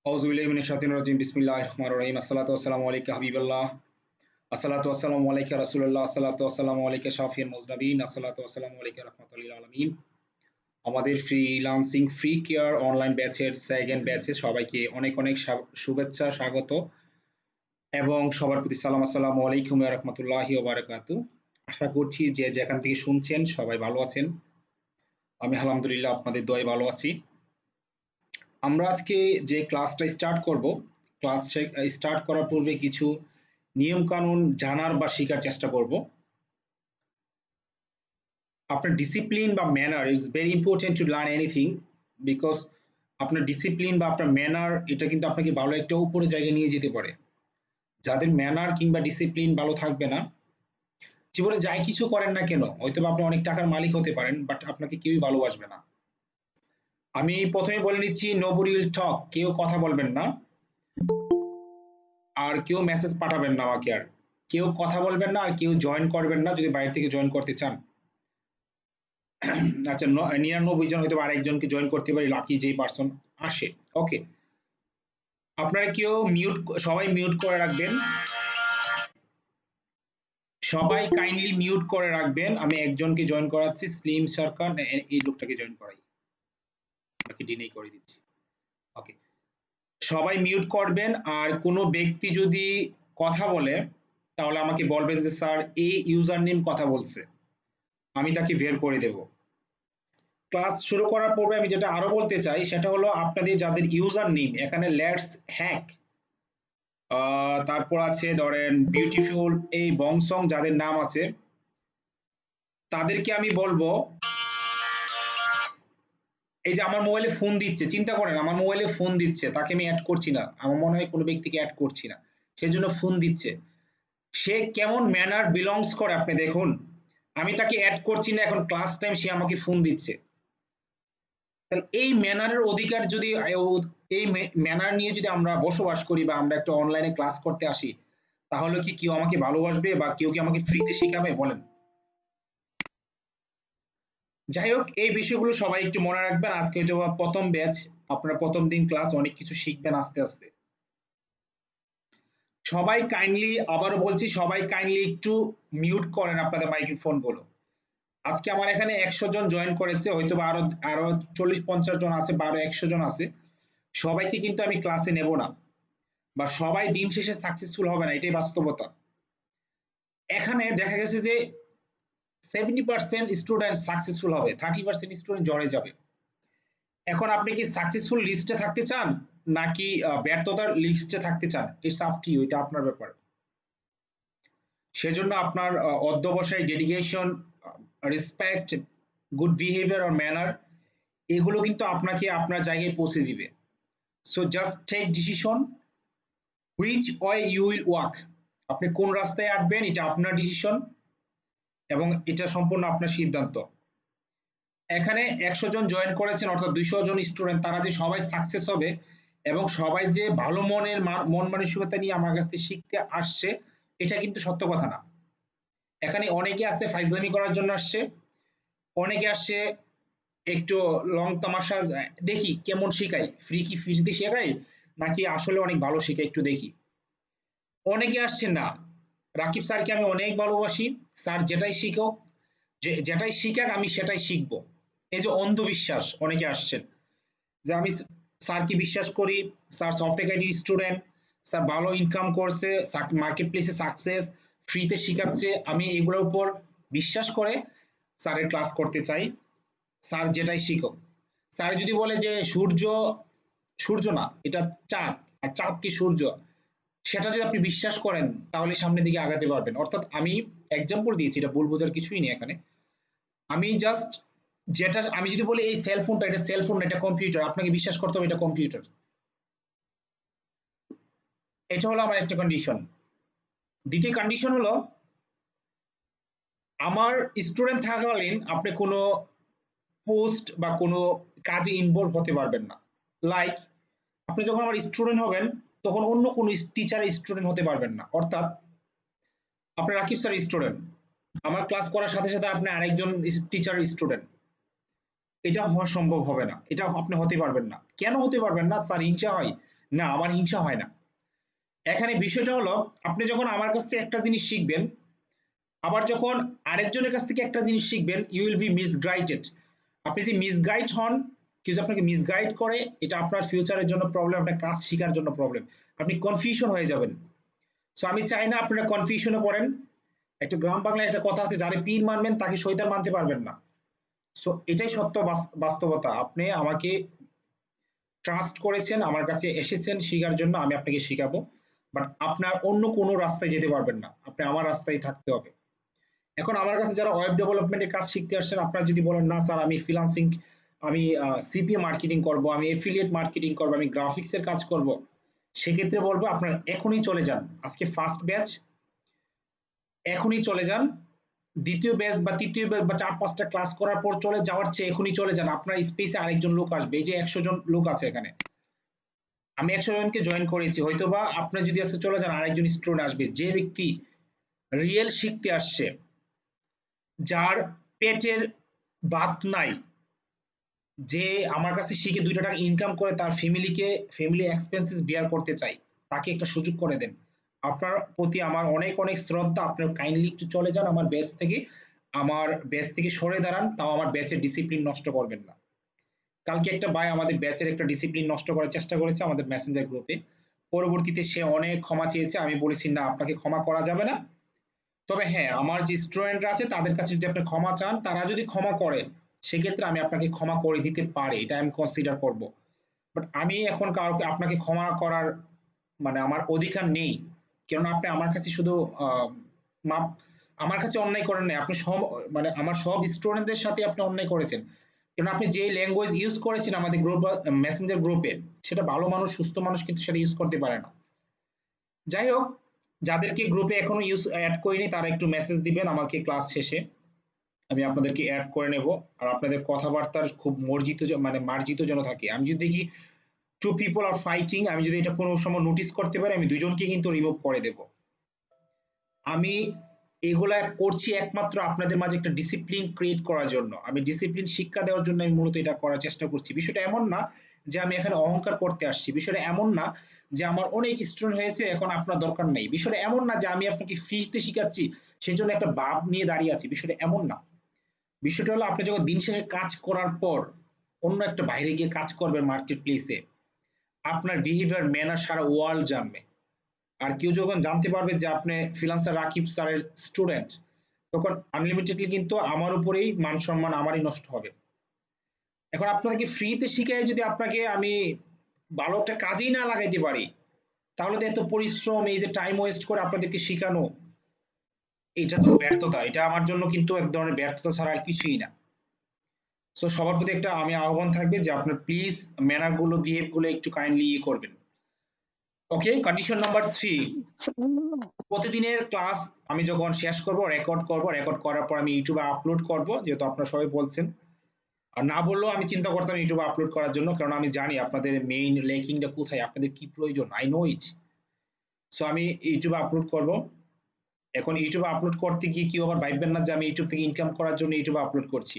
আউযুবিল্লাহি মিনাশ শাইতানির রাজিম বিসমিল্লাহির রহমানির রহিম আসসালাতু ওয়াসসালামু আলাইকা হাবিবাল্লাহ আসসালাতু ওয়াসসালামু আলাইকা রাসূলুল্লাহ আসসালাতু ওয়াসসালামু আলাইকা শাফিউল মুজনাবিন আসসালাতু ওয়াসসালামু আলাইকা রাহমাতুল লিল আলামিন। আমাদের ফ্রিল্যান্সিং ফ্রি কেয়ার অনলাইন ব্যাচের সেকেন্ড ব্যাচে সবাইকে অনেক অনেক শুভেচ্ছা স্বাগত এবং সবার প্রতি সালাম। আসসালামু আলাইকুম ওয়া রাহমাতুল্লাহি ওয়া বারাকাতুহু। আশা করছি যে যেখান থেকে শুনছেন সবাই ভালো আছেন। আমি আলহামদুলিল্লাহ আপনাদের দোয়ায় ভালো আছি। আমরা আজকে যে ক্লাসটা স্টার্ট করব, ক্লাস স্টার্ট করার পূর্বে কিছু নিয়ম কানুন জানার বা শেখার চেষ্টা করব। আপনার ডিসিপ্লিন বা manner is very important to learn anything, because আপনার ডিসিপ্লিন বা আপনার ম্যানার এটা কিন্তু আপনাকে ভালো একটা উপরে জায়গায় নিয়ে যেতে পারে। যাদের ম্যানার কিংবা ডিসিপ্লিন ভালো থাকবে না, জীবনে যাই কিছু করেন না কেন, হয়তো আপনি অনেক টাকার মালিক হতে পারেন, বাট আপনাকে কেউই ভালোবাসবে না। আমি প্রথমে বলে নিচ্ছি, নোবডি উইল টক, কেউ কথা বলবেন না আর কেউ মেসেজ পাঠাবেন না আমাকে, আর কেউ কথা বলবেন না আর কেউ জয়েন করবেন না যদি বাইরে থেকে জয়েন করতে চান। আচ্ছা, 99 জন হয়তো আরেকজনকে জয়েন করতে পারি, লাকি যেই পারসন আসে। ওকে, আপনারা কেউ মিউট, সবাই মিউট করে রাখবেন, সবাই কাইন্ডলি মিউট করে রাখবেন। আমি একজনকে জয়েন করাচ্ছি, স্লিম সরকার, এই লোকটাকে জয়েন করাই, বাকি ডিনেই করে দিচ্ছি। ওকে, সবাই মিউট করবেন। আর কোনো ব্যক্তি যদি কথা বলে তাহলে আমাকে বলবেন যে স্যার এই ইউজার নেম কথা বলছে, আমি তাকে বের করে দেব। ক্লাস শুরু করার পূর্বে আমি যেটা আরো বলতে চাই সেটা হলো, আপনাদের যাদের ইউজার নেম এখানে লেটস হ্যাক, তারপর আছে ধরেন বিউটিফুল, এই বংসং যাদের নাম আছে তাদেরকে আমি বলবো, এই যে আমার মোবাইলে ফোন দিচ্ছে, চিন্তা করেন আমার মোবাইলে ফোন দিচ্ছে, তাকে আমি অ্যাড করছি না, আমার মনে হয় কোনো ব্যক্তিকে অ্যাড করছি না, সেজন্য ফোন দিচ্ছে। সে কেমন ম্যানার বিলংস করে আপনি দেখুন, আমি তাকে অ্যাড করছি না, এখন ক্লাস টাইম সে আমাকে ফোন দিচ্ছে। তাহলে এই ম্যানারের অধিকার যদি, এই ম্যানার নিয়ে যদি আমরা বসবাস করি বা আমরা একটা অনলাইনে ক্লাস করতে আসি, তাহলে কি কেউ আমাকে ভালোবাসবে বা কেউ কি আমাকে ফ্রিতে শেখাবে বলেন? যাই হোক, এই বিষয়গুলো সবাই একটু মনে রাখবেন। আজকে হয়তো প্রথম ব্যাচ, আপনারা প্রথম দিন ক্লাস, অনেক কিছু শিখবেন আস্তে আস্তে। সবাই কাইন্ডলি, আবারও বলছি, সবাই কাইন্ডলি একটু মিউট করেন আপনাদের মাইক্রোফোন গুলো। আজকে আমার এখানে 100 জন জয়েন করেছে, হয়তো আরো আরো 40-50 জন আছে বা আরো 100 জন আছে। সবাইকে কিন্তু আমি ক্লাসে নেব না, বা সবাই দিন শেষে সাকসেসফুল হবে না, এটাই বাস্তবতা। এখানে দেখা গেছে যে 70% স্টুডেন্ট সাকসেসফুল হবে, 30% স্টুডেন্ট জ্বরে যাবে। এখন আপনি কি সাকসেসফুল লিস্টে থাকতে চান নাকি ব্যর্থতার লিস্টে থাকতে চান? ইটস আপ টু ইউ, এটা আপনার ব্যাপার। সেজন্য আপনার অধ্যবসায়, ডেডিকেশন, রেসপেক্ট, গুড বিহেভিয়ার আর ম্যানার, এগুলো কিন্তু আপনাকে আপনার জায়গায় পৌঁছে দিবে। So just take decision which way you will walk. আপনি কোন রাস্তায় হাঁটবেন এটা আপনার ডিসিশন এবং এটা সম্পূর্ণ আপনার সিদ্ধান্ত। এখানে 100 জন জয়েন করেছেন, অর্থাৎ 200 জন স্টুডেন্ট, তারা যে সবাই সাকসেস হবে এবং সবাই যে ভালো মনের মন মানসিকতা নিয়ে আমার কাছ থেকে শিখতে আসছে, এটা কিন্তু সত্য কথা না। এখানে অনেকে আছে ফাইজলামি করার জন্য আসছে, অনেকে আসছে একটু লং তামাশা, দেখি কেমন শেখাই, কি ফ্রিতে শেখাই নাকি আসলে অনেক ভালো শেখাই একটু দেখি। অনেকে আসছে না, রাকিব স্যারকে আমি অনেক ভালোবাসি, স্যার যেটাই শিখো, যেটাই শিখাক আমি সেটাই শিখবো, এই যে অন্ধবিশ্বাস, অনেকে আসছেন যে আমি স্যারকে বিশ্বাস করি, স্যার সফটওয়্যার আইটির স্টুডেন্ট, স্যার ভালো ইনকাম করছে, মার্কেট প্লেসে সাকসেস, ফ্রিতে শিখাচ্ছে, আমি এগুলোর উপর বিশ্বাস করে স্যারের ক্লাস করতে চাই। স্যার যেটাই শিখো, স্যার যদি বলে যে সূর্য, সূর্য না এটা চাঁদ, আর চাঁদ কি সূর্য, সেটা যদি আপনি বিশ্বাস করেন তাহলে সামনের দিকে আগাতে পারবেন। অর্থাৎ আমি এক্সাম্পল দিয়েছি, এটা ভুল বোঝার কিছুই নেই এখানে। আমি জাস্ট, যেটা আমি যদি বলি এই সেলফোনটা, এটা সেলফোন না, এটা কম্পিউটার, আপনাকে বিশ্বাস করতে হবে এটা কম্পিউটার। এটা হলো আমার একটা কন্ডিশন। দ্বিতীয় কন্ডিশন হলো, আমার স্টুডেন্ট থাকাকালীন আপনি কোনো পোস্ট বা কোনো কাজে ইনভলভ হতে পারবেন না। লাইক, আপনি যখন আমার স্টুডেন্ট হবেন তখন অন্য কোনো টিচারের স্টুডেন্ট হতে পারবেন না। অর্থাৎ আপনি রাকিব স্যার স্টুডেন্ট, আমার ক্লাস করার সাথে সাথে আপনি আরেকজন টিচার স্টুডেন্ট, এটা হওয়া সম্ভব হবে না, এটা আপনি হতে পারবেন না। কেন হতে পারবেন না? স্যার হিংসা হয় না, আমার হিংসা হয় না। এখানে বিষয়টা হলো, আপনি যখন আমার কাছ থেকে একটা জিনিস শিখবেন, আবার যখন আরেকজনের কাছ থেকে একটা জিনিস শিখবেন, ইউ উইল বি মিসগাইডেড। আপনি যদি মিসগাইড হন, কেউ আপনাকে মিসগাইড করে, এটা আপনার ফিউচারের জন্য প্রবলেম, আপনার কাজ শেখার জন্য প্রবলেম, আপনি কনফিউশন হয়ে যাবেন। সো আমি চাই না আপনারা কনফিউশনে পড়েন। একটা গ্রাম বাংলায় একটা কথা আছে, যারে পীর মানবেন তাকে শয়তান মানতে পারবেন না। সো এটাই সত্য বাস্তবতা। আপনি আমাকে ট্রাস্ট করেছেন, আমার কাছে এসেছেন শেখার জন্য, আমি আপনাকে শেখাবো। বাট আপনার অন্য কোনো রাস্তায় যেতে পারবেন না, আপনি আমার রাস্তায় থাকতে হবে। এখন আমার কাছে যারা ওয়েব ডেভেলপমেন্টের কাজ শিখতে আসছেন, আপনারা যদি বলেন না স্যার আমি ফ্রিল্যান্সিং, আমি সিপিএ মার্কেটিং করব, আমি এফিলিয়েট মার্কেটিং করব, আমি গ্রাফিক্সের কাজ করব, সেক্ষেত্রে বলবো আপনারা এখনই চলে যান। আজকে ফার্স্ট ব্যাচ, এখনই চলে যান। দ্বিতীয় ব্যাচ বা তৃতীয় ব্যাচ বা 4-5টা ক্লাস করার পর চলে যাওয়ার চেয়ে এখনই চলে যান। আপনার স্পেসে আরেকজন লোক আসবে। এই যে 100 জন লোক আছে এখানে, আমি 100 জনকে জয়েন করেছি, হয়তোবা আপনি যদি আজকে চলে যান আরেকজন স্টুডেন্ট আসবে, যে ব্যক্তি রিয়েল শিখতে আসছে, যার পেটের ভাত নাই, যে আমার কাছে শিখে 2টা টাকা ইনকাম করে তার ফ্যামিলি এক্সপেন্সেস বিয়ার করতে চাই, তাকে একটা সুযোগ করে দেন। আপনার প্রতি আমার অনেক অনেক শ্রদ্ধা। আপনার কাইন্ডলি একটু চলে যান আমার ব্যাচ থেকে, আমার ব্যাচ থেকে সরে দাঁড়ান, তাও আমার ব্যাচের ডিসিপ্লিন নষ্ট করবেন না। কালকে একটা ভাই আমাদের ব্যাচের একটা ডিসিপ্লিন নষ্ট করার চেষ্টা করেছে আমাদের মেসেঞ্জার গ্রুপে। পরবর্তীতে সে অনেক ক্ষমা চেয়েছে, আমি বলেছি না, আপনাকে ক্ষমা করা যাবে না। তবে হ্যাঁ, আমার যে স্টুডেন্টরা আছে তাদের কাছে যদি আপনি ক্ষমা চান, তারা যদি ক্ষমা করে, সেক্ষেত্রে আমি আপনাকে ক্ষমা করে দিতে পারি, এটা আমি কনসিডার করব। বাট আমি এখন কাউকে আপনাকে ক্ষমা করার মানে আমার অধিকার নেই। কেননা আপনি আমার কাছে শুধু মাপ, আমার কাছে অন্যায় করেন নাই, আপনি সব মানে আমার সব স্টুডেন্টদের সাথে আপনি অন্যায় করেছেন। কেন আপনি যে ল্যাঙ্গুয়েজ ইউজ করেছেন আমাদের গ্রুপ মেসেঞ্জার গ্রুপে, সেটা ভালো মানুষ সুস্থ মানুষ কিন্তু সেটা ইউজ করতে পারে না। যাই হোক, যাদেরকে গ্রুপে এখনো অ্যাড করিনি তারা একটু মেসেজ দিবেন আমাকে ক্লাস শেষে, আমি আপনাদেরকে অ্যাড করে নেব। আর আপনাদের কথাবার্তার খুব মানে মার্জিত যেন থাকে। আমি যদি দেখি 2 পিপল আর ফাইটিং, আমি যদি এটা কোনো সময় নোটিস করতে পারি, আমি 2জনকে কিন্তু রিমুভ করে দেব। আমি এগুলা করছি একমাত্র আপনাদের মাঝে একটা ডিসিপ্লিন ক্রিয়েট করার জন্য, আমি ডিসিপ্লিন শিক্ষা দেওয়ার জন্য আমি মূলত এটা করার চেষ্টা করছি। বিষয়টা এমন না যে আমি এখানে অহংকার করতে আসছি, বিষয়টা এমন না যে আমার অনেক স্টুডেন্ট হয়েছে এখন আপনার দরকার নেই, বিষয়টা এমন না যে আমি আপনাকে ফ্রিতে শিখাচ্ছি সেই জন্য একটা ভাব নিয়ে দাঁড়িয়ে আছি, বিষয়টা এমন না। বিষয়টা হলো, আপনি যখন দিন শেষে কাজ করার পর অন্য একটা বাইরে গিয়ে কাজ করবেন মার্কেট প্লেসে, আপনার বিহেভিয়ার ম্যানার সারা ওয়ার্ল্ড জানবে। আর কেউ যখন জানতে পারবে যে আপনি ফ্রিল্যান্সার রাকিব স্যারের স্টুডেন্ট, তখন আনলিমিটেডলি কিন্তু আমার উপরেই মান সম্মান আমারই নষ্ট হবে। এখন আপনাকে ফ্রিতে শিখাই যদি আপনাকে আমি ভালো একটা কাজেই না লাগাইতে পারি, তাহলে তো এত পরিশ্রম, এই যে টাইম ওয়েস্ট করে আপনাদেরকে শেখানো, এটা তো ব্যর্থতা, এটা আমার জন্য কিন্তু এক ধরনের ব্যর্থতা ছাড়া আর কিছুই না। সো সবার প্রতি একটা আমি আহ্বান থাকবে যে আপনার প্লিজ ম্যানার গুলো, বিহেভ গুলো একটু কাইন্ডলি করবেন। ওকে, কন্ডিশন নাম্বার 3, প্রতিদিনের ক্লাস আমি যখন শেষ করব রেকর্ড করব, রেকর্ড করার পর আমি ইউটিউবে আপলোড করব, যেহেতু আপনারা সবাই বলছেন। আর না বললেও আমি চিন্তা করতাম ইউটিউবে আপলোড করার জন্য, কারণ আমি জানি আপনাদের মেইন লেকিংটা কোথায়, আপনাদের কি প্রয়োজন, আই নো ইট। সো আমি ইউটিউবে আপলোড করব। এখন ইউটিউবে আপলোড করতে গিয়ে কেউ আবার ভাববেন না যে আমি ইউটিউব থেকে ইনকাম করার জন্য ইউটিউবে আপলোড করছি।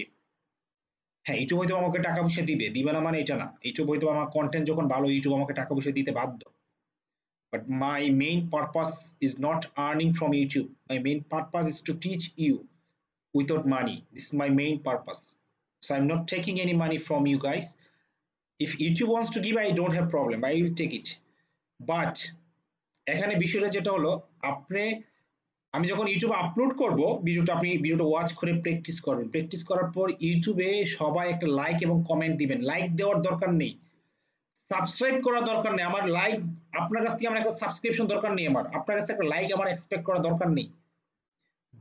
হ্যাঁ, ইউটিউব হয়তো আমাকে টাকা পয়সা দিবে না মানে এটা না, ইউটিউব হয়তো আমার কন্টেন্ট যখন ভালো, ইউটিউব আমাকে টাকা পয়সা দিতে বাধ্য। But my main purpose is not earning from YouTube. My main purpose is to teach you without money. This is my main purpose. So I'm not taking any money from you guys. If YouTube wants to give, I don't have problem. I will take it. But এখানে বিষয়টা যেটা হলো, আপনি আমি যখন ইউটিউবে upload করব ভিডিওটা, আপনি ভিডিওটা ওয়াচ করে প্র্যাকটিস করবেন। প্র্যাকটিস করার পর ইউটিউবে সবাই একটা লাইক এবং কমেন্ট দিবেন। লাইক দেওয়ার দরকার নেই, সাবস্ক্রাইব করার দরকার নেই। আমার লাইক, আপনার কাছ থেকে আমার একটা সাবস্ক্রিপশন দরকার নেই, আমার আপনার কাছ থেকে একটা লাইক আমার এক্সপেক্ট করা দরকার নেই।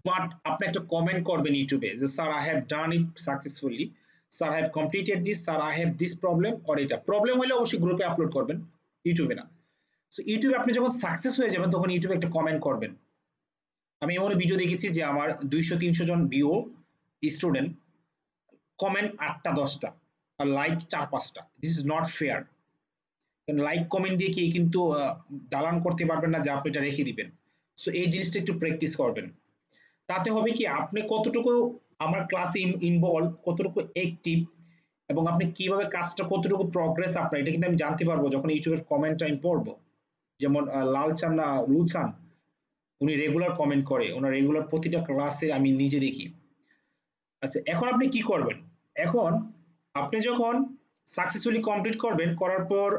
বাট আপনি একটা কমেন্ট করবেন ইউটিউবে যে sir I have done it successfully, sir I have completed this, sir I have this problem, or এটা প্রবলেম হলে অবশ্যই গ্রুপে আপলোড করবেন, ইউটিউবে না। সো ইউটিউবে আপনি যখন সাকসেস হয়ে যাবেন তখন ইউটিউবে একটা কমেন্ট করবেন। আমি এমন ভিডিও দেখেছি যে আমার 200-300 জন ভিউ স্টুডেন্ট, কমেন্ট 8টা 10টা আর লাইক 4-5টা। This is not fair. Like comment দিয়ে কি কিন্তু দালান করতে পারবেন না যে আপনি এটা রেখে দিবেন। সো এই জিনিসটা একটু প্র্যাকটিস করবেন। তাতে হবে কি, আপনি কতটুকু আমার ক্লাসে ইনভলভ, কতটুকু অ্যাক্টিভ, এবং আপনি কিভাবে কাজটা কতটুকু প্রগ্রেস আপনার, এটা কিন্তু আমি জানতে পারবো যখন ইউটিউবের কমেন্টটা আমি পড়বো। যেমন লালচান না লুচান, উনি রেগুলার কমেন্ট করে, ওনার রেগুলার প্রতিটা ক্লাসে আমি নিজে দেখি। আচ্ছা, এখন আপনি কি করবেন? এখন আপনি যখন সাকসেসফুলি কমপ্লিট করবেন, করার পর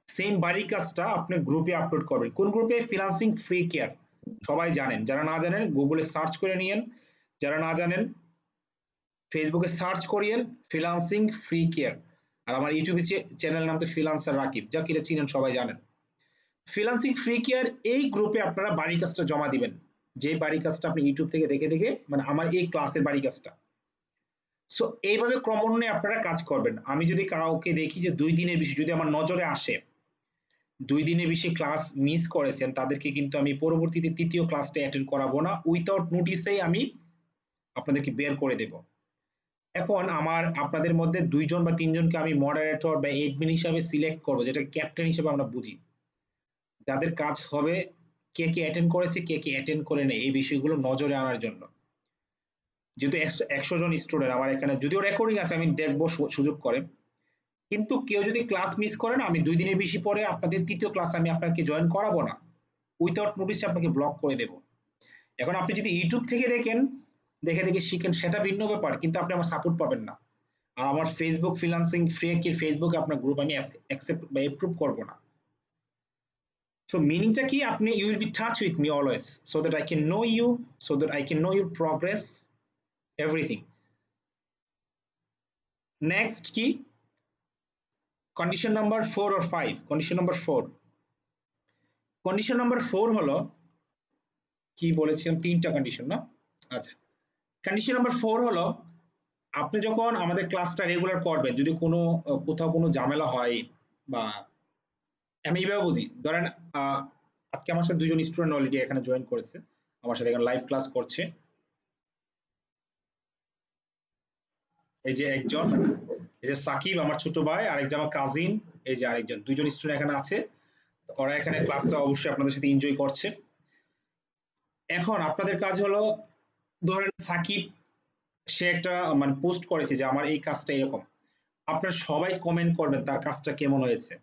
সেম বাড়ির কাজটা আপনি গ্রুপে আপলোড করবেন। কোন গ্রুপে? Freelancing free care. সবাই জানেন, যারা না জানেন গুগলে সার্চ করে নিয়েন, যারা না জানেন ফেসবুকে সার্চ করিয়েন ফ্রিল্যান্সিং ফ্রি কেয়ার। আর আমার ইউটিউবে চ্যানেল নাম তো ফ্রিল্যান্সার রাকিব, যা কিনা চিনেন, সবাই জানেন। ফ্রিল্যান্সিং ফ্রি কেয়ার এই গ্রুপে আপনারা বাড়ির কাজটা জমা দিবেন, যে বাড়ির কাজটা আপনি ইউটিউব থেকে দেখে দেখে, মানে আমার এই ক্লাসের বাড়ির কাজটা। সো এইভাবে ক্রমান্বয়ে আপনারা কাজ করবেন। আমি যদি কাউকে দেখি যে 2 দিনের বেশি যদি আমার নজরে আসে, 2 দিনের বেশি ক্লাস মিস করেছেন, তাদেরকে কিন্তু আমি পরবর্তীতে তৃতীয় ক্লাসটা অ্যাটেন্ড করাবো না, উইথাউট নোটিসেই আমি আপনাদেরকে বের করে দেব। এখন আমার আপনাদের মধ্যে 2 জন বা 3 জনকে আমি মডারেটর বা এডমিন হিসাবে সিলেক্ট করব, যেটা ক্যাপ্টেন হিসেবে আমরা বুঝি, যাদের কাজ হবে কে কে অ্যাটেন্ড করেছে, কে কে অ্যাটেন্ড করে নেই, এই বিষয়গুলো নজরে আনার জন্য। যেহেতু 100 জন স্টুডেন্ট আমার এখানে, যদিও রেকর্ডিং আছে, আমি দেখবো সুযোগ করে। কিন্তু কেউ যদি ক্লাস মিস করেন, আমি 2 দিনের বেশি পরে আপনাদের তৃতীয় ক্লাস আমি আপনাকে জয়েন করাবো না, উইথাউট নোটিসে আপনাকে ব্লক করে দেব। এখন আপনি যদি ইউটিউব থেকে দেখেন, দেখে দেখে শিখেন, সেটা ভিন্ন ব্যাপার, কিন্তু আপনি আমার সাপোর্ট পাবেন না। আর আমার ফেসবুক ফ্রিল্যান্সিং ফ্রি কি ফেসবুকে আপনার গ্রুপ আমি অ্যাকসেপ্ট বা অ্যাপ্রুভ করব না। সো মিনিংটা কি? আপনি you will be touch with me always, so that I can know you, so that I can know your progress, everything. Next কি? Condition number 4 or 5? Condition number 4, condition number 4 হলো, কি বলেছিলাম, 3টা কন্ডিশন না? আচ্ছা, কন্ডিশন নাম্বার 4 হলো, আপনি যখন আমাদের ক্লাসটা রেগুলার করবেন, যদি কোনো কোথাও কোনো ঝামেলা হয়, বা আমি এইভাবে বুঝি, ধরেন আজকে আমার সাথে 2 জন স্টুডেন্ট অলরেডি এখানে জয়েন করেছে, আমার সাথে এখানে লাইভ ক্লাস করছে। এই যে একজন, এই যে সাকিব আমার ছোট ভাই, আরেকজন আমার কাজিন, এই যে আরেকজন, 2 জন স্টুডেন্ট এখানে আছে। ওরা এখানে ক্লাসটা অবশ্যই আপনাদের সাথে এনজয় করছে। এখন আপনাদের কাজ হলো, ধরেন সাকিব সে একটা মানে পোস্ট করেছে যে আমার এই কাজটা এরকম, আপনারা সবাই কমেন্ট করবেন তার কাজটা কেমন হয়েছে।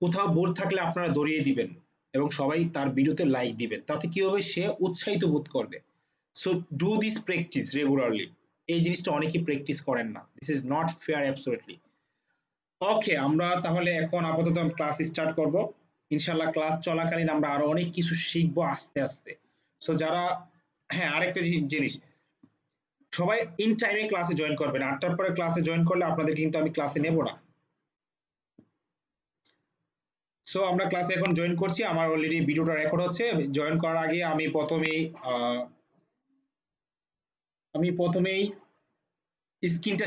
কোথাও ভুল থাকলে আপনারা ধরিয়ে দিবেন এবং সবাই তার ভিডিওতে লাইক দিবেন, তাতে কি হবে, সে উৎসাহিত বোধ করবে। So do this practice regularly. এই জিনিসটা অনেকেই প্র্যাকটিস করেন না, this is not fair absolutely. Okay, আমরা তাহলে এখন আপাতত ক্লাস স্টার্ট করব। ইনশাল্লাহ ক্লাস চলাকালীন আমরা আরো অনেক কিছু শিখবো আস্তে আস্তে। সো যারা, হ্যাঁ আরেকটা জিনিস, সবাই ইন টাইমে ক্লাসে জয়েন করবেন। 8টার পরে ক্লাসে জয়েন করলে আপনাদের কিন্তু আমি ক্লাসে নেব না। সো আমরা ক্লাসে এখন জয়েন করছি, আমার অলরেডি ভিডিওটা রেকর্ড হচ্ছে। জয়েন করার আগে আমি প্রথমেই স্ক্রিনটা,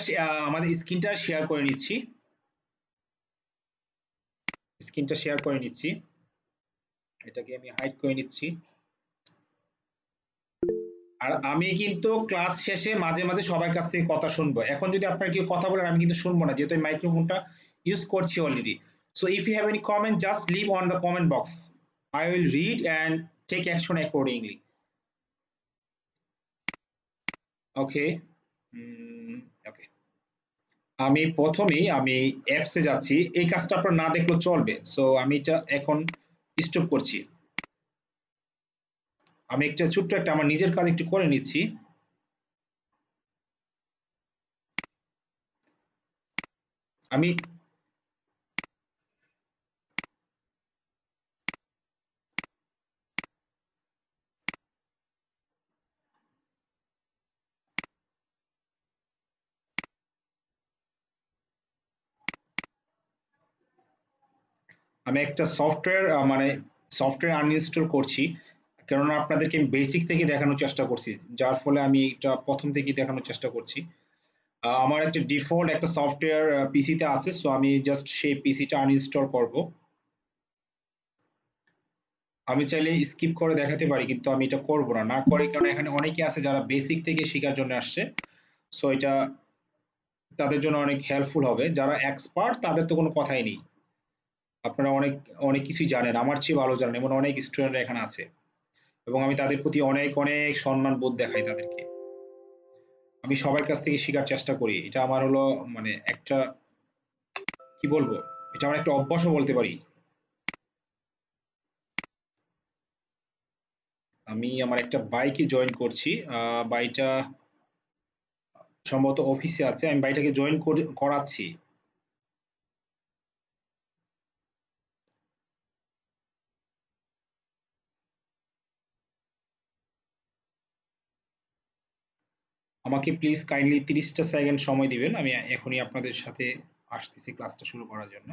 আমাদের স্ক্রিনটা শেয়ার করে নিচ্ছি, স্ক্রিনটা শেয়ার করে নিচ্ছি, এটাকে আমি হাইড করে নিচ্ছি। আর আমি কিন্তু ক্লাস শেষে মাঝে মাঝে সবার কাছ থেকে কথা শুনবো। এখন যদি আপনারা কেউ কথা বলেন, আমি কিন্তু শুনবো না, যেহেতু আমি মাইক্রোফোনটা ইউজ করছি already. So if you have any comment, just leave on the comment box, I will read and take action accordingly. Okay, okay, আমি অ্যাপসে যাচ্ছি, এই কাজটা আপনার না দেখলেও চলবে। সো আমি এটা এখন স্টপ করছি, আমি একটা ছোট্ট একটা আমার নিজের কাজ একটু করে নিচ্ছি। আমি আমি একটা সফটওয়্যার মানে সফটওয়্যার আনইনস্টল করছি, কেননা আপনাদেরকে আমি বেসিক থেকে দেখানোর চেষ্টা করছি, যার ফলে আমি এটা প্রথম থেকেই দেখানোর চেষ্টা করছি। আমার একটা ডিফল্ট একটা সফটওয়্যার পিসিতে আছে, সো আমি জাস্ট সেই পিসিটা আনইনস্টল করব। আমি চাইলে স্কিপ করে দেখাতে পারি, কিন্তু আমি এটা করব না, না করে, কারণ এখানে অনেকে আছে যারা বেসিক থেকে শেখার জন্য আসছে। সো এটা তাদের জন্য অনেক হেল্পফুল হবে। যারা এক্সপার্ট তাদের তো কোনো কথাই নেই, আপনারা অনেক অনেক কিছুই জানেন, আমার চেয়ে ভালো জানেন, এমন অনেক স্টুডেন্ট এখানে আছে, এবং আমি তাদের প্রতি অনেক অনেক সম্মান বোধ দেখাই তাদেরকে। আমি সবার কাছ থেকে শেখার চেষ্টা করি, এটা আমার হলো মানে একটা কি বলবো, এটা আমার একটা অভ্যাসও বলতে পারি। আমি আমার একটা বাইকে জয়েন করছি, বাইটা সম্ভবত অফিসে আছে, আমি বাইটাকে জয়েন করাচ্ছি। আমাকে প্লিজ কাইন্ডলি 30টা সেকেন্ড সময় দিবেন, আমি এখনই আপনাদের সাথে আসতেছি ক্লাসটা শুরু করার জন্য।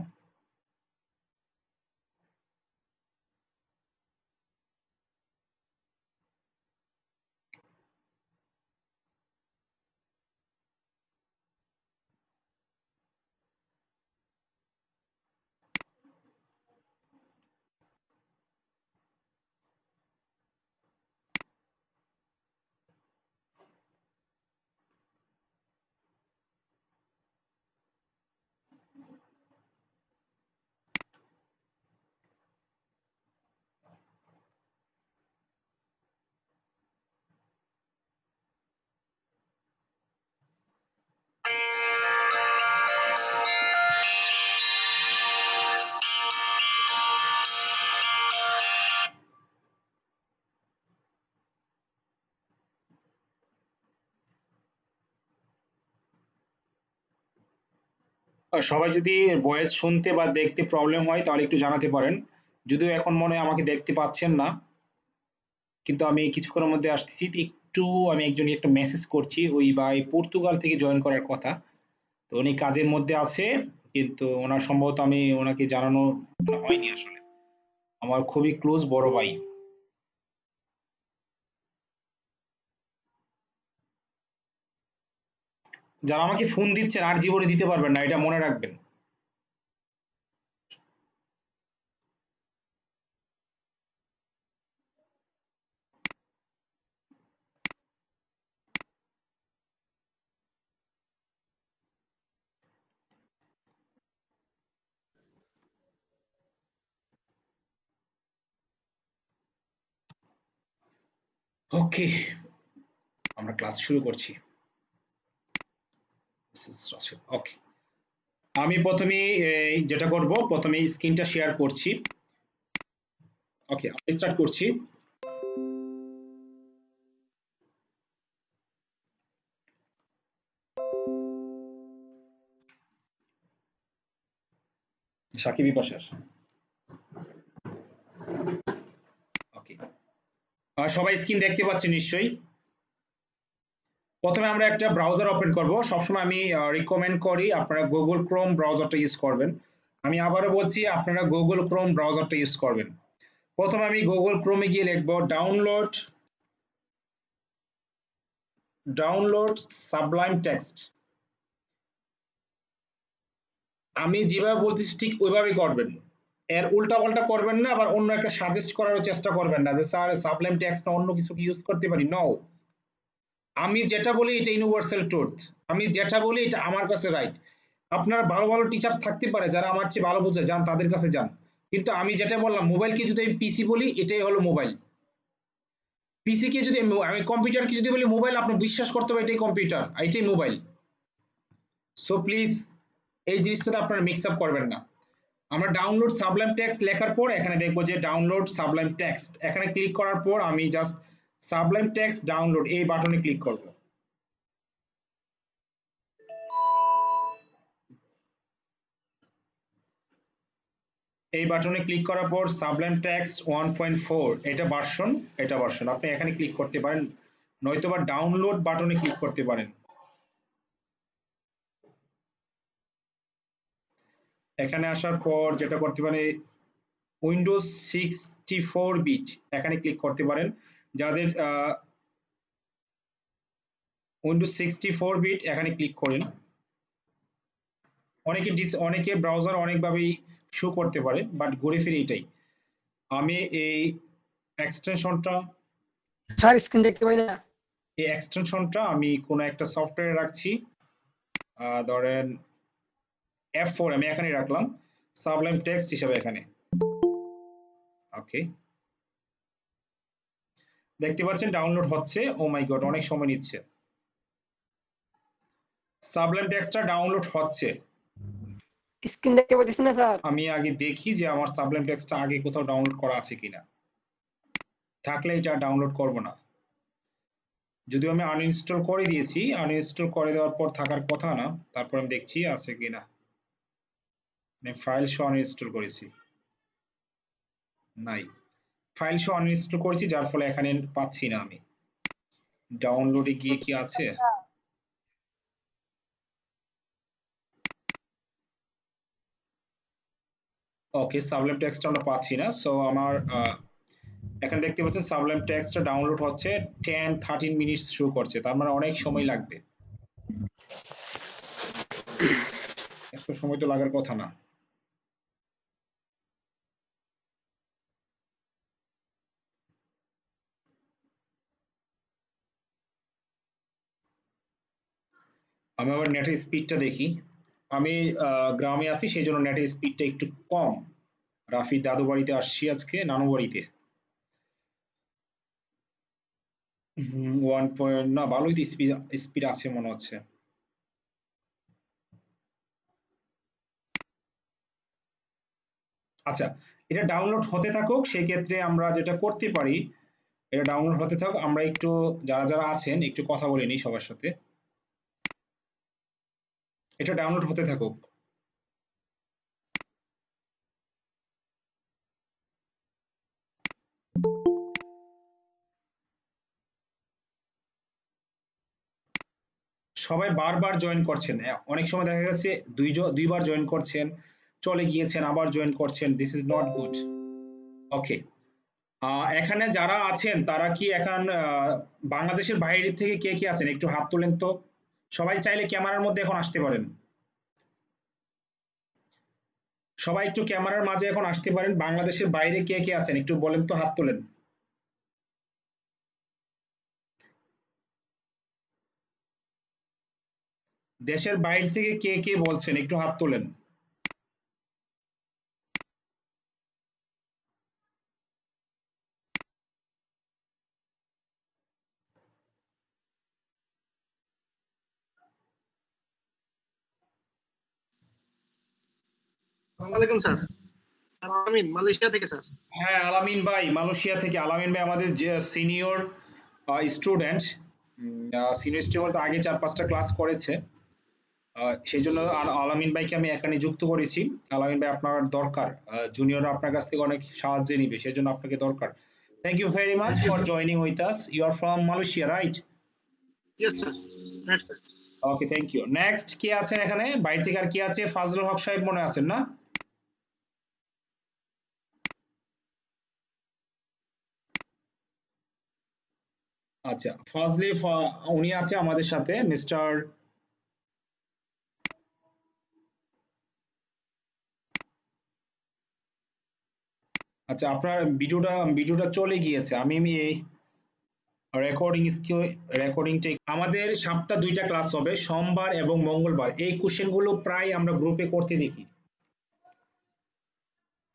সবাই যদি ভয়েস শুনতে বা দেখতে প্রবলেম হয় তাহলে একটু জানাতে পারেন। যদিও এখন মনে হয় আমাকে দেখতে পাচ্ছেন না, কিন্তু আমি কিছুক্ষণের মধ্যে আসতেছি। তো একটু আমি একজনকে একটা মেসেজ করছি, ওই ভাই পর্তুগাল থেকে জয়েন করার কথা, তো উনি কাজের মধ্যে আছে, কিন্তু ওনার সম্ভবত আমি ওনাকে জানানো হয়নি আসলে। আমার খুবই ক্লোজ বড় ভাই। যারা আমাকে ফোন দিচ্ছেন আর জীবনে দিতে পারবেন না, এটা মনে রাখবেন। ওকে, আমরা ক্লাস শুরু করছি। ওকে, আমি প্রথমে যেটা করব, প্রথমে স্ক্রিনটা শেয়ার করছি। ওকে, আমি স্টার্ট করছি। সাকিবই পাশে আসে। ওকে, সবাই স্ক্রিন দেখতে পাচ্ছেন নিশ্চয়ই। প্রথমে আমরা একটা ব্রাউজার ওপেন করব। সবসময় আমি রিকমেন্ড করি আপনারা গুগল ক্রোম ব্রাউজারটা ইউজ করবেন। আমি আবারও বলছি আপনারা গুগল ক্রোম ব্রাউজারটা ইউজ করবেন। প্রথমে আমি গুগল ক্রোমে গিয়ে লিখব ডাউনলোড সাবলাইম টেক্সট। আমি যেভাবে বলতেছি ঠিক ওইভাবেই করবেন, এর উল্টা পাল্টা করবেন না, আবার অন্য একটা সাজেস্ট করার চেষ্টা করবেন না যে স্যার সাবলাইম টেক্সট না অন্য কিছু কি ইউজ করতে পারি। নো, আমি যেটা বলি এটা ইউনিভার্সাল ট্রুথ। আমি যেটা বলি এটা আমার কাছে রাইট। আপনার ভালো ভালো টিচার থাকতে পারে যারা আমার চেয়ে ভালো বুঝে, যান তাদের কাছে যান। কিন্তু আমি যেটা বললাম, মোবাইলকে যদি আমি পিসি বলি এটাই হলো মোবাইল। পিসি কে যদি আমি কম্পিউটারকে যদি বলি মোবাইল, আপনার বিশ্বাস করতে হবে এটাই কম্পিউটার, এটাই মোবাইল। সো প্লিজ এই জিনিসটা আপনারা মিক্স আপ করবেন না। আমরা ডাউনলোড সাবলাইম টেক্সট লেখার পর এখানে দেখবো যে ডাউনলোড সাবলাইম টেক্সট, এখানে ক্লিক করার পর আমি জাস্ট সাবলাইম টেক্সট ডাউনলোড এই বাটনে ক্লিক করব। এই বাটনে ক্লিক করার পর সাবলাইম টেক্সট 1.4 এটা ভার্সন আপনি এখানে ক্লিক করতে পারেন, নয়তোবা ডাউনলোড বাটনে ক্লিক করতে পারেন। এখানে আসার পর যেটা করতে পারেন, উইন্ডোজ 64 বিট এখানে ক্লিক করতে পারেন। যাদের উইন্ডোজ 64 বিট এখানে ক্লিক করেন। অনেকে ব্রাউজার অনেকভাবেই শো করতে পারে, বাট ঘুরে ফিরে এটাই। আমি এই এক্সটেনশনটা স্যার স্ক্রিন দেখতে পাই না। আমি কোনো একটা সফটওয়্যারে রাখছি, ধরেন F4 আমি এখানে রাখলাম, সাবলাইম টেক্সট হিসেবে এখানে। ওকে, দেখতে পাচ্ছেন ডাউনলোড হচ্ছে। ও মাই গড, অনেক সময় নিচ্ছে। সাবলেম টেক্সটটা ডাউনলোড হচ্ছে। স্ক্রিন দেখতে পাচ্ছি না স্যার। আমি আগে দেখি যে আমার সাবলেম টেক্সটটা আগে কোথাও ডাউনলোড করা আছে কিনা, থাকলে এটা ডাউনলোড করব না। যদিও আমি আনইনস্টল করে দিয়েছি, আনইনস্টল করে দেওয়ার পর থাকার কথা না, তারপর আমি দেখছি আছে কিনা। আমি ফাইল সহ আনইনস্টল করেছি, নাই। ফাইল সহ আনইনস্টল করেছি যার ফলে এখানে পাচ্ছি না আমি। ডাউনলোডে গিয়ে কি আছে? ওকে, সাবলেম টেক্সট আমরা পাচ্ছি না। সো আমার এখানে দেখতে পাচ্ছেন সাবলেম টেক্সটটা ডাউনলোড হচ্ছে, 10-13 মিনিটস শো করছে, তার মানে অনেক সময় লাগবে। এত সময় তো লাগার কথা না। আমি আবার নেটের স্পিডটা দেখি। আমি গ্রামে আছি, সেই জন্য নেটের স্পিডটা একটু কম। রাফির দাদু বাড়িতে আসছি আজকে, নানু বাড়িতে। 1 পয়েন্ট না, ভালোই তো স্পিড স্পিড আছে মনে হচ্ছে। আচ্ছা, এটা ডাউনলোড হতে থাকুক, সেক্ষেত্রে আমরা যেটা করতে পারি, এটা ডাউনলোড হতে থাকুক, আমরা একটু যারা যারা আছেন একটু কথা বলে নিই সবার সাথে। এটা ডাউনলোড হতে থাকুক। সবাই বারবার জয়েন করছেন, অনেক সময় দেখা গেছে দুইবার জয়েন করছেন, চলে গিয়েছেন, আবার জয়েন করছেন, দিস ইজ নট গুড। ওকে, এখানে যারা আছেন তারা কি এখন বাংলাদেশের বাইরে থেকে কে কে আছেন একটু হাত তোলেন তো। সবাই চাইলে ক্যামেরার মধ্যে এখন আসতে পারেন, সবাই একটু ক্যামেরার মাঝে এখন আসতে পারেন। বাংলাদেশের বাইরে কে কে আছেন একটু বলেন তো, হাত তোলেন। দেশের বাইরে থেকে কে কে বলছেন একটু হাত তোলেন। আসসালামু আলাইকুম স্যার। স্যার আমিন মালয়েশিয়া থেকে স্যার। হ্যাঁ, আলামিন ভাই মালয়েশিয়া থেকে। আলামিন ভাই আমাদের যে সিনিয়র স্টুডেন্ট, সিনিয়র স্টুডেন্ট আগে 4-5টা ক্লাস করেছে। সেই জন্য আলামিন ভাইকে আমি এখানে যুক্ত করেছি। আলামিন ভাই আপনার দরকার, জুনিয়ররা আপনার কাছ থেকে অনেক সাহায্য নিবে, সেই জন্য আপনাকে দরকার। Thank you very much thank you for sir. Joining with us. You are from Malaysia, right? Yes sir. Right sir. Okay, thank you. Next কে আছেন এখানে বাইরে থেকে? আর কি আছে? ফাজলুল হক সাহেব মনে আছেন না? আচ্ছা, উনি আছে আমাদের সাথে, মিস্টার। আচ্ছা, আপনার ভিডিওটা চলে গিয়েছে। আমি এই রেকর্ডিংটা আমাদের সপ্তাহে 2টা ক্লাস হবে, সোমবার এবং মঙ্গলবার। এই কোশ্চেনগুলো প্রায় আমরা গ্রুপে করতে দেখি।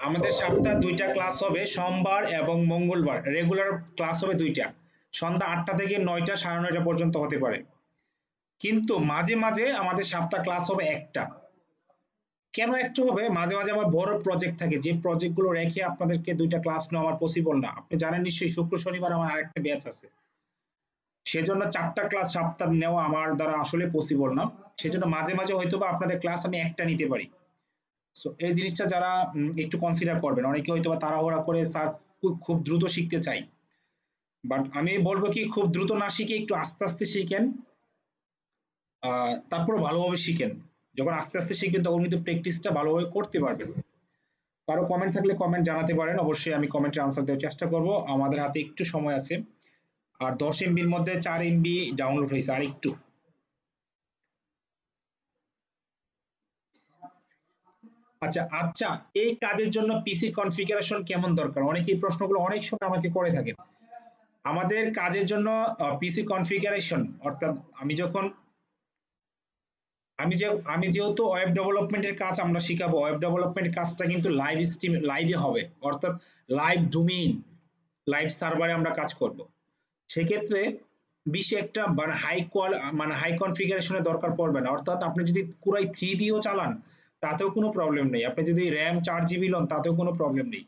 আমাদের সপ্তাহে 2টা ক্লাস হবে, সোমবার এবং মঙ্গলবার। রেগুলার ক্লাস হবে 2টা, সন্ধ্যা 8টা থেকে 9টা, 9:30 পর্যন্ত হতে পারে। কিন্তু মাঝে মাঝে আমাদের সপ্তাহ ক্লাস হবে একটা। কেন একটু হবে? মাঝে মাঝে আমার বড় প্রজেক্ট থাকে, যে প্রজেক্টগুলো রেখে আপনাদেরকে 2টা ক্লাস নেওয়া আমার পসিবল না। আপনি জানেন নিশ্চয়ই শুক্র শনিবার আমার আরেকটা ব্যাচ আছে, সেজন্য 4টা ক্লাস সপ্তাহ নেওয়া আমার দ্বারা আসলে পসিবল না। সেজন্য মাঝে মাঝে হয়তো বা আপনাদের ক্লাস আমি একটা নিতে পারি। সো এই জিনিসটা যারা একটু কনসিডার করবেন। অনেকে হয়তো বা তাড়াহুড়া করে স্যার খুব দ্রুত শিখতে চাই, বাট আমি বলবো কি খুব দ্রুত না শিখে একটু আস্তে আস্তে শিখেন। তারপর ভালোভাবে শিখেন। যখন আস্তে আস্তে শিখবেন তখন কিন্তু প্র্যাকটিসটা ভালোভাবে করতে পারবেন। কারো কমেন্ট থাকলে কমেন্ট জানাতে পারেন, অবশ্যই আমি কমেন্টের আনসার দেওয়ার চেষ্টা করব। আমাদের হাতে একটু সময় আছে, আর 10 এমবির মধ্যে 4 এমবি ডাউনলোড হয়েছে, আর একটু। আচ্ছা আচ্ছা, এই কাজের জন্য পিসি কনফিগারেশন কেমন দরকার? অনেকে এই প্রশ্নগুলো অনেক সময় আমাকে করে থাকেন। আমাদের কাজের জন্য পিসি কনফিগারেশন, অর্থাৎ আমি যখন আমি যেহেতু ওয়েব ডেভেলপমেন্টের কাজ আমরা শিখাবো, ওয়েব ডেভেলপমেন্টের কাজটা কিন্তু লাইভ স্ট্রিম লাইভে হবে, অর্থাৎ লাইভ ডোমেইন, লাইভ সার্ভারে আমরা কাজ করব। সেক্ষেত্রে বেশি একটা মানে হাই কনফিগারেশনের দরকার পড়বে না, অর্থাৎ আপনি যদি পুরাই 3 দিয়েও চালান তাতেও কোনো প্রবলেম নেই, আপনি যদি র্যাম 4 জিবি লন তাতেও কোনো প্রবলেম নেই।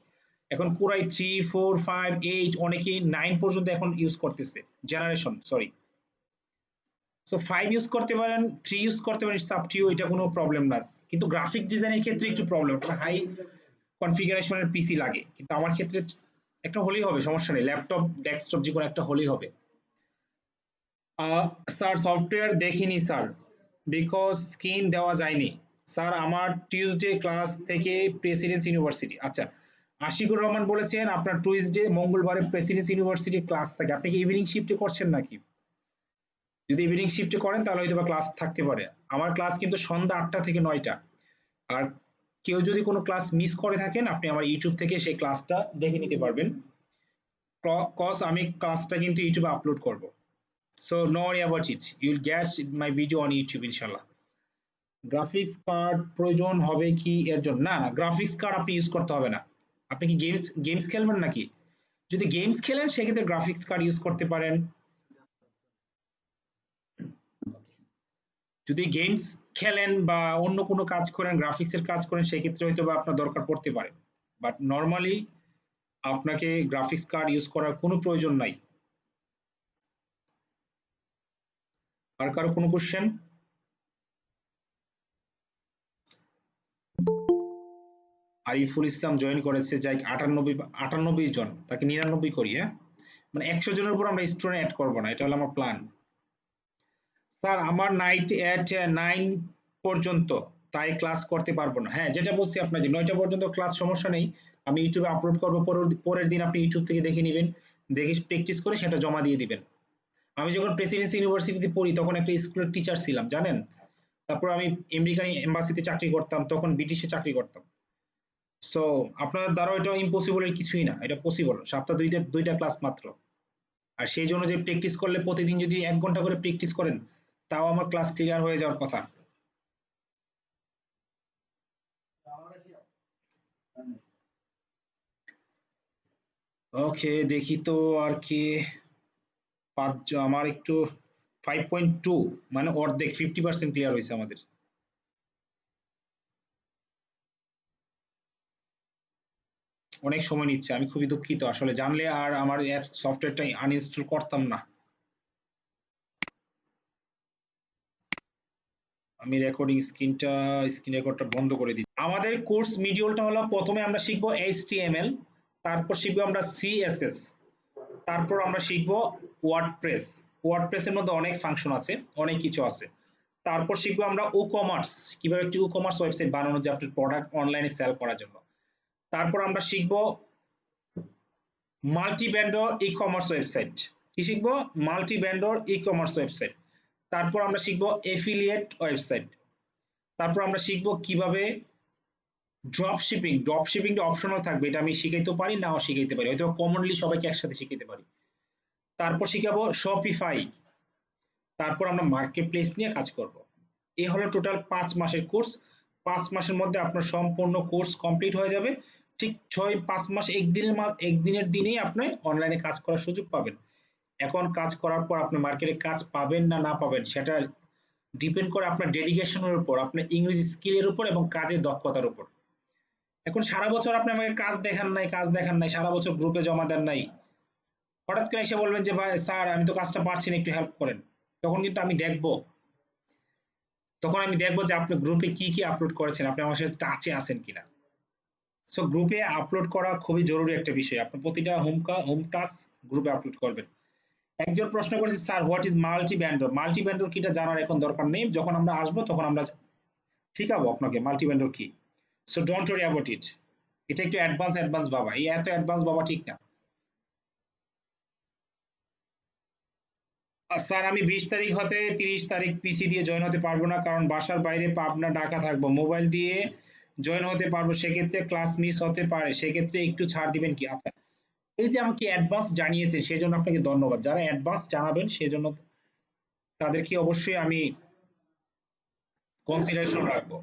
এখন পুরাই 3 4 5 8 অনেকেই 9 পর্যন্ত এখন ইউজ করতেছে, জেনারেশন সরি। সো 5 ইউজ করতে পারেন, 3 ইউজ করতে পারেন, ইটস আপ টু ইউ, এটা কোনো প্রবলেম না। কিন্তু গ্রাফিক ডিজাইনের ক্ষেত্রে একটু প্রবলেম, হাই কনফিগারেশনের পিসি লাগে, কিন্তু আমার ক্ষেত্রে একটা হলেই হবে, সমস্যা নেই, ল্যাপটপ ডেস্কটপ যে কোনো একটা হলেই হবে। স্যার সফটওয়্যার দেখিনি স্যার, বিকজ স্ক্রিন দেওয়া যায়নি স্যার। আমার টিউসডে ক্লাস থেকে প্রেসিডেন্সি ইউনিভার্সিটি। আচ্ছা, আশিকুর রহমান বলেছেন আপনার টুইসডে মঙ্গলবারে প্রেসিডেন্সি ইউনিভার্সিটির ক্লাস থাকে, আপনি কি ইভিনিং শিফটে করছেন নাকি? যদি ইভিনিং শিফটে করেন তাহলে হয়তো বা ক্লাস থাকতে পারে। আমার ক্লাস কিন্তু সন্ধ্যা 8টা থেকে 9টা। আর কেউ যদি কোনো ক্লাস মিস করে থাকেন আপনি আমার ইউটিউব থেকে সেই ক্লাসটা দেখে নিতে পারবেন, কজ আমি ক্লাসটা কিন্তু ইউটিউবে আপলোড করব। So no worry about it. You'll get my video on YouTube ইনশাল্লাহ। গ্রাফিক্স কার্ড প্রয়োজন হবে কি এর জন্য? না না, গ্রাফিক্স কার্ড আপনি ইউজ করতে হবে না। আপনি কি গেমস খেলবেন নাকি? যদি গেমস খেলেন সেক্ষেত্রে গ্রাফিক্স কার্ড ইউজ করতে পারেন। যদি গেমস খেলেন বা অন্য কোনো কাজ করেন, গ্রাফিক্সের কাজ করেন, সেক্ষেত্রে হয়তো বা আপনার দরকার পড়তে পারে, বাট নর্মালি আপনাকে গ্রাফিক্স কার্ড ইউজ করার কোনো প্রয়োজন নাই। আর কারো কোনো কোশ্চেন? আরিফুল ইসলাম জয়েন করেছে, যাই 98 জন, তাকে 99 করি, হ্যাঁ মানে 100 জনের উপর আমরা স্টুডেন্ট অ্যাড করবো না, এটা হলো আমার প্ল্যান। স্যার আমার নাইট এট 9 পর্যন্ত, তাই ক্লাস করতে পারবো না। হ্যাঁ যেটা বলছি আপনাকে, 9টা পর্যন্ত ক্লাস, সমস্যা নেই, আমি ইউটিউবে আপলোড করবো, পরের দিন আপনি ইউটিউব থেকে দেখে নেবেন, দেখে প্র্যাকটিস করে সেটা জমা দিয়ে দিবেন। আমি যখন প্রেসিডেন্সি ইউনিভার্সিটিতে পড়ি তখন একটা স্কুলের টিচার ছিলাম জানেন, তারপর আমি আমেরিকান এম্বাসিতে চাকরি করতাম, তখন ব্রিটিশে চাকরি করতাম। সো আপনার দ্বারা এটা ইম্পসিবলের কিছুই না, এটা পসিবল, সপ্তাহে দুইটা ক্লাস মাত্র। আর সেই জন্য যে প্র্যাকটিস করলে প্রতিদিন যদি 1 ঘন্টা করে প্র্যাকটিস করেন তাও আমার ক্লাস ক্লিয়ার হয়ে যাওয়ার কথা। ওকে দেখি তো আর কি, আমার একটু 5.2 মানে অর্ধেক 50% ক্লিয়ার হয়েছে আমাদের। অনেক সময় নিচ্ছে, আমি খুবই দুঃখিত, আসলে জানলে আর আমার অ্যাপ সফটওয়্যারটা আনইনস্টল করতাম না। আমি স্ক্রিন রেকর্ডটা বন্ধ করে দিই। আমাদের কোর্স মিডিউলটা হলো, প্রথমে আমরা শিখবো HTML, তারপর শিখবো আমরা CSS, তারপর আমরা শিখবো ওয়ার্ডপ্রেসের মধ্যে অনেক ফাংশন আছে, অনেক কিছু আছে। তারপর শিখবো আমরা ই-কমার্স, কিভাবে একটি ই-কমার্স ওয়েবসাইট বানানো যায় আপনার প্রোডাক্ট অনলাইনে সেল করার জন্য। তারপর আমরা শিখবো মাল্টি ভেন্ডর ই-কমার্স ওয়েবসাইট। কি শিখবো? Multi vendor e-commerce website. তারপর আমরা শিখবো এফিলিয়েট ওয়েবসাইট। তারপর আমরা শিখবো কিভাবে ড্রপ শিপিংটা অপশনাল থাকবে, এটা আমি শিখাইতে পারি নাও শিখাইতে পারি, হয়তো কমনলি সবাইকে একসাথে শিখাইতে পারি। তারপর শিখাবো শপিফাই, তারপর আমরা মার্কেট প্লেস নিয়ে কাজ করব। এই হলো টোটাল 5 মাসের কোর্স। 5 মাসের মধ্যে আপনার সম্পূর্ণ কোর্স কমপ্লিট হয়ে যাবে। ঠিক 5 মাস একদিনের দিনেই আপনি অনলাইনে কাজ করার সুযোগ পাবেন। এখন কাজ করার পর আপনি মার্কেটে কাজ পাবেন না না পাবেন সেটা ডিপেন্ড করে আপনার ডেডিকেশনের উপর, আপনার ইংরেজি স্কিলের উপর এবং কাজের দক্ষতার উপর। এখন সারা বছর আপনি আমাকে কাজ দেখান নাই, সারা বছর গ্রুপে জমা দেন নাই, হঠাৎ করে এসে বলবেন যে ভাই স্যার আমি তো কাজটা পারছি না, একটু হেল্প করেন, তখন কিন্তু আমি দেখবো, যে আপনি গ্রুপে কি কি আপলোড করেছেন, আপনি আমার সাথে টাচে আছেন কিনা। সো গ্রুপে আপলোড করা খুবই জরুরি একটা বিষয়, আপনি প্রতিটা হোম টাস্ক গ্রুপে আপলোড করবেন। একজন প্রশ্ন করেছে sir what is multi vendor কিটা জানার এখন দরকার নেই, যখন আমরা আসবো তখন আমরা শিখাবো আপনাকে মাল্টি ভেন্ডর কি। So don't worry about it, এটা একটু অ্যাডভান্স বাবা, এই এত অ্যাডভান্স বাবা ঠিক না। স্যার আমি 20 তারিখ হতে 30 তারিখ পিসি দিয়ে জয়েন হতে পারবো না, কারণ বাসার বাইরে পাবনা ঢাকা থাকবো, মোবাইল দিয়ে জয়েন হতে পারবো, সেক্ষেত্রে ক্লাস মিস হতে পারে, সেক্ষেত্রে একটু ছাড় দিবেন কি? আচ্ছা, এই যে আমাকে অ্যাডভান্স জানিয়েছেন সেজন্য আপনাকে ধন্যবাদ, যারা অ্যাডভান্স জানাবেন সেজন্য তাদেরকে অবশ্যই আমি কনসিডারেশন রাখবো।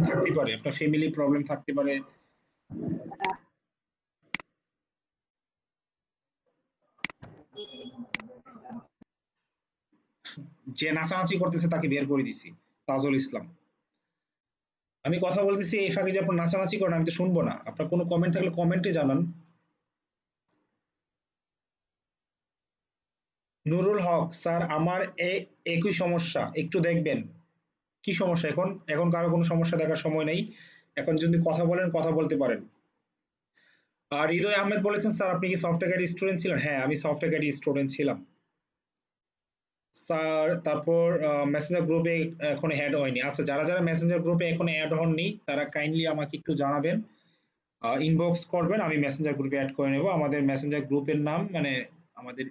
থাকতে পারে আপনার ফ্যামিলি প্রবলেম থাকতে পারে। যে নাচানাচি করতেছে তাকে বের করে দিছি, তাজুল ইসলাম। আমি কথা বলতেছি এই ফাঁকে যে আপনার নাচানাচি করেন আমি তো শুনবো না। আপনার কোনো কমেন্ট থাকলে কমেন্টে জানান। নুরুল হক স্যার, আমার একই সমস্যা, একটু দেখবেন। কি সমস্যা? এখন এখন কারো কোনো সমস্যা দেখার সময় নেই, এখন যদি কথা বলেন কথা বলতে পারেন। আর হৃদয় আহমেদ বলেছেন স্যার আপনি কি সফটওয়্যার স্টুডেন্ট ছিলেন? হ্যাঁ আমি সফটওয়্যার স্টুডেন্ট ছিলাম স্যার। তারপর মেসেঞ্জার গ্রুপে এখন অ্যাড হয়নি। আচ্ছা, যারা যারা মেসেঞ্জার গ্রুপে এখন অ্যাড হননি তারা কাইন্ডলি আমাকে একটু জানাবেন, ইনবক্স করবেন, আমি মেসেঞ্জার গ্রুপে অ্যাড করে নেব। আমাদের মেসেঞ্জার গ্রুপের নাম মানে আমাদের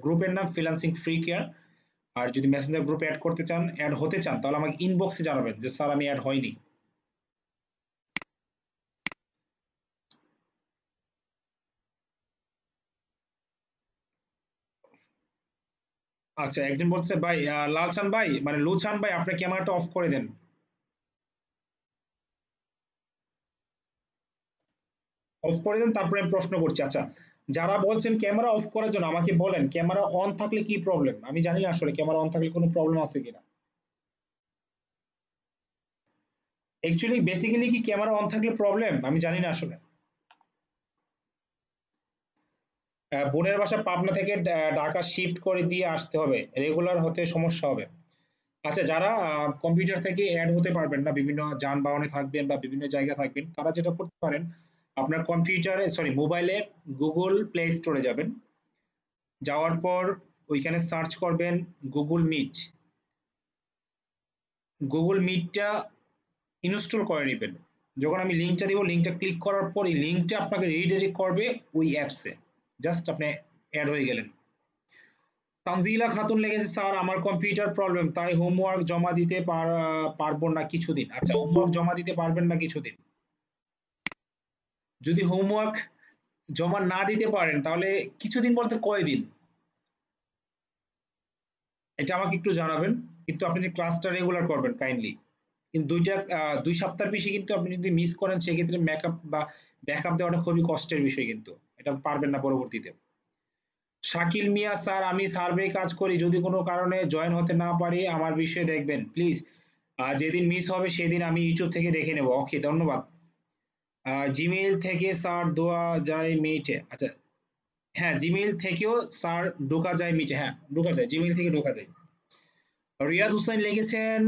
গ্রুপের নাম ফ্রিল্যান্সিং ফ্রি কেয়ার। আর যদি মেসেঞ্জার গ্রুপে অ্যাড করতে চান, অ্যাড হতে চান, তাহলে আমাকে ইনবক্সে জানাবেন যে স্যার আমি অ্যাড হয়নি। আচ্ছা, একজন বলছে ভাই লালচান ভাই মানে লুছান ভাই আপনার ক্যামেরাটা অফ করে দেন। অফ করে দেন, তারপরে আমি প্রশ্ন করছি। আচ্ছা, যারা বলছেন ক্যামেরা অফ করার জন্য আমাকে বলেন ক্যামেরা অন থাকলে কি প্রবলেম? আমি জানি না আসলে ক্যামেরা অন থাকলে কোনো প্রবলেম আছে কিনা। অ্যাকচুয়ালি বেসিক্যালি কি ক্যামেরা অন থাকলে প্রবলেম আমি জানি না আসলে। বোনের বাসা পাবনা থেকে ঢাকা শিফট করে দিয়ে আসতে হবে, রেগুলার হতে সমস্যা হবে। আচ্ছা, যারা কম্পিউটার থেকে অ্যাড হতে পারবেন না, বিভিন্ন যানবাহনে থাকবেন বা বিভিন্ন জায়গায় থাকবেন, তারা যেটা করতে পারেন, আপনার কম্পিউটারে সরি মোবাইলে গুগল প্লে স্টোরে যাবেন। যাওয়ার পর ওইখানে সার্চ করবেন গুগল মিট। গুগল মিটটা ইনস্টল করে নেবেন। যখন আমি লিঙ্কটা দিব, লিঙ্কটা ক্লিক করার পর এই লিঙ্কটা আপনাকে রিডাইরেক্ট করবে ওই অ্যাপসে। জাস্ট আপনি অ্যাড হয়ে গেলেন। তানজিলা খাতুন লিখেছে স্যার আমার কম্পিউটার প্রবলেম তাই হোমওয়ার্ক জমা দিতে পারবো না কিছুদিন। আচ্ছা, হোমওয়ার্ক জমা দিতে পারবেন না কিছুদিন। যদি হোমওয়ার্ক জমা না দিতে পারেন তাহলে কিছুদিন বলতে কয়দিন এটা আমাকে একটু জানাবেন। কিন্তু আপনি যে ক্লাসটা রেগুলার করবেন কাইন্ডলি। কিন্তু ২ সপ্তাহের বেশি কিন্তু আপনি যদি মিস করেন সেক্ষেত্রে মেকআপ বা ব্যাকআপ দেওয়াটা খুবই কষ্টের বিষয়, কিন্তু এটা পারবেন না পরবর্তীতে। শাকিল মিয়া স্যার আমি সার্ভে কাজ করি, যদি কোনো কারণে জয়েন হতে না পারি আমার বিষয়ে দেখবেন প্লিজ। যেদিন মিস হবে সেদিন আমি ইউটিউব থেকে দেখে নেব। ওকে, ধন্যবাদ। জিমেইল থেকে স্যার দেওয়া যায় মিটে? আচ্ছা, হ্যাঁ জিমেইল থেকেও স্যার ঢোকা যায় মিটে, হ্যাঁ ঢোকা যায়, জিমেইল থেকে ঢোকা যায়। রিয়াদ হোসেন লিখেছেন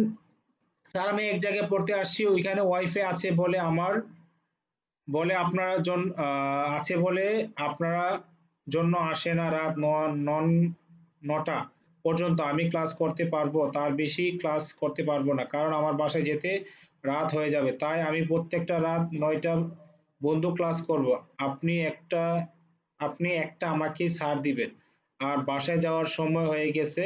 স্যার আমি এক জায়গায় পড়তে আসছি, ওইখানে ওয়াইফাই আছে বলে আমার বলে আপনারা জন আছে বলে আপনারা জন্য আসে না রাত ৯টা পর্যন্ত আমি ক্লাস করতে পারবো, তার বেশি ক্লাস করতে পারবো না, কারণ আমার বাসায় যেতে রাত হয়ে যাবে, তাই আমি প্রত্যেকটা রাত ৯টা বন্ধু ক্লাস করব। আপনি একটা আমাকে ছাড় দিবেন। আর বাসায় যাওয়ার সময় হয়ে গেছে,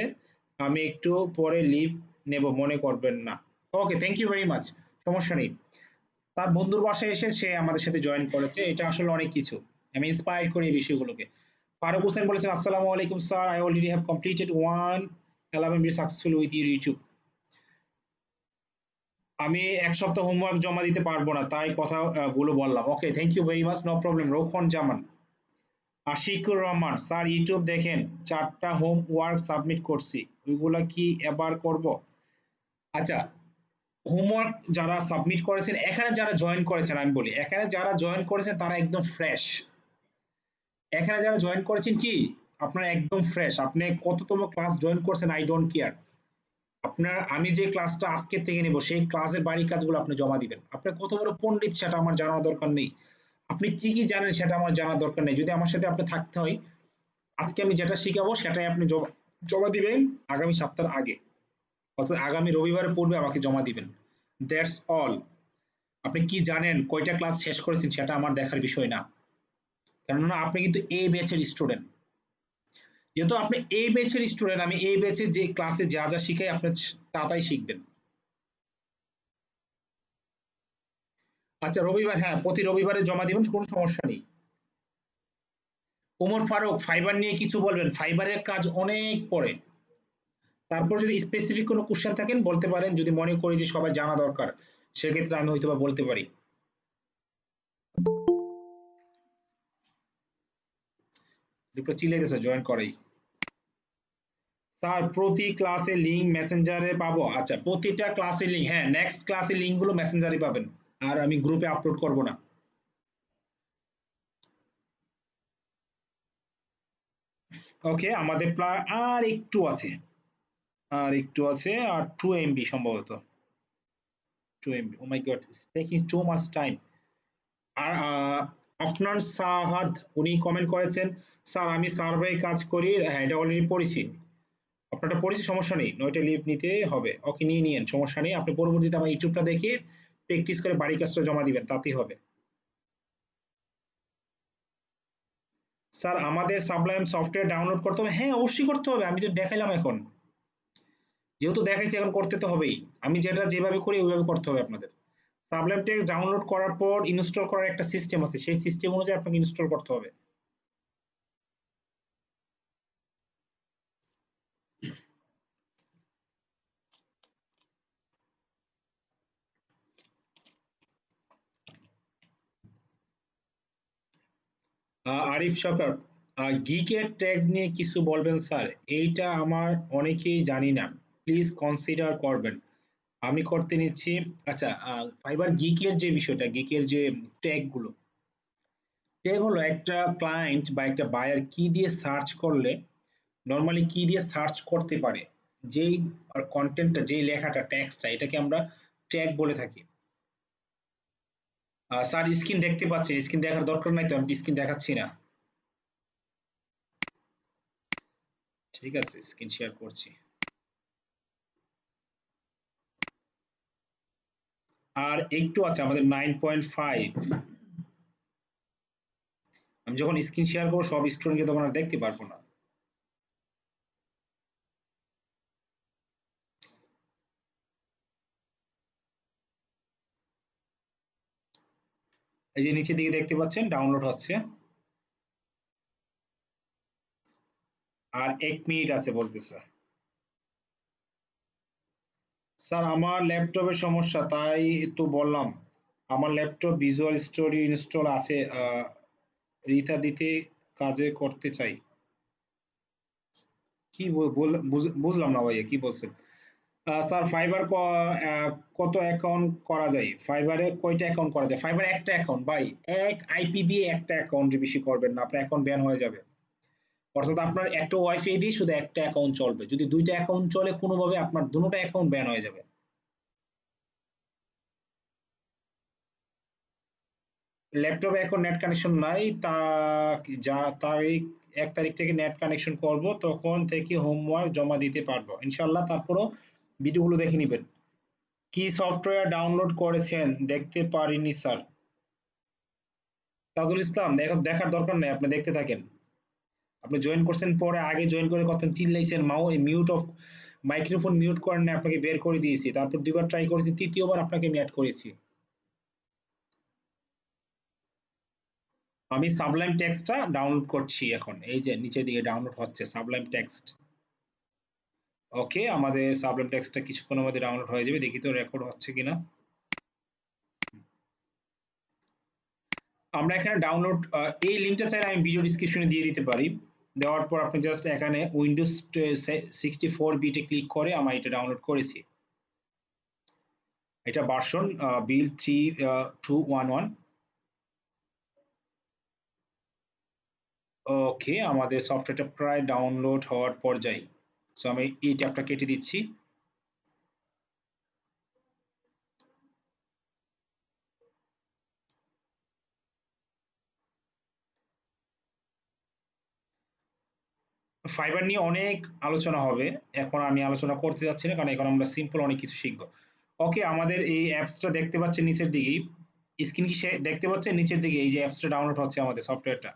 আমি একটু পরে লিভ নেব, মনে করবেন না। ওকে, থ্যাংক ইউ ভেরি মাচ। সমস্যা নেই। তার বন্ধুর বাসায় এসে সে আমাদের সাথে জয়েন করেছে, এটা আসলে অনেক কিছু। আমি ইন্সপায়ার করি এই বিষয়গুলোকে। ফারুক হোসেন বলেছেন আসসালামু আলাইকুম sir, I already have completed 111 be successful with your YouTube. আমি এক সপ্তাহ হোমওয়ার্ক জমা দিতে পারবো না তাই কথা গুলো বললাম। Okay, thank you very much, no problem. Rokhon Zaman. Ashiqur Rahman sir YouTube দেখেন 4টা হোমওয়ার্ক সাবমিট করছি, ওইগুলা কি এবার করব? আচ্ছা, হোমওয়ার্ক যারা সাবমিট করেছেন, এখানে যারা জয়েন করেছেন আমি বলি, এখানে যারা জয়েন করেছেন তারা একদম ফ্রেশ। এখানে যারা জয়েন করেছেন কি আপনারা একদম ফ্রেশ। আপনি কততম ক্লাস জয়েন করছেন আই ডোন্ট কেয়ার। আপনার আমি যে ক্লাসটা আজকে থেকে নেব সেই ক্লাসের বাড়ির কাজগুলো আপনি জমা দিবেন। আপনার কত বড় পণ্ডিত সেটা আমার জানার দরকার নেই, আপনি কি কি জানেন সেটা আমার জানার দরকার নেই। যদি আমার সাথে আপনি থাকতে হয়, আজকে আমি যেটা শিখাবো সেটাই আপনি জমা দিবেন আগামী সপ্তাহের আগে, অর্থাৎ আগামী রবিবারের পূর্বে আমাকে জমা দিবেন। That's all. আপনি কি জানেন, কয়টা ক্লাস শেষ করেছেন সেটা আমার দেখার বিষয় না, কেননা আপনি কিন্তু এই ব্যাচের স্টুডেন্ট। যেহেতু আপনি এই ব্যাচের স্টুডেন্ট, আমি এই ব্যাচে যে ক্লাসে যা যা শিখাই আপনি তাই শিখবেন। আচ্ছা, রবিবার, হ্যাঁ প্রতি রবিবারে জমা দিবেন, কোনো সমস্যা নেই। ওমর ফারুক ফাইবার নিয়ে কিছু বলবেন? ফাইবারের কাজ অনেক পড়ে। তারপর যদি স্পেসিফিক কোনো কোশ্চেন থাকেন বলতে পারেন, যদি মনে করি যে সবাই জানা দরকার সেক্ষেত্রে আমি হয়তোবা বলতে পারি। চিল্লাইতেছে জয়েন করাই। স্যার প্রতি ক্লাসে লিংক মেসেঞ্জারে পাবো? আচ্ছা, প্রতিটা ক্লাসে লিংক, হ্যাঁ নেক্সট ক্লাসে লিংক গুলো মেসেঞ্জারে পাবেন, আর আমি গ্রুপে আপলোড করব না। ওকে, আমাদের আর একটু আছে, আর 2 MB সম্ভবত, 2 MB। Oh my god, taking too much time. আর আফনান সাহাদ উনি কমেন্ট করেছেন, স্যার আমি সার্ভে কাজ করি, হ্যাঁ এটা অলরেডি পড়েছি, আপনারটা পড়েছি, সমস্যা নেই, 9টা লিভ নিতে হবে, ওকে নিয়ে নিয়েন, সমস্যা নেই, আপনি পরবর্তীতে আমার ইউটিউবটা দেখে প্র্যাকটিস করে বাড়ির কাজটা জমা দিবেন, তাতেই হবে। স্যার আমাদের সাবলাইম সফটওয়্যার ডাউনলোড করতে হবে? হ্যাঁ অবশ্যই করতে হবে, আমি তো দেখাইলাম এখন, যেহেতু দেখাইছি এখন করতে তো হবেই, আমি যেটা যেভাবে করি ওইভাবে করতে হবে আপনাদের। সাবলাইম টেক্সট ডাউনলোড করার পর ইনস্টল করার একটা সিস্টেম আছে, সেই সিস্টেম অনুযায়ী আপনাকে ইনস্টল করতে হবে। আরিফ সরকার, গিকের ট্যাগস নিয়ে কিছু বলবেন স্যার? এইটা আমার অনেকেই জানি না, প্লিজ কনসিডার করবেন, আমি করতে নিচ্ছি। আচ্ছা, ফাইবার গিকের যে বিষয়টা, গিকের যে ট্যাগ গুলো, ট্যাগ হলো একটা ক্লায়েন্ট বা একটা বায়ার কি দিয়ে সার্চ করলে, নর্মালি কি দিয়ে সার্চ করতে পারে, যেই কন্টেন্টটা, যেই লেখাটা, ট্যাক্সটা, এটাকে আমরা ট্যাগ বলে থাকি। স্যার স্ক্রিন দেখতে পাচ্ছেন? স্ক্রিন দেখার দরকার নাই তো, আমি স্ক্রিন দেখাচ্ছি না। ঠিক আছে, স্ক্রিন শেয়ার করছি। আর একটু আছে আমাদের 9.5, আমি যখন স্ক্রিন শেয়ার করবো সব স্টুডেন্টকে তখন আর দেখতে পারবো না। এই যে নিচের দিকে দেখতে পাচ্ছেন ডাউনলোড হচ্ছে, আর 1 মিনিট আছে বলতেছে। স্যার আমার ল্যাপটপের সমস্যা, তাই তো বললাম, আমার ল্যাপটপ ভিজুয়াল স্টুডিও ইনস্টল আছে, রিথা দিতে কাজে করতে চাই। কি বুঝলাম না ভাইয়া, কি বলছেন? স্যার ফাইবার কত অ্যাকাউন্ট করা যায়? ফাইবারে কয়টা অ্যাকাউন্ট করা যায়? ফাইবার একটা অ্যাকাউন্ট ভাই, এক আইপি দিয়ে একটা অ্যাকাউন্ট, বেশি করবেন না, আপনার অ্যাকাউন্ট ব্যান হয়ে যাবে। অর্থাৎ আপনার একটা ওয়াইফাই দিয়ে শুধু একটা অ্যাকাউন্ট চলবে, যদি দুইটা অ্যাকাউন্ট চলে কোনোভাবে আপনার দুটোটা অ্যাকাউন্ট ব্যান হয়ে যাবে। ল্যাপটপে এখন নেট কানেকশন নাই, তা যা তারিখ 1 তারিখ থেকে নেট কানেকশন করব, তখন থেকে হোমওয়ার্ক জমা দিতে পারবো ইনশাল্লাহ, তারপরও ভিডিওগুলো দেখে নিবেন। কি সফটওয়্যার ডাউনলোড করেছেন? দেখতে পারিনি স্যার। তাজুল ইসলাম, দেখার দরকার নেই, আপনি দেখতে থাকেন। আপনি জয়েন করছেন পরে, আগে জয়েন করে কথা চিল্লাইছেন, মাও মিউট অফ, মাইক্রোফোন মিউট করেন না, আপনাকে বের করে দিয়েছি, তারপর 2বার ট্রাই করেছি, তৃতীয়বার আপনাকে আমি অ্যাড করেছি। আমি সাবলাইম টেক্সটটা ডাউনলোড করছি এখন, এই যে নিচের দিকে ডাউনলোড হচ্ছে সাবলাইম টেক্সট। ওকে, আমাদের সাবলাইম টেক্সটটা কিছুক্ষণের মধ্যে ডাউনলোড হয়ে যাবে, দেখি তো রেকর্ড হচ্ছে কিনা। আমরা এখানে ডাউনলোড, এই লিঙ্কটা চাইলে আমি ভিডিও ডিসক্রিপশনে দিয়ে দিতে পারি, দেওয়ার পর আপনি জাস্ট এখানে উইন্ডোজ 64 বিটে ক্লিক করে আমার এটা ডাউনলোড করেছি। এটা ভার্সন বিল্ড 3211। ওকে, আমাদের সফটওয়্যারটা প্রায় ডাউনলোড হওয়ার পর্যায়ে, সো আমি এই ট্যাবটা কেটে দিচ্ছি। ফাইবার নিয়ে অনেক আলোচনা হবে, এখন আমি আলোচনা করতে যাচ্ছি না, কারণ এখন আমরা সিম্পল অনেক কিছু শিখবো। ওকে, আমাদের এই অ্যাপসটা দেখতে পাচ্ছেন নিচের দিকেই, স্ক্রিন কি দেখতে পাচ্ছেন নিচের দিকে, এই যে অ্যাপসটা ডাউনলোড হচ্ছে আমাদের সফটওয়্যারটা।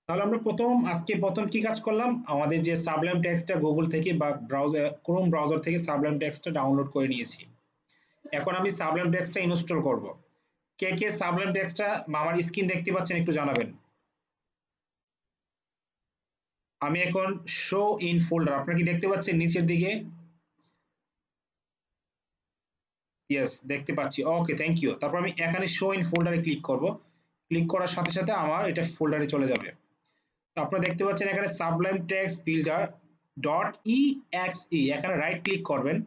তাহলে আমরা আজকে প্রথম কি কাজ করলাম, আমাদের যে সাবলাইম টেক্সটটা গুগল থেকে বা ব্রাউজার, ক্রোম ব্রাউজার থেকে সাবলাইম টেক্সটটা ডাউনলোড করে নিয়েছি। এখন আমি সাবলাইম টেক্সটটা ইনস্টল করব। কে কে সাবলাইম টেক্সটটা আমার স্ক্রিন দেখতে পাচ্ছেন একটু জানাবেন। আমি এখন শো ইন ফোল্ডার, আপনারা কি দেখতে পাচ্ছেন নিচের দিকে? ইয়েস, দেখতে পাচ্ছি। ওকে, থ্যাংক ইউ। তারপর আমি এখানে শো ইন ফোল্ডারে ক্লিক করব। ক্লিক করার সাথে সাথে আমার এটা ফোল্ডারে চলে যাবে। তো আপনারা দেখতে পাচ্ছেন এখানে সাবলাইম টেক্সট বিল্ডার ডট ইএক্সই, এখানে রাইট ক্লিক করবেন।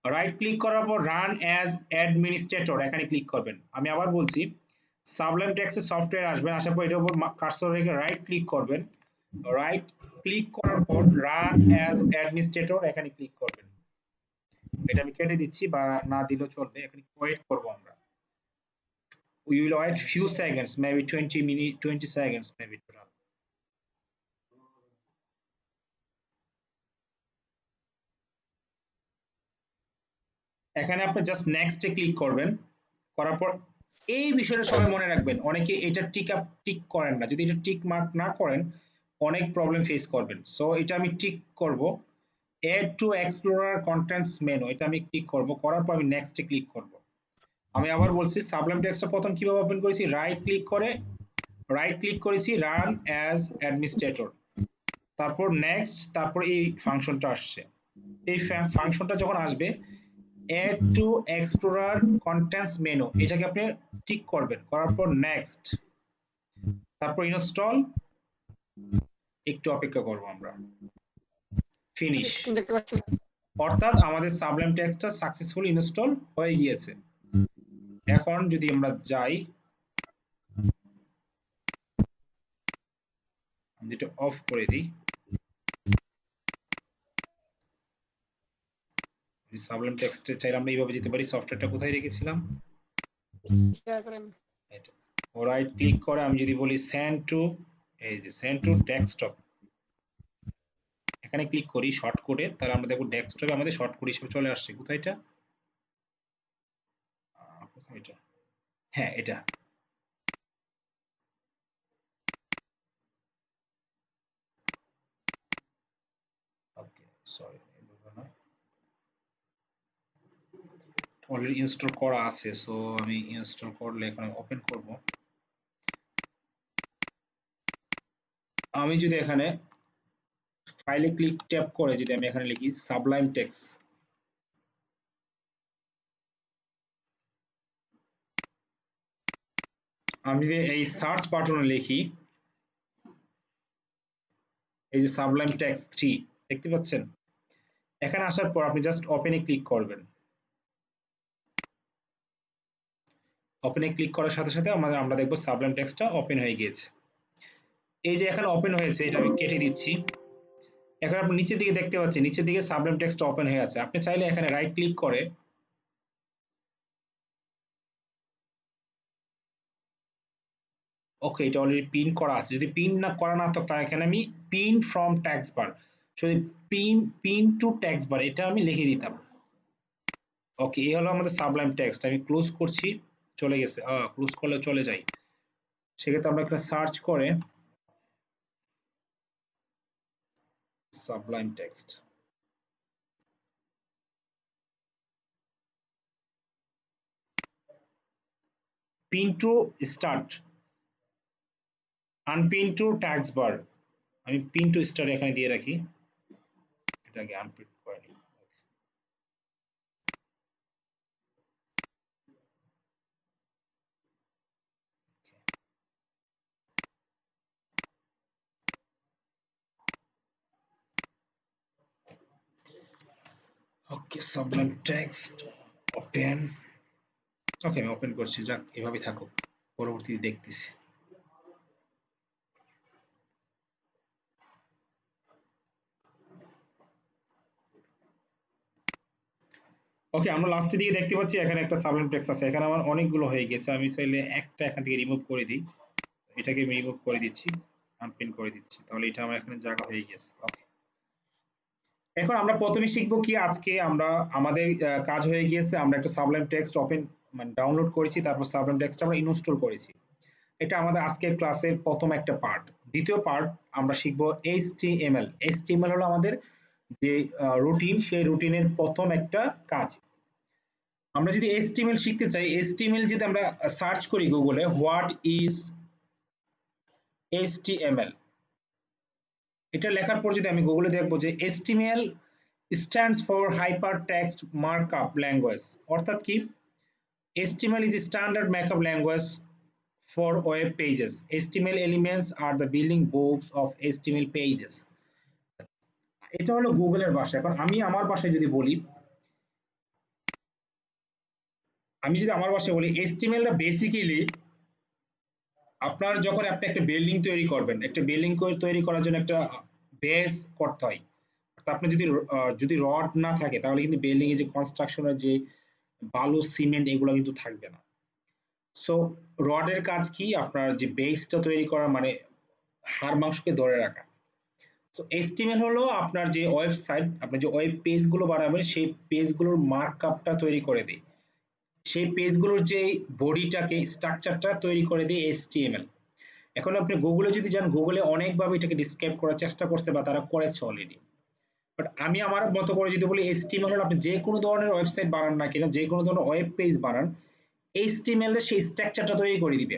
রাইট ক্লিক করার পর রান অ্যাজ অ্যাডমিনিস্ট্রেটর এখানে ক্লিক করবেন। আমি আবার বলছি, সাবলাইম টেক্সটের সফটওয়্যার আসবেন, আসার পর এটার উপর কার্সর রেখে রাইট ক্লিক করবেন। রাইট ক্লিক করার পর রান অ্যাজ অ্যাডমিনিস্ট্রেটর এখানে ক্লিক করবেন। এটা আমি কেটে দিচ্ছি, বা না দিলেও চলবে। এখানে ওয়েট করব আমরা। We will wait few seconds, maybe 20 minutes, 20 seconds maybe to run. এখানে আপনি জাস্ট নেক্সটে ক্লিক করবেন। করার পর এই বিষয়টা সবাই মনে রাখবেন, অনেকে এটা টিক করেন না। যদি এটা টিক মার্ক না করেন অনেক প্রবলেম ফেস করবেন। সো এটা আমি টিক করব। Add to explorer contents menu, এটা আমি ক্লিক করব। করার পর আমি নেক্সটে ক্লিক করব। আমি আবার বলছি, সাবলাইম টেক্সটটা প্রথম কিভাবে ওপেন করেছি, রাইট ক্লিক করে রাইট ক্লিক করেছি, রান অ্যাজ অ্যাডমিনিস্ট্রেটর, তারপর নেক্সট, তারপর এই ফাংশনটা আসছে। এই ফাংশনটা যখন আসবে, add to explorer contents menu, এটাকে আপনি টিক করবেন। করার পর নেক্সট, তারপর ইনস্টল, একটু অপেক্ষা করব আমরা। ফিনিশ। স্ক্রিন দেখতে পাচ্ছেন? অর্থাৎ আমাদের সাবলাইম টেক্সটটা সাকসেসফুলি ইনস্টল হয়ে গিয়েছে। এখন যদি আমরা যাই, আমি এটা অফ করে দিই। সাবলাইম টেক্সটে চাইলে আমরা এইভাবে যেতে পারি। সফটওয়্যারটা কোথায় রেখেছিলাম, শেয়ার করেন। এটা রাইট ক্লিক করে আমি যদি বলি সেন্ড টু, এই যে সেন্ড টু ডেস্কটপ, এখানে ক্লিক করি শর্ট কোডে, তাহলে আমরা দেখব ডেস্কটপে আমাদের শর্ট কোড হিসেবে চলে আসছে। কোথায় এটা, কোথায় এটা, হ্যাঁ এটা। ওকে, সরি, না, অলরেডি ইনস্টল করা আছে। সো আমি ইনস্টল করলে এখন ওপেন করব। আমি যদি এখানে ফাইলে ক্লিক ট্যাপ করে যদি আমি এখানে লিখি সাবলাইম টেক্সট, আমি যদি এই সার্চ বাটনে লিখি এই যে সাবলাইম টেক্সট 3, দেখতে পাচ্ছেন? এখানে আসার পর আপনি জাস্ট ওপেনে ক্লিক করবেন। ওপেনে ক্লিক করার সাথে সাথে আমরা দেখব সাবলাইম টেক্সটটা ওপেন হয়ে গিয়েছে। এই যে এখানে ওপেন হয়েছে, এটা আমি কেটে দিচ্ছি। এখন আপনি নিচের দিকে দেখতে পাচ্ছেন, নিচের দিকে সাবলাইম টেক্সট ওপেন হয়ে আছে। আপনি চাইলে এখানে রাইট ক্লিক করে ওকে, এটা অলরেডি পিন করা আছে। যদি পিন না করা না থাকতো, এখানে আমি পিন ফ্রম ট্যাক্স বার, যদি পিন টু ট্যাক্স বার এটা আমি লিখে দিতাম। ওকে, এই হলো আমাদের সাবলাইম টেক্সট। আমি ক্লোজ করছি, চলে গেছে। ক্লোজ করলে চলে যাই। সেক্ষেত্রে আমরা এখানে সার্চ করে Sublime Text, pin to start, unpin to taskbar, আমি পিন টু স্টার্ট এখানে দিয়ে রাখি, এটাকে আনপিন করে নিই। ওকে, সাবলাইম টেক্সট ওপেন। ওকে, আমি ওপেন করছি। যাক, এভাবেই থাকুক, পরবর্তীতে দেখতেছি। ওকে, আমরা লাস্টের দিকে দেখতে পাচ্ছি এখানে একটা সাবলাইম টেক্সট আছে। এখানে আমার অনেকগুলো হয়ে গেছে। আমি চাইলে একটা এখান থেকে রিমুভ করে দিই। এটাকে আমি রিমুভ করে দিচ্ছি, আনপিন করে দিচ্ছি। তাহলে এটা আমার এখানে জায়গা হয়ে গেছে। ওকে, এখন আমরা প্রথমে শিখবো কি, আজকে আমরা আমাদের কাজ হয়ে গিয়েছে। আমরা একটা সাবলাইম টেক্সট ওপেন মানে ডাউনলোড করেছি, তারপর সাবলাইম টেক্সট আমরা ইনস্টল করেছি। এটা আমাদের আজকের ক্লাসের প্রথম একটা পার্ট। দ্বিতীয় পার্ট আমরা শিখবো HTML। HTML হলো আমাদের যে রুটিন, সেই রুটিনের প্রথম একটা কাজ। আমরা যদি HTML শিখতে চাই, HTML যদি আমরা সার্চ করি গুগলে, হোয়াট ইজ HTML, এটা লেখার পর যদি আমি গুগলে দেখবো যে HTML stands for hypertext markup language অর্থাৎ কি HTML is a standard markup language for web pages. HTML elements are the building blocks of HTML pages. এটা হলো গুগলের ভাষা। এখন আমি আমার ভাষায় যদি বলি, HTML টা বেসিক্যালি আপনার যখন আপনি একটা বিল্ডিং তৈরি করবেন, একটা বিল্ডিং তৈরি করার জন্য একটা বেস করতে হয়। আপনি যদি রড না থাকে তাহলে কিন্তু বিল্ডিং এর যে কনস্ট্রাকশনের যে বালু সিমেন্ট এগুলো কিন্তু থাকবে না। সো রডের কাজ কি আপনার যে বেসটা তৈরি করা মানে হাড় মাংসকে ধরে রাখা। সো HTML হলো আপনার যে ওয়েবসাইট আপনি যে ওয়েব পেজগুলো বানাবেন সেই পেজগুলোর মার্কআপটা তৈরি করে দেয়, সেই পেজগুলোর যে বডিটাকে স্ট্রাকচারটা তৈরি করে দেয় HTML। এখন আপনি গুগলে যদি যান, গুগলে অনেকভাবে এটাকে ডিসক্রাইব করার চেষ্টা করছে বা তারা করেছে অলরেডি, বাট আমি আমার মতো করে যদি বলি HTML হলো আপনি যে কোনো ধরনের ওয়েবসাইট বানান না কেন, যে কোনো ধরনের ওয়েব পেজ বানান, HTML এর সেই স্ট্রাকচারটা তৈরি করে দিবে,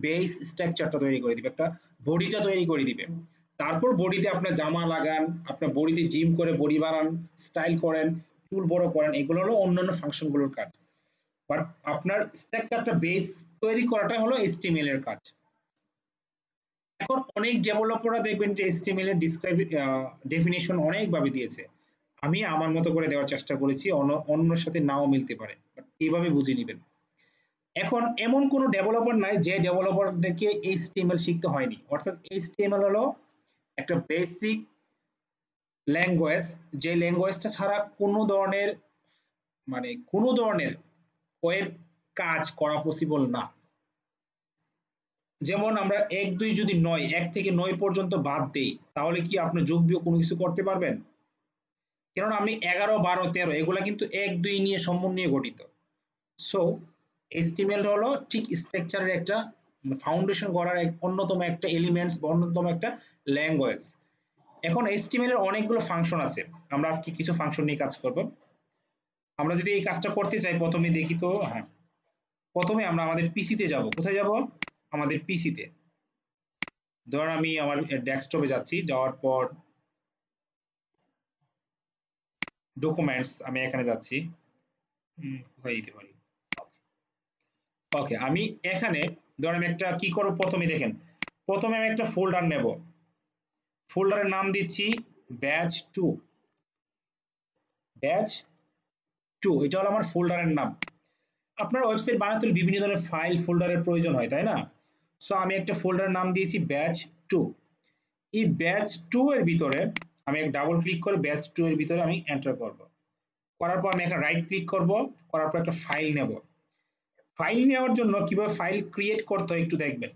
বেস স্ট্রাকচারটা তৈরি করে দিবে, একটা বডিটা তৈরি করে দিবে। তারপর বডিতে আপনার জামা লাগান, আপনার বডিতে জিম করে বডি বানান, স্টাইল করেন, চুল বড় করেন, এগুলো হলো অন্যান্য ফাংশনগুলোর কাজ। বাট আপনার স্ট্রাকচারটা বেস তৈরি করাটা হলো HTML এর কাজ। এখন অনেক ডেভেলপাররা দেখবেন যে HTML এর ডেফিনেশন অনেকভাবে দিয়েছে। আমি আমার মতো করে দেওয়ার চেষ্টা করেছি, অন্যের সাথে নাও মিলতে পারে, বাট এইভাবে বুঝে নিবেন। এখন এমন কোনো ডেভেলপার নাই যে ডেভেলপারদেরকে HTML শিখতে হয়নি, অর্থাৎ HTML হলো একটা বেসিক ল্যাঙ্গুয়েজ, যে ল্যাঙ্গুয়েজটা ছাড়া কোনো ধরনের ওয়েব কাজ করা পসিবল না। যেমন আমরা ১ ২ যদি ৯ ১ থেকে ৯ পর্যন্ত বাদ দেই তাহলে কি আপনি যোগ বিয়োগ কোনো কিছু করতে পারবেন? কেননা আমি ১১ ১২ ১৩ এগুলা কিন্তু ১ ২ নিয়ে সম্বন্ধ নিয়ে গঠিত। সো HTML হলো ঠিক স্ট্রাকচারের একটা ফাউন্ডেশন করার অন্যতম একটা এলিমেন্টস বা অন্যতম একটা ল্যাঙ্গুয়েজ। এখন HTML এর অনেকগুলো ফাংশন আছে, আমরা আজকে কিছু ফাংশন নিয়ে কাজ করব। আমরা যদি এই কাজটা করতে চাই প্রথমে দেখি তো, হ্যাঁ, প্রথমে আমরা আমাদের পিসিতে যাব। কোথায় যাব? আমাদের পিসিতে। ধর আমি আমার ডেস্কটপে যাচ্ছি, যাওয়ার পর ডকুমেন্টস আমি এখানে যাচ্ছি, কোথায় দিতে পারি, ওকে আমি এখানে ধর আমি একটা কি করব, প্রথমে দেখেন, প্রথমে আমি একটা ফোল্ডার নেব, ফোল্ডারের নাম দিচ্ছি ব্যাচ 2, ব্যাচ 2 এটা হলো আমার ফোল্ডারের নাম। আপনার ওয়েবসাইট বানাতে হলে বিভিন্ন ধরনের ফাইল ফোল্ডারের প্রয়োজন হয়, তাই না? সো আমি একটা ফোল্ডারের নাম দিয়েছি ব্যাচ 2। এই ব্যাচ 2 এর ভিতরে আমি এক ডাবল ক্লিক করে ব্যাচ 2 এর ভিতরে আমি এন্টার করব। করার পর আমি একটা রাইট ক্লিক করব, করার পর একটা ফাইল নেব। ফাইল নেওয়ার জন্য কিভাবে ফাইল ক্রিয়েট করতে হয় একটু দেখবেন।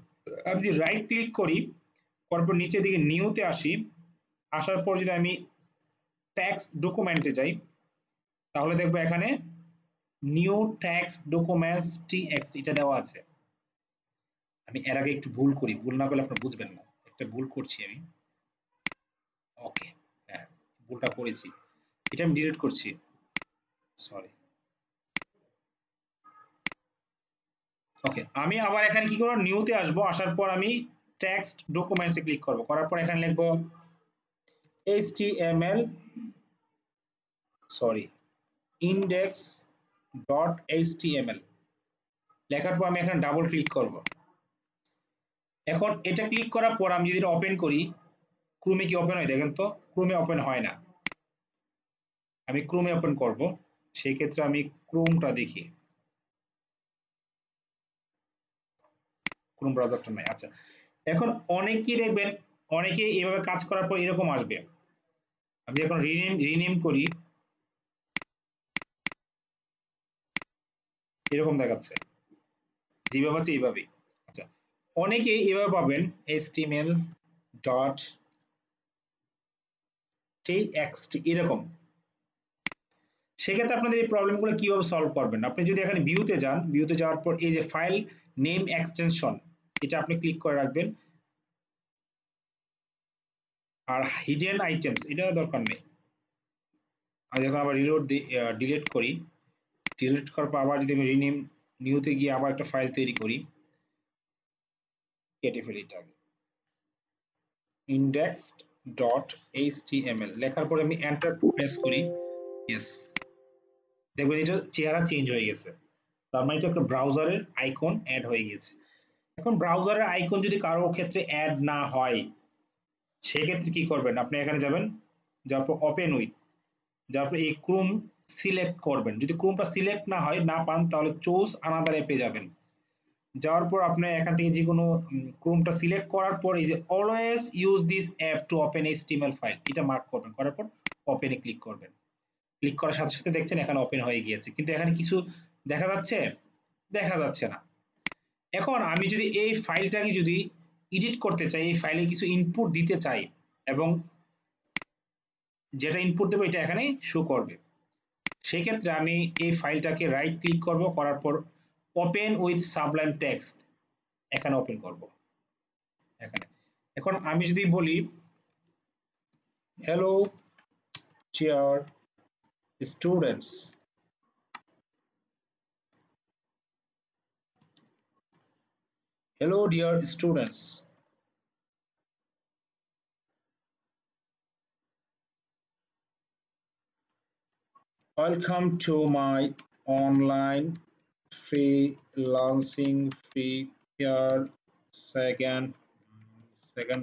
আমি যদি রাইট ক্লিক করি, করার পর নিচের দিকে নিউতে আসি, আসার পর যদি আমি টেক্সট ডকুমেন্টে যাই তাহলে দেখবো এখানে নিউ টেক্সট ডকুমেন্টস টিএক্সটি এটা দেওয়া আছে। আমি এর আগে একটু ভুল করি, ভুল না করলে আপনারা বুঝবেন না, একটা ভুল করছি আমি। ওকে, হ্যাঁ ভুলটা করেছি, এটা আমি ডিলিট করছি, সরি। ওকে আমি আবার এখানে কি করব, নিউতে আসবো, আসার পর আমি টেক্সট ডকুমেন্টসে ক্লিক করব, করার পর এখানে লিখবো html সরি index.html, লেখার পর আমি এখানে ডাবল ক্লিক করব। এখন এটা ক্লিক করার পর আমি যদি এটা ওপেন করি, ক্রোমে কি ওপেন হয় দেখেন তো? ক্রোমে ওপেন হয় না। আমি ক্রোমে ওপেন করব, সেই ক্ষেত্রে আমি ক্রোমটা দেখি, ক্রোম ব্রাউজারটা নাই। আচ্ছা, এখন অনেকেই দেখবেন, অনেকে এইভাবে কাজ করার পর এরকম আসবে। আমি এখন রিনেম করি, এরকম দেখাচ্ছে, যেভাবে আছে এইভাবেই। আচ্ছা, অনেকে এভাবে পাবেন html.txt এরকম। সেক্ষেত্রে আপনাদের এই প্রবলেমগুলো কিভাবে সলভ করবেন? আপনি যদি এখানে ভিউতে যান, ভিউতে যাওয়ার পর এই যে ফাইল নেম এক্সটেনশন এটা আপনি ক্লিক করে রাখবেন, আর হিডেন আইটেমস এটা দরকার নেই। আমি যখন আবার ডিলিট করি, ডিলিট করার পর আবার যদি আমি রিনেম নিউতে গিয়ে আবার একটা ফাইল তৈরি করি, কেটে ফেলি এটা আগে, ইন্ডেক্সড ডট এইচটিএমএল লেখার পরে আমি এন্টার প্রেস করি। ইয়েস, দেখবেন এটা চেহারা চেঞ্জ হয়ে গেছে। তার মানে এটা একটা ব্রাউজারের আইকন অ্যাড হয়ে গেছে। এখন ব্রাউজারের আইকন যদি কারো ক্ষেত্রে অ্যাড না হয়, সেক্ষেত্রে কি করবেন, আপনি এখানে যাবেন, যাওয়ার পর ওপেন উইথ, যাওয়ার পর এই ক্রোম সিলেক্ট করবেন। যদি ক্রোমটা সিলেক্ট না হয়, না পান, তাহলে চুজ আনাদার অ্যাপে যাবেন। যাওয়ার পর আপনি এখান থেকে যে কোনো ক্রোমটা সিলেক্ট করার পর এই যে always use this app to open HTML file, এটা মার্ক করবেন, করার পর ওপেনে ক্লিক করবেন। ক্লিক করার সাথে সাথে দেখছেন এখানে ওপেন হয়ে গিয়েছে, কিন্তু এখানে কিছু দেখা যাচ্ছে, দেখা যাচ্ছে না। এখন আমি যদি এই ফাইলটাকে যদি এডিট করতে চাই, এই ফাইলে কিছু ইনপুট দিতে চাই, এবং যেটা ইনপুট দেবো এটা এখানে শো করবে, সেক্ষেত্রে আমি এই ফাইলটাকে রাইট ক্লিক করব, করার পর ওপেন উইথ সাবলাইম টেক্সট এখানে ওপেন করব এখানে। এখন আমি যদি বলি hello dear students, hello dear students, welcome to my online freelancing free year second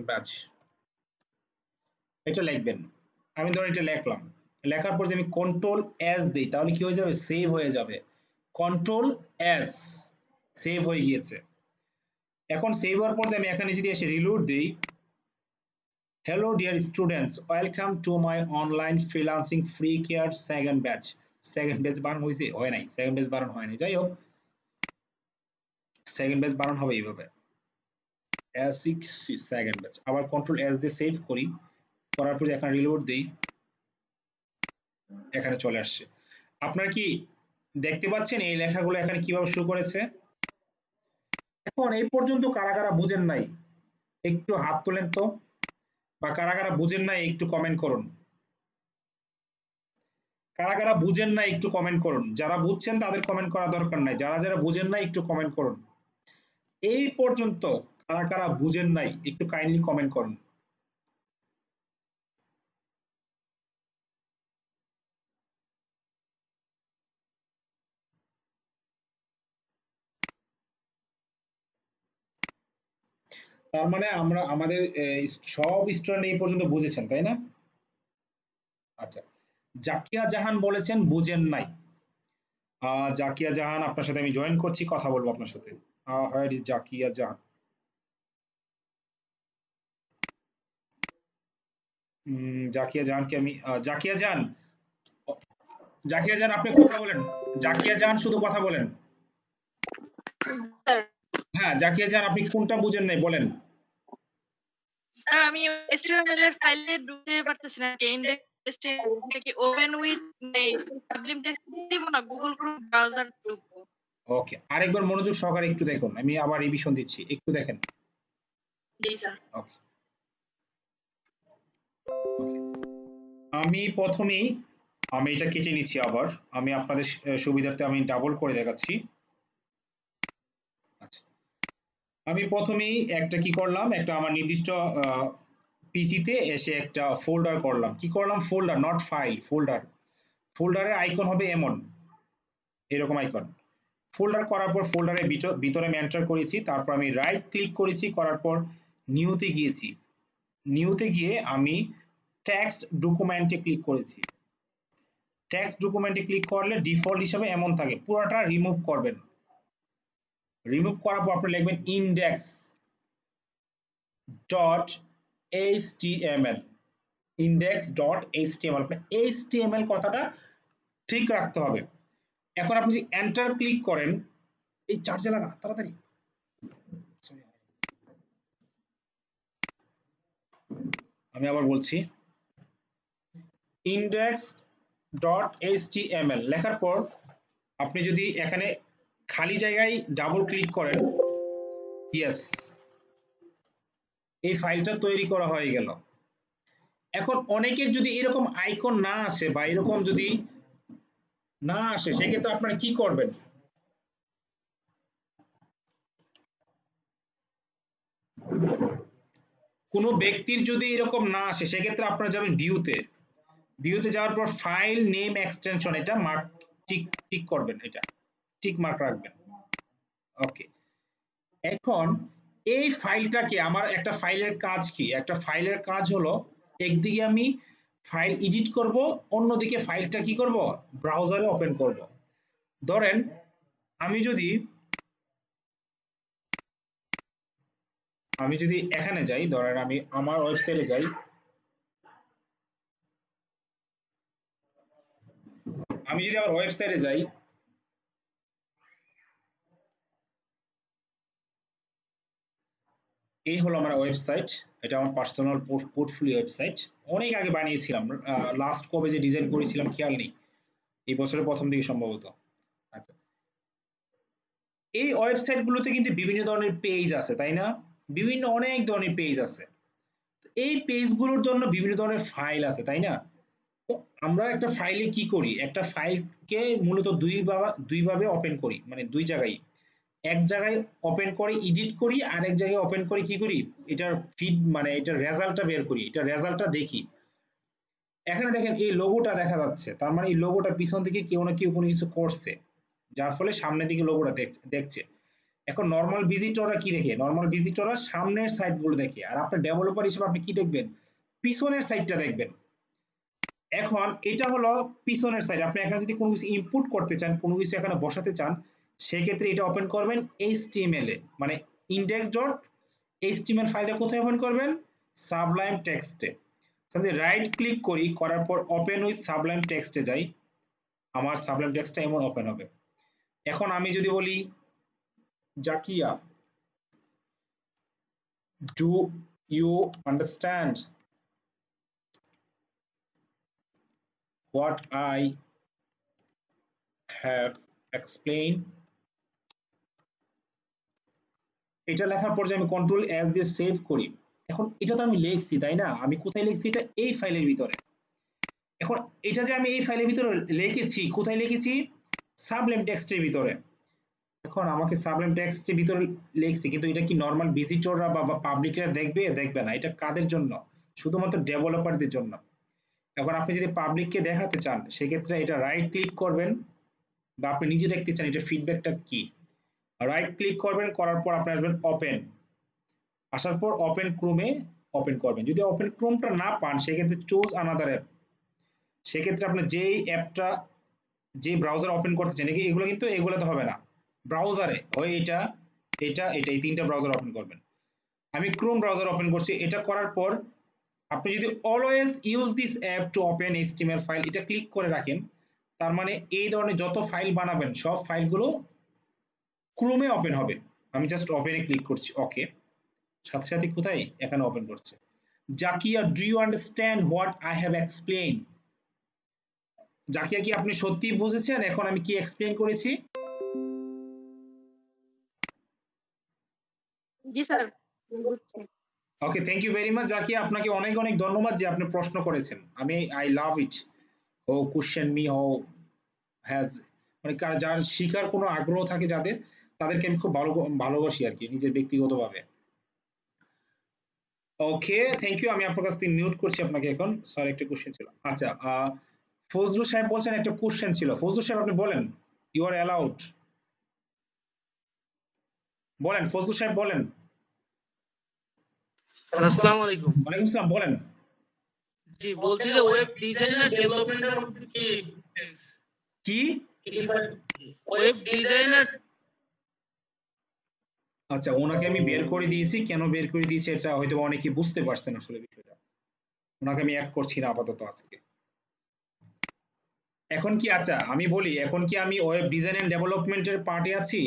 batch, এটা লিখবেন। আমি ধরুন এটা লিখলাম, লেখার পর যদি আমি কন্ট্রোল এস দিই, তাহলে কি হয়ে যাবে, সেভ হয়ে যাবে। কন্ট্রোল এস, সেভ হয়ে গিয়েছে। এখন সেভ হওয়ার পর আমি এখানে যদি এসে রিলোড দিই, hello dear students, welcome to my online freelancing free care second batch. Second batch বানানো হয়েছে, হয় নাই, সেকেন্ড ব্যাচ বানানো হয়নি, যাই হোক সেকেন্ড ব্যাচ বানানো হবে এইভাবে, সেকেন্ড ব্যাচ। আবার কন্ট্রোল এস দিয়ে সেভ করি, করার পর এখানে রিলোড দিই, এখানে চলে আসছে। আপনারা কি দেখতে পাচ্ছেন এই লেখাগুলো এখানে কিভাবে শো করেছে? এখন এই পর্যন্ত কারা কারা বুঝেন নাই একটু হাত তোলেন তো, বা কারা কারা বুঝেন নাই একটু কমেন্ট করুন। কারা কারা বুঝেন না একটু কমেন্ট করুন, যারা বুঝছেন তাদের কমেন্ট করা দরকার নাই, যারা যারা বুঝেন না একটু কমেন্ট করুন। এই পর্যন্ত কারা কারা বুঝেন নাই একটু কাইন্ডলি কমেন্ট করুন। তার মানে আমরা আমাদের সব স্টুডেন্ট এই পর্যন্ত বুঝেছেন, তাই না? আচ্ছা, জাকিয়া জাহান বলেছেন বুঝেন নাই। জাকিয়া জাহান, আপনার সাথে আমি জয়েন করছি, কথা বলবো আপনার সাথে। হোয়ার ইজ জাকিয়া জাহান? জাকিয়া জাহানকে আমি জাকিয়া জাহান, জাকিয়া জাহান আপনি কথা বলেন, জাকিয়া জাহান শুধু কথা বলেন। স্যার হ্যাঁ জাকিয়া জাহান, আপনি কোনটা বুঝেন নাই বলেন। স্যার আমি HTML এর ফাইলে ঢুকতে পারতেছি না, ইনডেক্স এটা কি ওপেন উইথ সাবলিম টেক্সট দিব না গুগল ক্রোম ব্রাউজার ঢুকবো? ওকে, আরেকবার মনোযোগ সহকারে একটু দেখুন, আমি আবার রিভিশন দিচ্ছি, একটু দেখেন। জি স্যার। ওকে, আমি প্রথমেই আমি এটা কেটে নিচ্ছি, আবার আমি আপনাদের সুবিধার্থে আমি ডাবল করে দেখাচ্ছি। আচ্ছা, আমি প্রথমেই একটা কি করলাম, একটা আমার নির্দিষ্ট পিসিতে এসে একটা ফোল্ডার করলাম। কি করলাম, ফোল্ডার, নট ফাইল, ফোল্ডার। ফোল্ডারের আইকন হবে এমন, এরকম আইকন। ফোল্ডার করার পর ফোল্ডারের ভিতরে আমি এন্টার করেছি, তারপর আমি রাইট ক্লিক করেছি, করার পর নিউতে গিয়েছি। নিউতে গিয়ে আমি টেক্সট ডকুমেন্টে ক্লিক করেছি। টেক্সট ডকুমেন্টে ক্লিক করলে ডিফল্ট হিসাবে এমন থাকে, পুরোটা রিমুভ করবেন। রিমুভ করার পর আপনি লিখবেন index dot HTML, index dot HTML, আপনার এইচটিএমএল কথাটা ঠিক রাখতে হবে। এখন আপনি যদি এন্টার ক্লিক করেন, এই চার্জে লাগা তাড়াতাড়ি, আমি আবার বলছি, ইন্ডেক্স ডট এইচটিএমএল লেখার পর আপনি যদি এখানে খালি জায়গায় ডাবল ক্লিক করেন, ইয়েস, এই ফাইলটা তৈরি করা হয়ে গেল। এখন অনেকের যদি এরকম আইকন না আসে বা এরকম যদি না আসে, সেক্ষেত্রে আপনারা কি করবেন, কোনো ব্যক্তির যদি এরকম না আসে সেক্ষেত্রে আপনারা যাবেন ভিউতে যাওয়ার পর ফাইল নেম এক্সটেনশন, এটা মার্ক টিক টিক করবেন, এটা টিক মার্ক রাখবেন। ওকে, এখন এই ফাইলটাকে আমার একটা ফাইলের কাজ কি, একটা ফাইলের কাজ হলো একদিকে আমি ফাইল এডিট করব, অন্যদিকে ফাইলটা কি করব, ব্রাউজারে ওপেন করব। ধরেন আমি যদি এখানে যাই, ধরেন আমি আমার ওয়েবসাইটে যাই, আমি যদি আমার ওয়েবসাইটে যাই, এই হলো আমার ওয়েবসাইট, এটা আমার পার্সোনাল পোর্টফোলিও ওয়েবসাইট, অনেক আগে বানিয়েছিলাম, লাস্ট কবে যে ডিজাইন করেছিলাম খেয়াল নেই, এই বছরের প্রথম দিকে সম্ভবত। আচ্ছা, এই ওয়েবসাইট গুলোতে কিন্তু বিভিন্ন ধরনের পেজ আছে, তাই না? বিভিন্ন অনেক ধরনের পেজ আছে, এই পেজ গুলোর জন্য বিভিন্ন ধরনের ফাইল আছে, তাই না? তো আমরা একটা ফাইলে কি করি, একটা ফাইলকে মূলত দুই ভাবে ওপেন করি, মানে দুই জায়গায়, এক জায়গায় ওপেন করে এডিট করি, আর এক জায়গায় ওপেন করে কি করি, এটার ফিড মানে এটার রেজাল্টটা বের করি, এটা রেজাল্টটা দেখি। এখানে দেখেন এই লোগোটা দেখা যাচ্ছে, তার মানে এই লোগোটা পিছন থেকে কেউ না কেউ কোনো কিছু করছে, যার ফলে সামনের দিকে লোগোটা দেখছে। এখন নর্মাল ভিজিটররা কি দেখে, নর্মাল ভিজিটররা সামনের সাইড গুলো দেখে, আর আপনার ডেভেলপার হিসেবে আপনি কি দেখবেন, পিছনের সাইডটা দেখবেন। এখন এটা হলো পিছনের সাইড, আপনি এখানে যদি কোনো কিছু ইনপুট করতে চান, কোনো কিছু এখানে বসাতে চান, সেক্ষেত্রে এটা ওপেন করবেন এইচটিএমএল এ, মানে index.html ফাইলটা কোথায় ওপেন করবেন, সাবলাইম টেক্সটে। আমি রাইট ক্লিক করি, করার পর ওপেন উইথ সাবলাইম টেক্সটে যাই, আমার সাবলাইম টেক্সটটা এমন ওপেন হবে। এখন আমি যদি বলি Zakia, do you understand what I have explained, এটা লেখার পর যে আমি কন্ট্রোল এস দিয়ে সেভ করি, এখন এটা তো আমি লিখছি, তাই না? আমি কোথায় লিখছি, এটা এই ফাইলের ভিতরে। এখন এটা যে আমি এই ফাইলের ভিতরে লিখেছি, কোথায় লিখেছি, সাবলাইম টেক্সটের ভিতরে। এখন আমাকে সাবলাইম টেক্সটের ভিতরে লিখছি, কিন্তু এটা কি নর্মাল ভিজিটররা বা পাবলিকরা দেখবে না, এটা কাদের জন্য, শুধুমাত্র ডেভেলপারদের জন্য। এখন আপনি যদি পাবলিককে দেখাতে চান, সেক্ষেত্রে এটা রাইট ক্লিক করবেন, বা আপনি নিজে দেখতে চান এটা ফিডব্যাকটা কি, রাইট ক্লিক করবেন, করার পর আপনি আসবেন ওপেন, আসার পর ওপেন ক্রোমে ওপেন করবেন। যদি ওপেন ক্রোমটা না পান, সেক্ষেত্রে চুজ আনাদার অ্যাপ, সেক্ষেত্রে আপনি যেই অ্যাপটা যে ব্রাউজার ওপেন করতে চান, এগুলো কিন্তু এগুলোতে হবে না, ব্রাউজারে হয় এটা এটা এটা এই তিনটা ব্রাউজার ওপেন করবেন। আমি ক্রোম ব্রাউজার ওপেন করছি, এটা করার পর আপনি যদি always use this app to open HTML file এটা ক্লিক করে রাখেন, তার মানে এই ধরনের যত ফাইল বানাবেন সব ফাইলগুলো ক্রোমে ওপেন হবে। আমি জাস্ট ওপেনে ক্লিক করছি, ওকে, সাথে সাথে কোথায়, এখানে ওপেন করছে। Zakia, do you understand what I have explain, Zakia কি আপনি সত্যি বুঝেছেন এখন আমি কি এক্সপ্লেইন করেছি? জি স্যার, বুঝছি। Okay, thank you very much Zakia, আপনাকে অনেক অনেক ধন্যবাদ যে আপনি প্রশ্ন করেছেন, আমি আই লাভ ইট, ও কোশ্চেন মি হো হ্যাজ, মানে যার শিখার কোনো আগ্রহ থাকে যাদের, তাদেরকে আমি খুব ভালোবাসি আর কি, নিজের ব্যক্তিগতভাবে। ওকে, থ্যাংক ইউ, আমি আপনার কাছ থেকে মিউট করছি আপনাকে এখন, স্যার একটা কোশ্চেন ছিল। আচ্ছা, ফজলু সাহেব বলছেন একটা কোশ্চেন ছিল, ফজলু সাহেব আপনি বলেন, ইউ আর অ্যালাউড, বলেন ফজলু সাহেব বলেন। আসসালামু আলাইকুম। ওয়ালাইকুম আসসালাম, বলেন। জি, বলছি যে ওয়েব ডিজাইন আর ডেভেলপমেন্টের মধ্যে কি ওয়েব ডিজাইন আর আচ্ছা, ওনাকে আমি বের করে দিয়েছি, কেন বের করে দিয়েছি এটা হয়তো অনেকে বুঝতে পারছেন আসলে বিষয়টা, ওনাকে আমি অ্যাড করছি না আপাতত আজকে। এখন কি, আচ্ছা আমি বলি, এখন কি আমি ওয়েব ডিজাইন এন্ড ডেভেলপমেন্টের পার্টে আছি,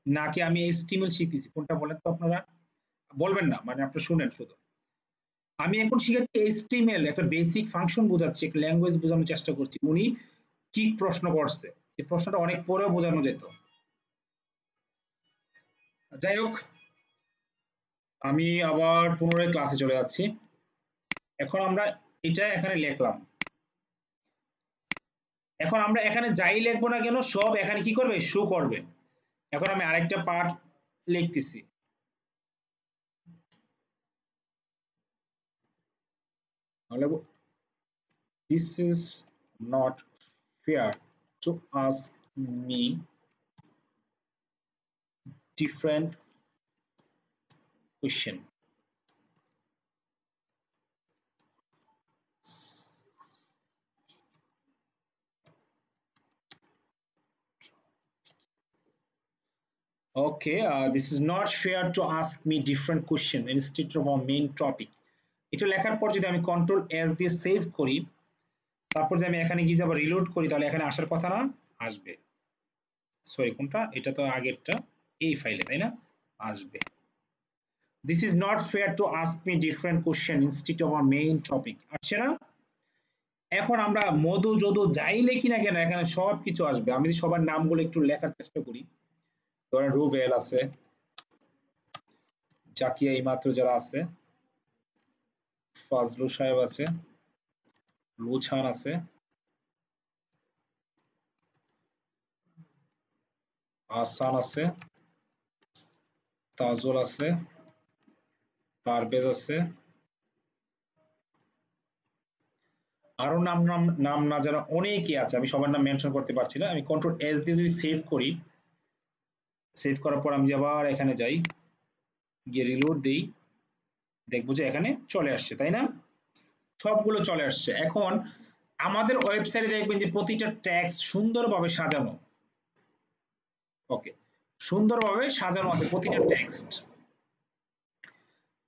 নাকি আমি এইচটিএমএল শিখতেছি, কোনটা বলেন তো আপনারা? বলবেন না, মানে আপনি শুনেন শুধু। আমি এখন শিখাচ্ছি এইচটিএমএল, একটা বেসিক ফাংশন বোঝাচ্ছি, একটা ল্যাঙ্গুয়েজ বোঝানোর চেষ্টা করছি। উনি কি প্রশ্ন করছে, এই প্রশ্নটা অনেক পরেও বোঝানো যেত। যাই হোক, আমি আবার পুনরায় ক্লাসে চলে যাচ্ছি। এখন আমরা এটা এখানে লিখলাম, এখন আমরা এখানে যাই লিখবো না কেন সব এখানে কি করবে, শো করবে। এখন আমি আরেকটা পার্ট লিখতেছি, আমরা লিখব this is not fair to ask me different question. Okay, this is not fair to ask me different question instead of our main topic. এটা লেখার পর যদি আমি কন্ট্রোল এস দিয়ে সেভ করি, তারপর যদি আমি এখানে গিয়ে আবার রিলোড করি, তাহলে এখানে আসার কথা না, আসবে। সরি, কোনটা? এটা তো আগেরটা, এই ফাইলে, তাই না? আসবে। This is not fair to ask me different question instead of our main topic. আসছে না? এখন আমরা মধু যদু যাই লিখি না কেন এখানে সব কিছু আসবে। আমি যদি সবার নামগুলো একটু লেখার চেষ্টা করি, ধরেন রুবেল আছে, জাকিয়া এইমাত্র যারা আছে, ফজলু সাহেব আছে, লুছান আছে, আহসান আছে, তাজুল আছে, পারভেজ আছে, আরো নাম নাম নাম না যারা অনেকেই আছে, আমি সবার নাম মেনশন করতে পারছি না। আমি কন্ট্রোল এস দিয়ে যদি সেভ করি, সেভ করার পর আমি আবার এখানে যাই, গিয়ে রিলোড দিই, দেখবো যে এখানে চলে আসছে, তাই না? সবগুলো চলে আসছে। এখন আমাদের ওয়েবসাইটে দেখবেন যে প্রতিটা টেক্সট সুন্দরভাবে সাজানো। ওকে, সুন্দরভাবে সাজানো আছে প্রতিটা টেক্সট,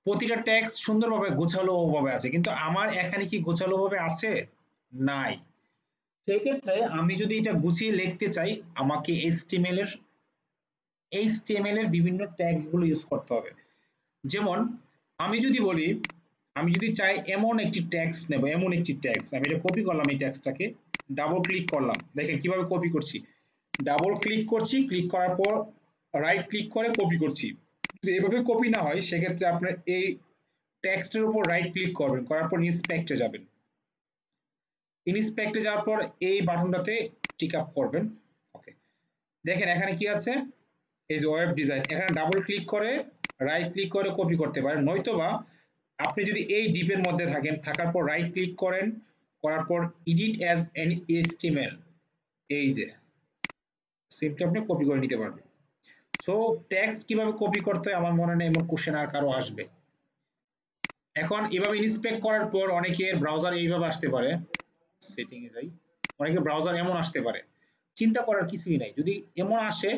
প্রতিটা টেক্সট সুন্দরভাবে গোছালো ভাবে আছে, কিন্তু আমার এখানে কি গোছালো ভাবে আছে? নাই। সেই ক্ষেত্রে আমি যদি এটা গুছিয়ে লিখতে চাই, আমাকে এইচটিএমএল এর বিভিন্ন ট্যাগস গুলো ইউজ করতে হবে। যেমন আমি যদি বলি, আমি যদি চাই এমন একটি টেক্সট নেব, এমন একটি টেক্সট, আমি এটা কপি করলাম, এই টেক্সটটাকে ডাবল ক্লিক করলাম, দেখেন কিভাবে কপি করছি, ডাবল ক্লিক করছি, ক্লিক করার পর রাইট ক্লিক করে কপি করছি। যদি এভাবে কপি না হয় সেক্ষেত্রে আপনার এই টেক্সটের উপর রাইট ক্লিক করবেন, করার পর ইন্সপেক্টে যাবেন, ইন্সপেক্টে যাওয়ার পর এই বাটনটাতে টিক আপ করবেন। ওকে, দেখেন এখানে কি আছে, এই যে ওয়েব ডিজাইন, এখানে ডাবল ক্লিক করে রাইট ক্লিক করে কপি করতে পারেন, নয়তোবা আপনি যদি এই ডিপের মধ্যে থাকেন, থাকার পর রাইট ক্লিক করেন, করার পর এডিট অ্যাজ এন এইচটিএমএল, এই যে সিম্পলি আপনি কপি করে নিতে পারবেন। সো টেক্সট কিভাবে কপি করতে হয় আমার মনে নেই এমন কোশ্চেন আর কারো আসবে। এখন এভাবে ইন্সপেক্ট করার পর অনেকের ব্রাউজার এইভাবে আসতে পারে, সেটিং এ যাই, অনেকের ব্রাউজার এমন আসতে পারে, চিন্তা করার কিছুই নাই। যদি এমন আসে,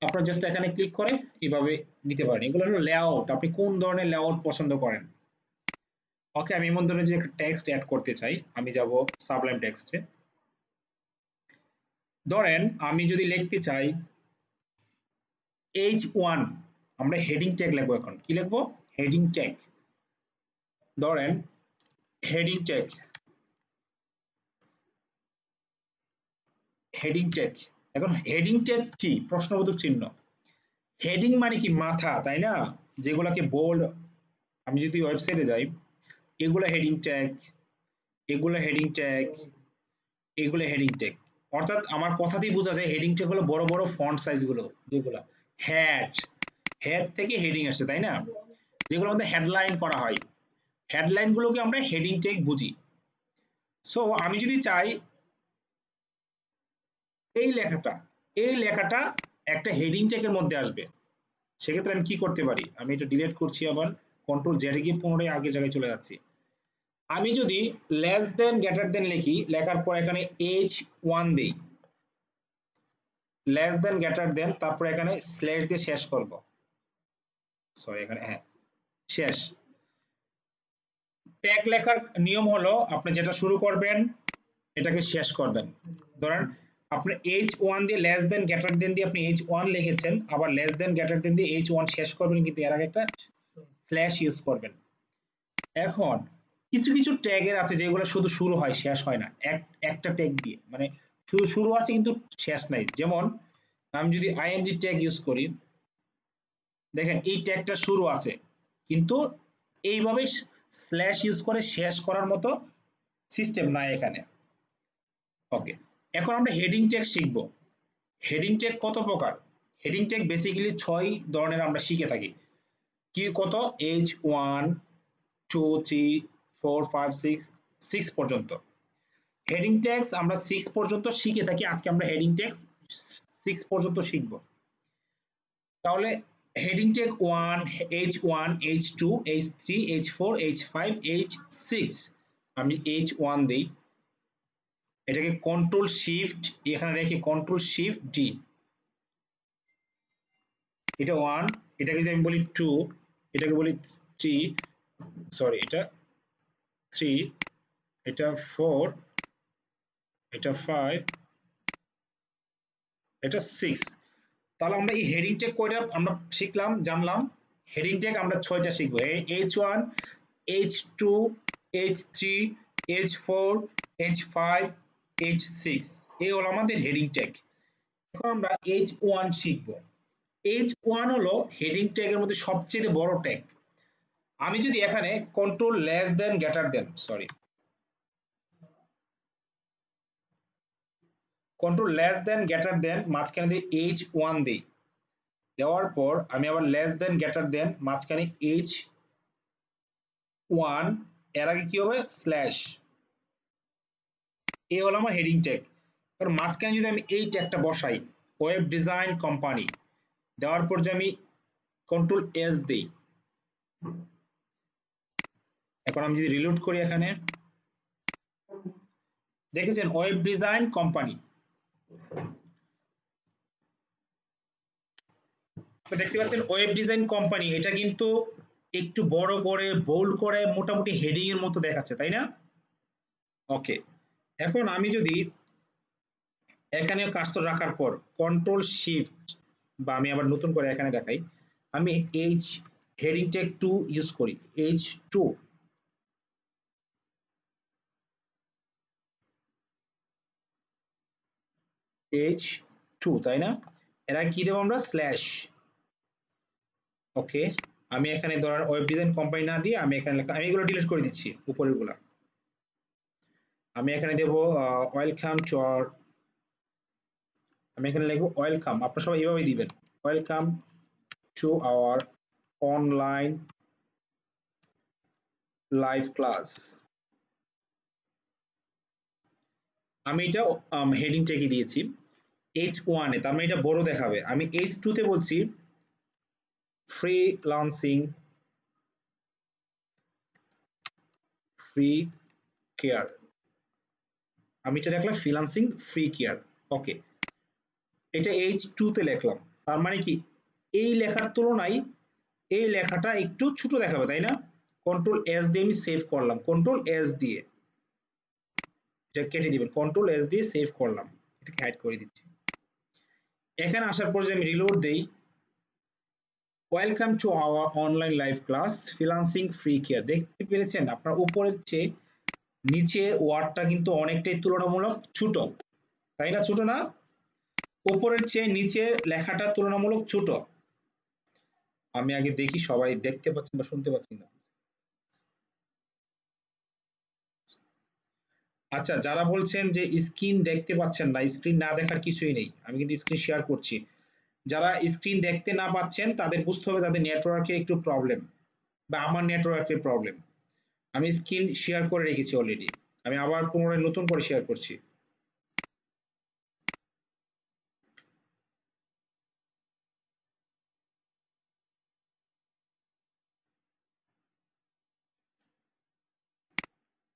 আপনার জাস্ট এখানে ক্লিক করে এভাবে নিতে পারেন। এগুলো হলো লেআউট, আপনি কোন ধরনের লেআউট পছন্দ করেন। ওকে, আমি এমন ধরনের যে একটা টেক্সট অ্যাড করতে চাই, আমি যাব সাবলাইম টেক্সটে। ধরেন আমি যদি লিখতে চাই H1, আমরা হেডিং ট্যাগ লিখবো। এখন কি লিখবো? Heading tag. ধরেন হেডিং ট্যাগ, হেডিং ট্যাগ। এখন হেডিং ট্যাগ কি? প্রশ্নবোধক চিহ্ন। হেডিং মানে কি? মাথা, তাই না? যেগুলোকে বোল্ড, আমি যদি ওয়েবসাইটে যাই, এগুলো হেডিং ট্যাগ, এগুলো হেডিং ট্যাগ, এগুলো হেডিং ট্যাগ। অর্থাৎ আমার কথাতেই বোঝা যায় হেডিং ট্যাগ হলো বড় বড় ফন্ট সাইজ গুলো, যেগুলো হেড, হেড থেকে হেডিং আসছে, তাই না? যেগুলো আমাদের হেডলাইন করা হয়, হেডলাইন গুলোকে আমরা হেডিং ট্যাগ বুঝি। সো আমি যদি চাই এই লেখাটা একটা হেডিং ট্যাগের মধ্যে আসবে, সেক্ষেত্রে আমি কি করতে পারি? আমি এটা ডিলিট করছি, আবার কন্ট্রোল জেড গিয়ে পুনরায় আগের জায়গায় চলে যাচ্ছি। আমি যদি লেস দেন গ্রেটার দেন লিখি, লেখার পর এখানে H1 দেই, লেস দেন গ্রেটার দেন, তারপর এখানে স্ল্যাশ দিয়ে শেষ করব, সরি এখানে, হ্যাঁ শেষ। ট্যাগ লেখার নিয়ম হলো আপনি যেটা শুরু করবেন এটাকে শেষ করবেন। ধরেন আপনি H1 দিয়ে লেস দেন গ্রেটার দেন দিয়ে আপনি H1 লিখেছেন, আবার লেস দেন গ্রেটার দেন দিয়ে H1 শেষ করবেন, কিন্তু এর আগে একটা স্ল্যাশ ইউজ করবেন। এখন কিছু কিছু ট্যাগের আছে যেগুলো শুধু শুরু হয়, শেষ হয় না, একটা ট্যাগ দিয়ে, মানে শুধু শুরু আছে কিন্তু শেষ নাই। যেমন আমি যদি আইএনজি ট্যাগ ইউজ করি, দেখেন এই ট্যাগটা শুরু আছে, কিন্তু এইভাবে স্ল্যাশ ইউজ করে শেষ করার মতো সিস্টেম নাই এখানে। ওকে, এখন আমরা হেডিং ট্যাগ শিখব। হেডিং ট্যাগ কত প্রকার? হেডিং ট্যাগ বেসিক্যালি 6 ধরনের আমরা শিখে থাকি। কি কত? H1 2 3 4 5 6 6 পর্যন্ত। হেডিং ট্যাগস আমরা 6 পর্যন্ত শিখে থাকি, আজকে আমরা হেডিং ট্যাগস 6 পর্যন্ত শিখব। তাহলে heading tag 1, H1, H2, H3, H4, H5, H6, আমি H1 দেই, এটাকে কন্ট্রোল শিফট এখানে রেখে কন্ট্রোল শিফট ডি, এটা 1, এটাকে যদি আমি বলি 2, এটাকে বলি 3, সরি এটা 3, এটা 4, এটা 5, এটা 6। তাহলে আমরা এই হেডিং ট্যাগ কয়টা আমরা শিখলাম, জানলাম? হেডিং ট্যাগ আমরা 6টা শিখবো, H1, H2, H3, H4, H5, H6, এই হলো আমাদের হেডিং ট্যাগ। এখন আমরা H1 শিখবো। H1 হলো হেডিং ট্যাগের মধ্যে সবচেয়ে বড় ট্যাগ। আমি যদি এখানে control less than greater than, sorry, control less than greater than মাঝখানে দিয়ে H1 দেই, দেওয়ার পর আমি আবার লেস দেন গ্রেটার দেন মাঝখানে H1, এর আগে কি হবে স্ল্যাশ, এই হলো আমার হেডিং ট্যাগ। কারণ মাঝখানে যদি আমি এই ট্যাগটা বসাই ওয়েব ডিজাইন কোম্পানি, দেওয়ার পর যে আমি কন্ট্রোল এস দেই, এখন আমি যদি রিলোড করি এখানে দেখেছেন ওয়েব ডিজাইন কোম্পানি, দেখতে পাচ্ছেন ওয়েব ডিজাইন কোম্পানি, এটা কিন্তু একটু বড় করে বোল্ড করে মোটামুটি হেডিং এর মতো দেখাচ্ছে, তাই না? ওকে, এখন আমি যদি এখানে কার্সর রাখার পর কন্ট্রোল শিফট বা আমি আবার নতুন করে এখানে দেখাই, আমি এইচ হেডিং ট্যাগ 2 ইউজ করি, H2, H2, তাই না? এরা কি দেবো আমরা স্ল্যাশ। ওকে, আমি এখানে ধরার ওয়েব ডিজাইন কোম্পানি না দিয়ে আমি এখানে আমি এগুলো ডিলিট করে দিচ্ছি উপরের গুলা, আমি এখানে দেবো ওয়েলকাম টু আওয়ার, আমি এখানে লিখবো ওয়েলকাম, আপনারা সবাই এইভাবেই দিবেন, welcome to our online live class. আমি এটা হেডিং ট্যাগে দিয়েছি H1 এ, তার মানে এটা বড় দেখাবে। আমি H2 তে বলছি ফ্রিল্যান্সিং ফ্রি কেয়ার, আমি এটা লিখলাম ফ্রিল্যান্সিং ফ্রি কেয়ার। ওকে, এটা H2 তে লিখলাম, তার মানে কি এই লেখার তুলনায় এই লেখাটা একটু ছোট দেখাবে, তাই না? কন্ট্রোল এস দিয়ে আমি সেভ করলাম, কন্ট্রোল এস দিয়ে এটা কেটে দিবেন, কন্ট্রোল এস দিয়ে সেভ করলাম, এটাকে হাইড করে দিচ্ছি। এখানে আসার পর যে আমি রিলোড দেই, welcome to our online live class freelancing free care, দেখতে পেরেছেন আপনার উপরের চেয়ে নিচের ওয়ার্ডটা কিন্তু অনেকটাই তুলনামূলক ছোট, তাই না? ছোট না? উপরের চেয়ে নিচের লেখাটা তুলনামূলক ছোট। আমি আগে দেখি সবাই দেখতে পাচ্ছেন বা শুনতে পাচ্ছেন না। আচ্ছা, যারা বলছেন যে স্ক্রিন দেখতে পাচ্ছেন না, স্ক্রিন না দেখার কিছুই নেই, আমি কিন্তু স্ক্রিন শেয়ার করছি। যারা স্ক্রিন দেখতে না পাচ্ছেন তাদের বুঝতে হবে তাদের নেটওয়ার্কে একটু প্রবলেম বা আমার নেটওয়ার্কের প্রবলেম। আমি স্ক্রিন শেয়ার করে রেখেছি অলরেডি, আমি আবার পুনরায় নতুন করে শেয়ার করছি।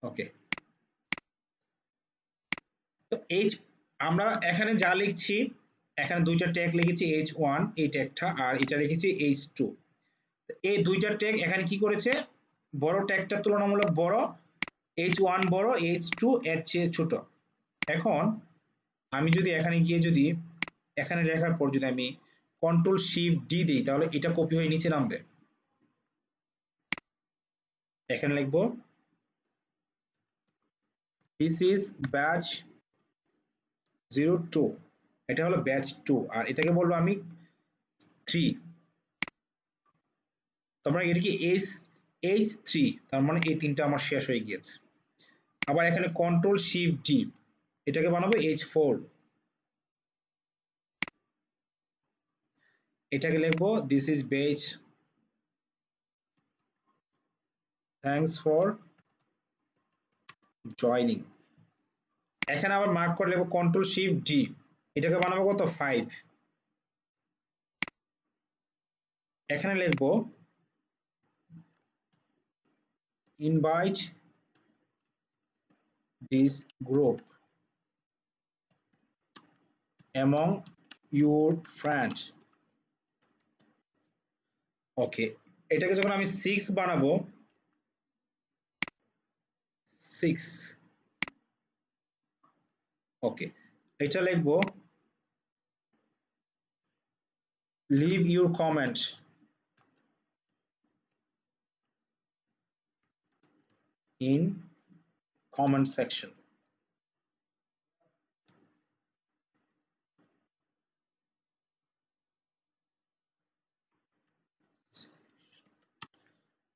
ওকে, তো আমরা এখানে যা লিখছি, এখানে দুইটা ট্যাগ লিখেছি H1 এই ট্যাগটা, আর এটা লিখেছি H2, এই দুইটা ট্যাগ এখানে কি করেছে, বড় ট্যাগটা তুলনামূলক বড়, H1 বড়, H2 এর চেয়ে ছোট। এখন আমি যদি এখানে গিয়ে যদি এখানে লেখার পর যদি আমি কন্ট্রোল শিফট ডি দিই, তাহলে এটা কপি হয়ে নিচে নামবে। এখানে লিখবো দিস ইজ ব্যাচ 02, এটা হলো ব্যাচ 2, আর এটাকে বলবো আমি 3, তারপরে এটা কি H3, তার মানে এই তিনটা আমার শেষ হয়ে গিয়েছে। আবার এখানে কন্ট্রোল শিফট ডি, এটাকে বানাবো H4, এটাকে লিখবো this is base, thanks for joining. এখানে আবার মার্ক করে লিখবো কন্ট্রোল শিফট ডি, এটাকে বানাবো কত 5। এখানে লিখবো invite this group among your friend। ওকে, এটাকে যখন আমি 6 বানাবো 6, ওকে, এটা লিখবো leave your comment in comment section।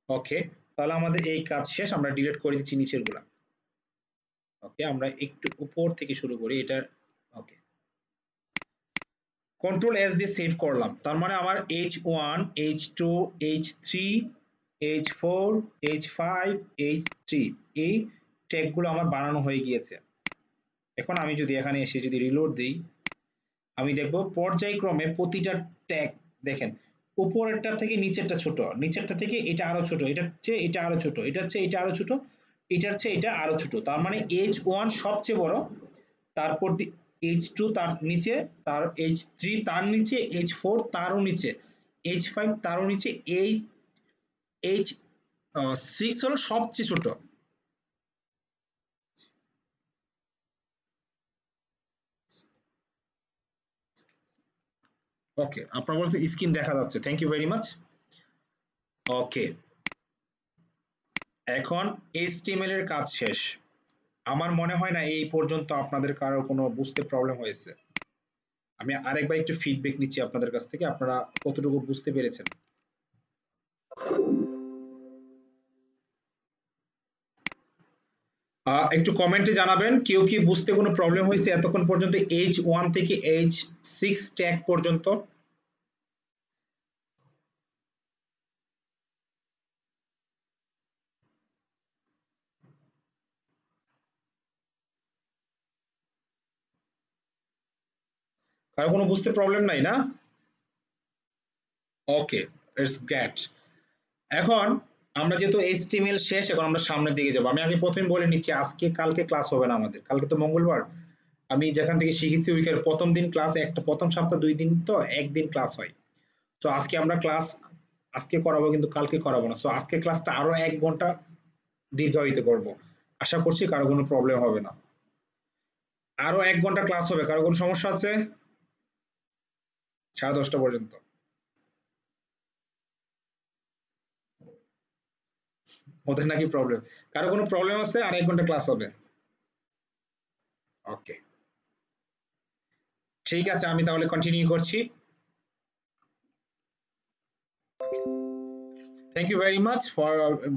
ওকে, তাহলে আমাদের এই কাজ শেষ, আমরা ডিলিট করে দিচ্ছি নিচের গুলা। ওকে, আমরা একটু উপর থেকে শুরু করি এটা। ওকে, কন্ট্রোল এস দিয়ে সেভ করলাম, তার মানে আমার H1 H2 H3 H4 H5 H3 এই ট্যাগ গুলো আমার বানানো হয়ে গিয়েছে। এখন আমি যদি এখানে এসে যদি রিলোড দিই, আমি দেখব পর্যায়ক্রমে প্রতিটা ট্যাগ দেখেন উপরেরটা থেকে নিচেরটা ছোট, নিচেরটা থেকে এটা আরো ছোট, এটা হচ্ছে এটা আরো ছোট, এটা হচ্ছে এটা আরো ছোট, এটা হচ্ছে এটা আরো ছোট। তার মানে H1 সবচেয়ে বড়, তারপর H2 তার নিচে, তার H3 তার নিচে, H4 তারও নিচে, H5 তারও নিচে, এই H6 হলো সবচেয়ে ছোট। ওকে, আপনার বলতে স্ক্রিন দেখা যাচ্ছে, থ্যাংক ইউ ভেরি মাচ। ওকে, এখন HTML এর কাজ শেষ। আমার মনে হয় না এই পর্যন্ত আপনাদের কারো কোনো বুঝতে প্রবলেম হয়েছে। আমি আরেকবার একটু ফিডব্যাক নিচ্ছি আপনাদের কাছ থেকে, আপনারা কতটুকু বুঝতে পেরেছেন। একটু কমেন্টে জানাবেন কেউ কি বুঝতে কোনো প্রবলেম হয়েছে এতক্ষণ পর্যন্ত H1 থেকে H6 ট্যাগ পর্যন্ত। কারো কোনো বুঝতে প্রবলেম নাই না? ওকে, ইটস গ্রেট। এখন আমরা যেহেতু HTML শেষ, এখন আমরা সামনের দিকে যাব। আমি আগে প্রথমে বলে নিচ্ছি আজকে কালকে ক্লাস হবে না আমাদের, কালকে তো মঙ্গলবার। আমি যেখান থেকে শিখেছি উইকের প্রথম দিন ক্লাস, একটা প্রথম সপ্তাহ 2 দিন তো একদিন ক্লাস হয়। তো আজকে আমরা ক্লাস আজকে করাবো কিন্তু কালকে করাবো না। সো আজকে ক্লাসটা আরো 1 ঘন্টা দীর্ঘায়িত করব। আশা করছি কারো কোনো প্রবলেম হবে না। আরো 1 ঘন্টা ক্লাস হবে, কারো কোনো সমস্যা আছে? 10:30 পর্যন্ত। ওদের নাকি প্রবলেম? কারো কোনো প্রবলেম আছে? আর 1 ঘন্টা ক্লাস হবে। ওকে, ঠিক আছে, আমি তাহলে কন্টিনিউ করছি। Thank you very much for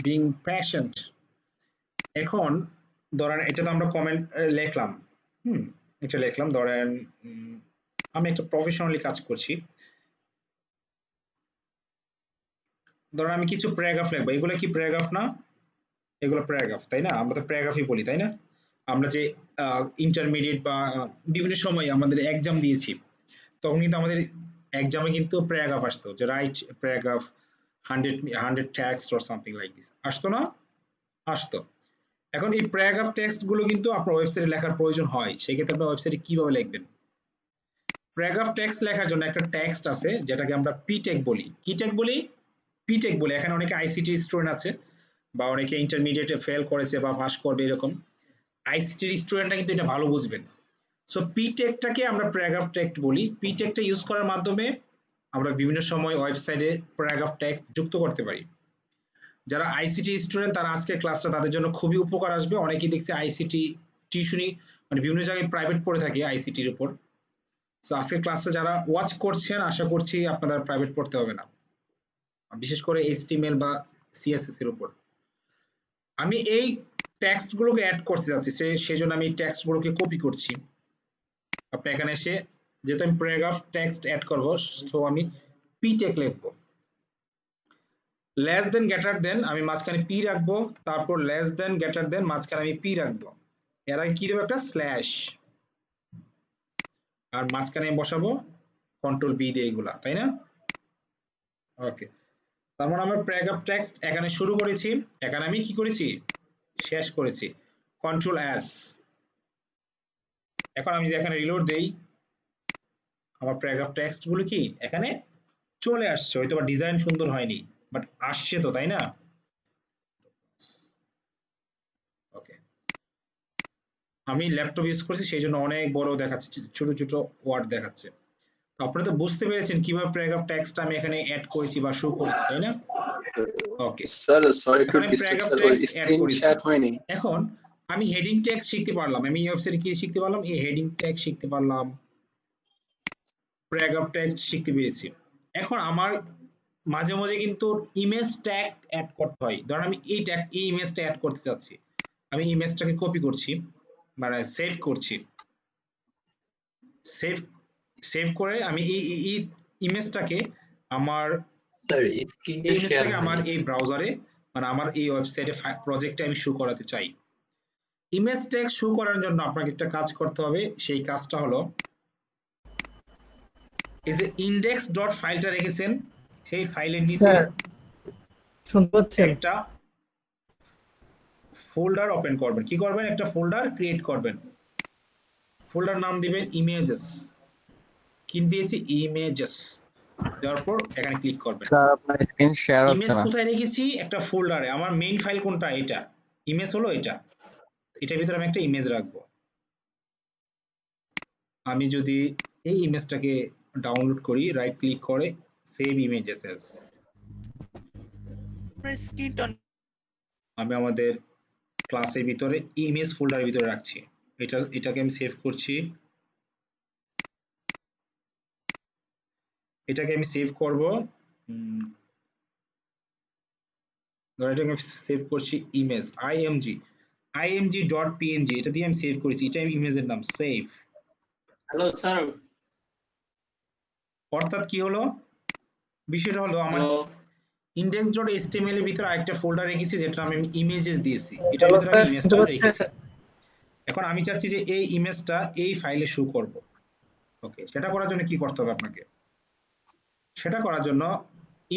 being patient. এখন ধরেন এটা তো আমরা কমেন্ট লিখলাম, এটা লিখলাম, ধরেন আমি একটা প্রফেশনালি কাজ করছি, ধরেন আমি কিছু প্যারাগ্রাফ লিখবো, এগুলো কি প্যারাগ্রাফ না? এগুলো প্যারাগ্রাফ, তাই না? আমরা তো প্যারাগ্রাফই বলি, তাই না? আমরা যে ইন্টারমিডিয়েট বা বিভিন্ন সময় আমাদের এক্সাম দিয়েছি, তখন কিন্তু আমাদের এক্সামে কিন্তু প্যারাগ্রাফ আসতো, যে write paragraph 100 text or something like this, আসতো না? আসতো। এখন এই প্যারাগ্রাফ টেক্সট গুলো কিন্তু আপনার ওয়েবসাইটে লেখার প্রয়োজন হয়, সেক্ষেত্রে আপনার ওয়েবসাইটে কিভাবে লিখবেন? প্যারাগ্রাফ টেক্সট লেখার জন্য একটা টেক্সট আছে যেটাকে আমরা পিটেক বলি। কি টেক বলি? পিটেক বলি। এখানে অনেকে আইসিটি স্টুডেন্ট আছে বা অনেকে ইন্টারমিডিয়েটে ফেল করেছে বা পাস করবে, এরকম আইসিটির স্টুডেন্টরা কিন্তু এটা ভালো বুঝবেন। সো পিটেকটাকে আমরা প্যারাগ্রাফ টেক্সট বলি। পিটেকটা ইউজ করার মাধ্যমে আমরা বিভিন্ন সময় ওয়েবসাইটে প্যারাগ্রাফ টেক্সট যুক্ত করতে পারি। যারা আইসিটি স্টুডেন্ট তারা আজকের ক্লাসটা তাদের জন্য খুবই উপকার আসবে। অনেকেই দেখছি আইসিটি টিউশনি মানে বিভিন্ন জায়গায় প্রাইভেট পড়ে থাকে আইসিটির উপর। সো আজকের ক্লাসে যারা ওয়াচ করছেন আশা করছি আপনাদের প্রাইভেট পড়তে হবে না, বিশেষ করে HTML বা CSS এর উপর। আমি এই টেক্সট গুলোকে অ্যাড করতে যাচ্ছি, সেজন্য আমি টেক্সট গুলোকে কপি করছি। আপনি এখানে এসে, যেহেতু আমি প্যারাগ্রাফ টেক্সট অ্যাড করব, সো আমি পিটেক লিখবো। লেস দেন গ্রেটার দেন আমি মাঝখানে পি রাখবো, তারপর লেস দেন গ্রেটার দেন মাঝখানে আমি পি রাখবো, এর আগে কি দেবো একটা স্ল্যাশ, আর মাঝখানে আমি বসাবো কন্ট্রোল বি দিয়ে এগুলা, তাই না? ওকে, তার মানে আমরা প্যারাগ্রাফ টেক্সট এখানে শুরু করেছি, এখানে আমি কি করেছি শেষ করেছি, কন্ট্রোল এস। এখন আমি যদি এখানে রিলোড দেই, আমার প্যারাগ্রাফ টেক্সট গুলো কি এখানে চলে আসছে, হয়তো বা ডিজাইন সুন্দর হয়নি বাট আসছে তো, তাই না? ওকে, আমি ল্যাপটপ ইউজ করছি সেই জন্য অনেক বড় দেখাচ্ছে, ছোট ছোট ওয়ার্ড দেখাচ্ছে। তো আপনারা তো বুঝতে পেরেছেন কিভাবে প্যারাগ্রাফ টেক্সট আমি এখানে অ্যাড করেছি বা শো করেছি, তাই না? ওকে, স্যার সরি টু এখন আমি ডিস্টার্ব প্যারাগ্রাফ স্যার, ওই টেক্সট অ্যাড স্ক্রিন করেছি। শেয়ার হয়নি। এখন আমি হেডিং ট্যাগ শিখতে পারলাম, আমি এই ওয়েবসাইটে কি শিখতে পারলাম, এই হেডিং ট্যাগ শিখতে পারলাম, প্যারাগ্রাফ ট্যাগ শিখতে পেরেছি। এখন আমার মাঝে মাঝে কিন্তু ইমেজ ট্যাগ অ্যাড করতে হয়, ধরুন আমি এই ট্যাগ এই ইমেজটা অ্যাড করতে যাচ্ছি, আমি ইমেজটাকে কপি করছি মানে সেভ করছি, সেভ সেভ করে আমি এই ইমেজটাকে আমার স্যার এই স্ক্রিনটা শেয়ার ইমেজটাকে আমার হয়নি এই ব্রাউজারে মানে আমার এই ওয়েবসাইটে প্রজেক্টে আমি শো করাতে চাই। ইমেজ ট্যাগ শো করার জন্য আপনাকে একটা কাজ করতে হবে, সেই কাজটা হলো এই যে ইনডেক্স ডট ফাইলটা রেখেছেন সেই ফাইলের নিচে স্যার শুনতে পাচ্ছেন? একটা ফোল্ডার ওপেন করবেন, কি করবেন একটা ফোল্ডার ক্রিয়েট করবেন, ফোল্ডার নাম দিবেন ইমেজেস, কি দিয়েছি ইমেজেস, দেওয়ার পর এখানে ক্লিক করবেন। স্যার আপনার স্ক্রিন শেয়ার হচ্ছে ইমেজ না। কোথায় রেখেছি একটা ফোল্ডারে, আমার মেইন ফাইল কোনটা এটা, ইমেজ হলো এটা, এটার ভিতরে আমি একটা ইমেজ রাখবো। আমি যদি এই ইমেজটাকে ডাউনলোড করি, রাইট ক্লিক করে সেভ ইমেজেস এস, স্ক্রিনটা আমি আমাদের ক্লাসের ভিতরে ইমেজ ফোল্ডারের ভিতরে রাখছি, এটাকে আমি সেভ করছি, এটাকে আমি সেভ করব, ধর এটাকে আমি সেভ করছি ইমেজ img.png, এটা দিয়ে আমি সেভ করেছি, এটা ইমেজের নাম সেভ। Hello sir. অর্থাৎ কি হলো, বিষয়টা হলো আমার index.html এর ভিতরে আরেকটা ফোল্ডার রেখেছি যেটা আমি ইমেজেস দিয়েছি, এটার ভিতরে আমি ইমেজটা রেখেছি। এখন আমি চাচ্ছি যে এই ইমেজটা এই ফাইলে শো করব। ওকে, সেটা করার জন্য কি করতে হবে আপনাকে, সেটা করার জন্য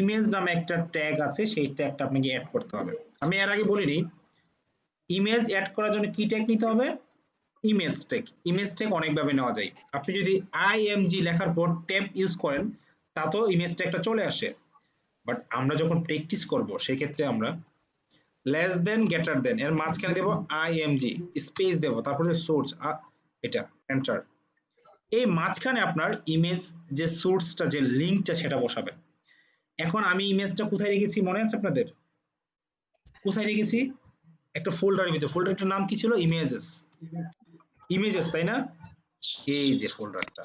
ইমেজ নামে একটা ট্যাগ আছে, সেই ট্যাগটা আপনাকে অ্যাড করতে হবে। আমি এর আগে বলিনি, ইমেজ অ্যাড করার জন্য কি ট্যাগ নিতে হবে, ইমেজ ট্যাগ। ইমেজ ট্যাগ অনেকভাবে নেওয়া যায়, আপনি যদি img লেখার পর ট্যাব ইউজ করেন তাতেও ইমেজ ট্যাগটা চলে আসে, বাট আমরা যখন প্র্যাকটিস করব সেই ক্ষেত্রে আমরা লেস দেন গ্রেটার দেন এর মাঝখানে দেব img স্পেস দেব, তারপরে সোর্স এটা এন্টার, এই মাঝখানে আপনার ইমেজ যে সোর্সটা যে লিংকটা সেটা বসাবেন। এখন আমি ইমেজটা কোথায় রেখেছি মনে আছে আপনাদের, কোথায় রেখেছি একটা ফোল্ডারের ভিতরে, ফোল্ডারটার নাম কি ছিল ইমেজেস, ইমেজেস তাই না, এই যে ফোল্ডারটা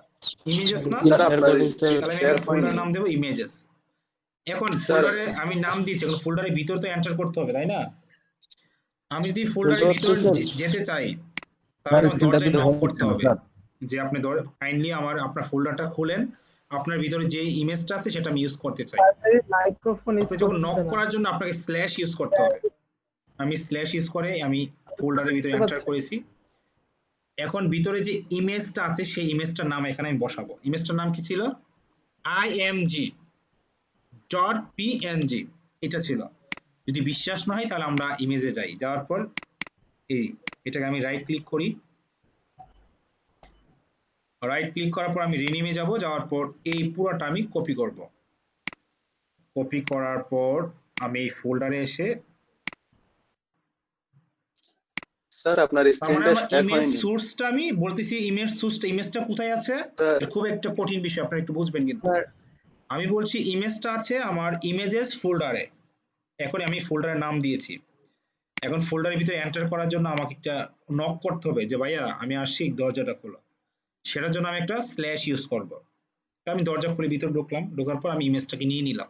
ইমেজেস না, স্যার আপনার স্ক্রিন তাহলে আমি শেয়ার একটা ফোল্ডার হয়নি। নাম দেব ইমেজেস। এখন স্যার ফোল্ডারে আমি নাম দিয়েছি, এখন ফোল্ডারের ভিতর তো এন্টার করতে হবে তাই না, আমি যদি ফোল্ডারের ভিতর যেতে চাই তাহলে আমার দরজায় নক করতে হবে যে আপনি কাইন্ডলি আপনার ফোল্ডারটা খুলেন, আপনার ভিতরে যে ইমেজটা আছে সেটা আমি ইউজ করতে চাই। মাইক্রোফোন আপনি যখন নক করার জন্য আপনাকে স্ল্যাশ ইউজ করতে হবে, আমি স্ল্যাশ ইউজ করে আমি ফোল্ডারের ভিতরে এন্টার করেছি। এখন ভিতরে যে ইমেজটা আছে সেই ইমেজটার নাম এখানে আমি বসাবো, ইমেজটার নাম কি ছিল img.png, এটা ছিল। যদি বিশ্বাস না হয় তাহলে আমরা ইমেজে যাই, যাওয়ার পর এটাকে আমি রাইট ক্লিক করি, রাইট ক্লিক করার পর আমি রিনেমে যাব, যাওয়ার পর এই পুরোটা আমি কপি করব, কপি করার পর আমি এই ফোল্ডারে এসে স্যার আপনার স্ক্রিনটা শেয়ার ইমেজ হয়নি। সোর্সটা আমি বলতেছি, ইমেজ সোর্সটা ইমেজটা কোথায় আছে, এটা খুব একটা কঠিন বিষয়, আপনারা একটু বুঝবেন কিন্তু। আমি বলছি ইমেজটা আছে আমার ইমেজেস ফোল্ডারে, এখন আমি ফোল্ডারের নাম দিয়েছি। এখন ফোল্ডারের ভিতরে এন্টার করার জন্য আমাকে একটা নক করতে হবে যে ভাইয়া আমি আসছি দরজাটা খোলো, সেটার জন্য আমি একটা স্ল্যাশ ইউজ করব। আমি দরজা খুলে ভিতরে ঢুকলাম, ঢোকার পর আমি ইমেজটাকে নিয়ে নিলাম,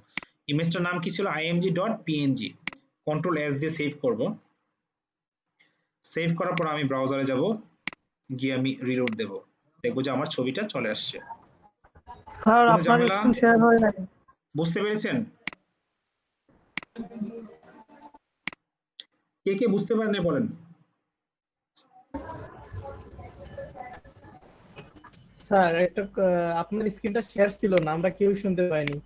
ইমেজটার নাম কি ছিল img.png, কন্ট্রোল এস দিয়ে সেভ করব। সেভ করার পর আমি ব্রাউজারে যাব, গিয়ে আমি রিলোড দেব, দেখবো যে আমার ছবিটা চলে আসছে। স্যার কোনো আপনার ঝামেলা? স্ক্রিন শেয়ার হয় নাই। বুঝতে পেরেছেন? কে কে বুঝতে পারেন নাই বলেন। স্যার একটা আপনার স্ক্রিনটা শেয়ার ছিল না, আমরা কেউ শুনতে পাইনি।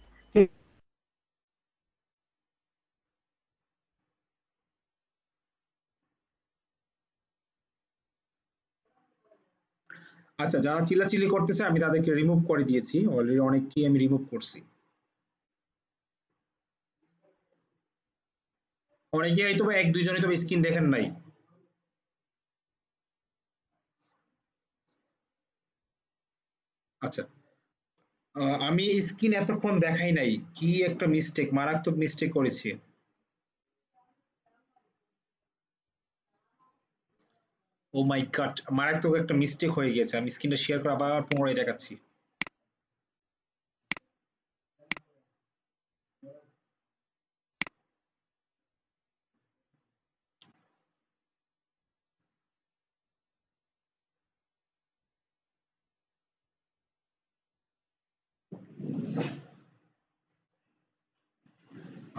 আচ্ছা, যারা চিল্লাচিল্লি করতেছে আমি তাদেরকে রিমুভ করে দিয়েছি, অলরেডি অনেককেই আমি রিমুভ করছি। অনেকে হয়তো বা এক দুইজনে তো স্ক্রিন দেখেন নাই। আচ্ছা, আমি স্ক্রিন এতক্ষণ দেখাই নাই, কি একটা মিস্টেক, মারাত্মক মিস্টেক করেছি। ও মাই গড, মারাত্মক একটা মিস্টেক হয়ে গেছে। আমি স্ক্রিনটা শেয়ার করে আবার পুনরায় দেখাচ্ছি।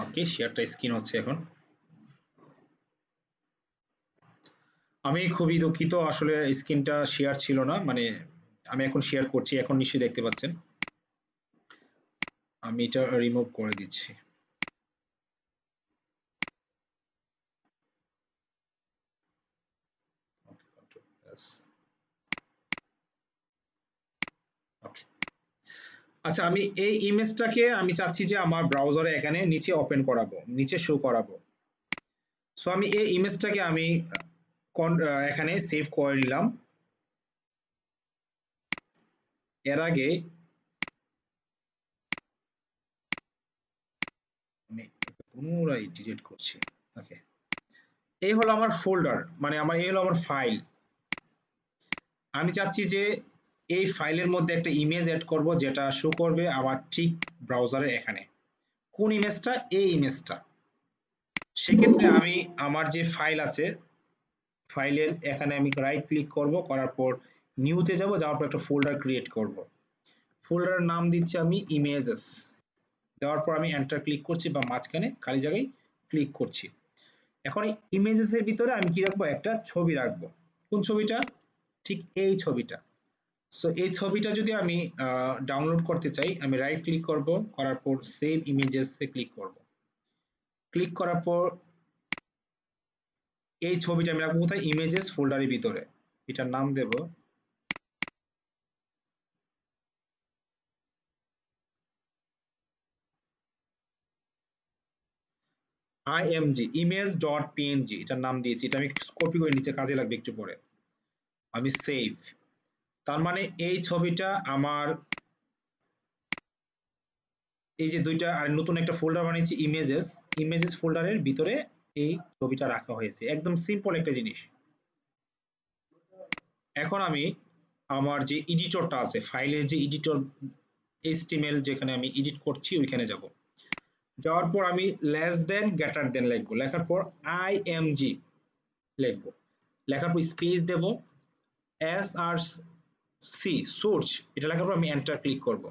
ওকে, শেয়ারটা স্ক্রিন হচ্ছে এখন। আমি খুবই দুঃখিত, আসলে স্ক্রিনটা শেয়ার ছিল না, মানে আমি এখন শেয়ার করছি, এখন নিশ্চয়ই দেখতে পাচ্ছেন। আমি এটা রিমুভ করে দিচ্ছি। ওকে, আচ্ছা, আমি এই ইমেজটাকে আমি চাচ্ছি যে আমার ব্রাউজারে এখানে নিচে ওপেন করাবো, নিচে শো করাবো। সো আমি এই ইমেজটাকে আমি এখানে সেভ করে নিলাম। এর আগে আমি পুনরায় ডিলিট করছি। ওকে, এই হলো আমার ফোল্ডার, মানে আমার এই হলো আমার ফাইল। আমি চাচ্ছি যে এই ফাইলের মধ্যে একটা ইমেজ অ্যাড করব, যেটা শো করবে আমার ঠিক ব্রাউজারের এখানে। কোন ইমেজটা? এই ইমেজটা। সেক্ষেত্রে আমি আমার যে ফাইল আছে, ফাইলের এখানে আমি রাইট ক্লিক করব, করার পর নিউতে যাব, যাওয়ার পর একটা ফোল্ডার ক্রিয়েট করব। ফোল্ডারের নাম দিচ্ছি আমি ইমেজেস। দেওয়ার পর আমি এন্টার ক্লিক করছি, বা মাঝখানে খালি জায়গায় ক্লিক করছি। এখন এই ইমেজেস এর ভিতরে আমি কি রাখবো? একটা ছবি রাখবো। কোন ছবিটা? ঠিক এই ছবিটা। সো এই ছবিটা যদি আমি ডাউনলোড করতে চাই, আমি রাইট ক্লিক করব, করার পর সেভ ইমেজেস এ ক্লিক করব। ক্লিক করার পর এই ছবিটা আমি রাখবো কোথায়? ইমেজেস ফোল্ডারের ভিতরে। এটার নাম দেব img, image.png, এটার নাম দিয়েছি। এটা আমি কপি করে নিচে, কাজে লাগবে একটু পরে। আমি সেভ। তার মানে এই ছবিটা আমার এই যে দুইটা, আর নতুন একটা ফোল্ডার বানিয়েছি ইমেজেস, ইমেজেস ফোল্ডারের ভিতরে এই ছবিটা রাখা হয়েছে। একদম সিম্পল একটা জিনিস। এখন আমি আমার যে এডিটরটা আছে, ফাইলের যে এডিটর, HTML যেখানে আমি এডিট করছি ওইখানে যাব। যাওয়ার পর আমি লেস দেন গ্রেটার দেন লিখবো। লেখার পর img লিখবো। লেখার পর স্পেস দেব, src সোর্স, এটা লেখার পর আমি এন্টার ক্লিক করব।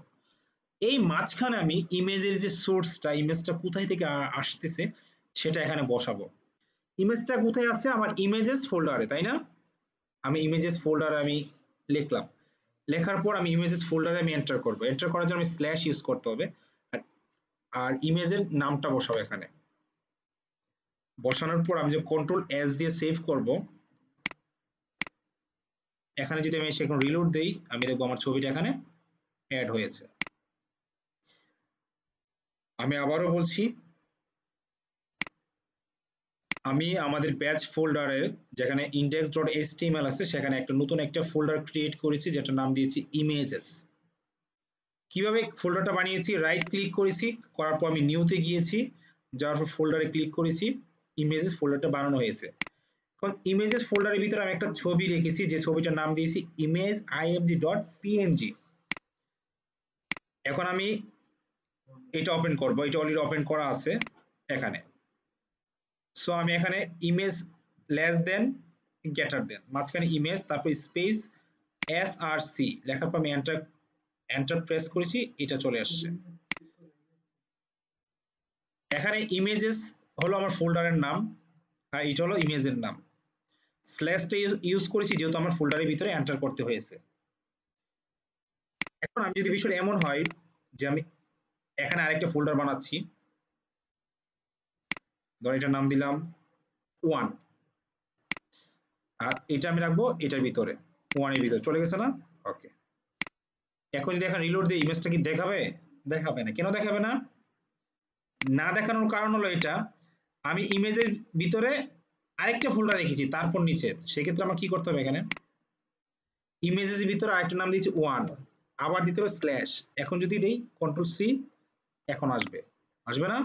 এই মাঝখানে আমি ইমেজের যে সোর্সটা, ইমেজটা কোথায় থেকে আসতেছে সেটা এখানে বসাবো। ইমেজটা কোথায় আছে? আমার ইমেজেস ফোল্ডারে, তাই না? আমি ইমেজেস ফোল্ডারে আমি লিখলাম। লেখার পর আমি ইমেজেস ফোল্ডারে আমি এন্টার করব। এন্টার করার জন্য আমি স্ল্যাশ ইউজ করতে হবে, আর ইমেজের নামটা বসাবো এখানে। বসানোর পর আমি যে কন্ট্রোল এস দিয়ে সেভ করব, এখানে যদি আমি এসে এখন রিলোড দেই, আমি দেখবো আমার ছবিটা এখানে অ্যাড হয়েছে। আমি আবারও বলছি, আমি আমাদের ব্যাচ ফোল্ডারের যেখানে index.html আছে, সেখানে একটা নতুন একটা ফোল্ডার ক্রিয়েট করেছি, যেটা নাম দিয়েছি ইমেজেস। কিভাবে ফোল্ডারটা বানিয়েছি? রাইট ক্লিক করেছি, করার পর আমি নিউতে গিয়েছি, যাওয়ার পর ফোল্ডারে ক্লিক করেছি, ইমেজেস ফোল্ডারটা বানানো হয়েছে। এখন ইমেজেস ফোল্ডারের ভিতরে আমি একটা ছবি রেখেছি, যে ছবিটার নাম দিয়েছি ইমেজ img.png। এখন আমি এটা ওপেন করব, এটা অলরেডি ওপেন করা আছে এখানে। সো আমি এখানে image less than greater than, মাঝখানে ইমেজ, তারপর স্পেস src লেখার পর আমি এন্টার প্রেস করেছি, এটা চলে আসছে। এখানে ইমেজেস হলো আমার ফোল্ডারের নাম আর এটা হলো ইমেজের নাম। স্ল্যাশটা ইউজ করেছি যেহেতু আমার ফোল্ডারের ভিতরে এন্টার করতে হয়েছে। এখন আমি যদি বিষয়টা এমন হয় যে আমি এখানে আরেকটা ফোল্ডার বানাচ্ছি, ধর এটার নাম দিলাম 1 আর এটা আমি রাখবো এটার ভিতরে 1 এর ভিতরে চলে গেছে না? ওকে, এখন যদি এখন রিলোড দিই ইমেজটা কি দেখাবে? দেখাবে না। কেন দেখাবে না? না দেখানোর কারণ হলো এটা আমি ইমেজের ভিতরে আরেকটা ফোল্ডার রেখেছি তারপর নিচে, সেক্ষেত্রে আমার কি করতে হবে এখানে ইমেজের ভিতরে আরেকটা নাম দিয়েছি 1 আবার দিতে হবে স্ল্যাশ। এখন যদি দেই কন্ট্রোল সি এখন আসবে, আসবে না?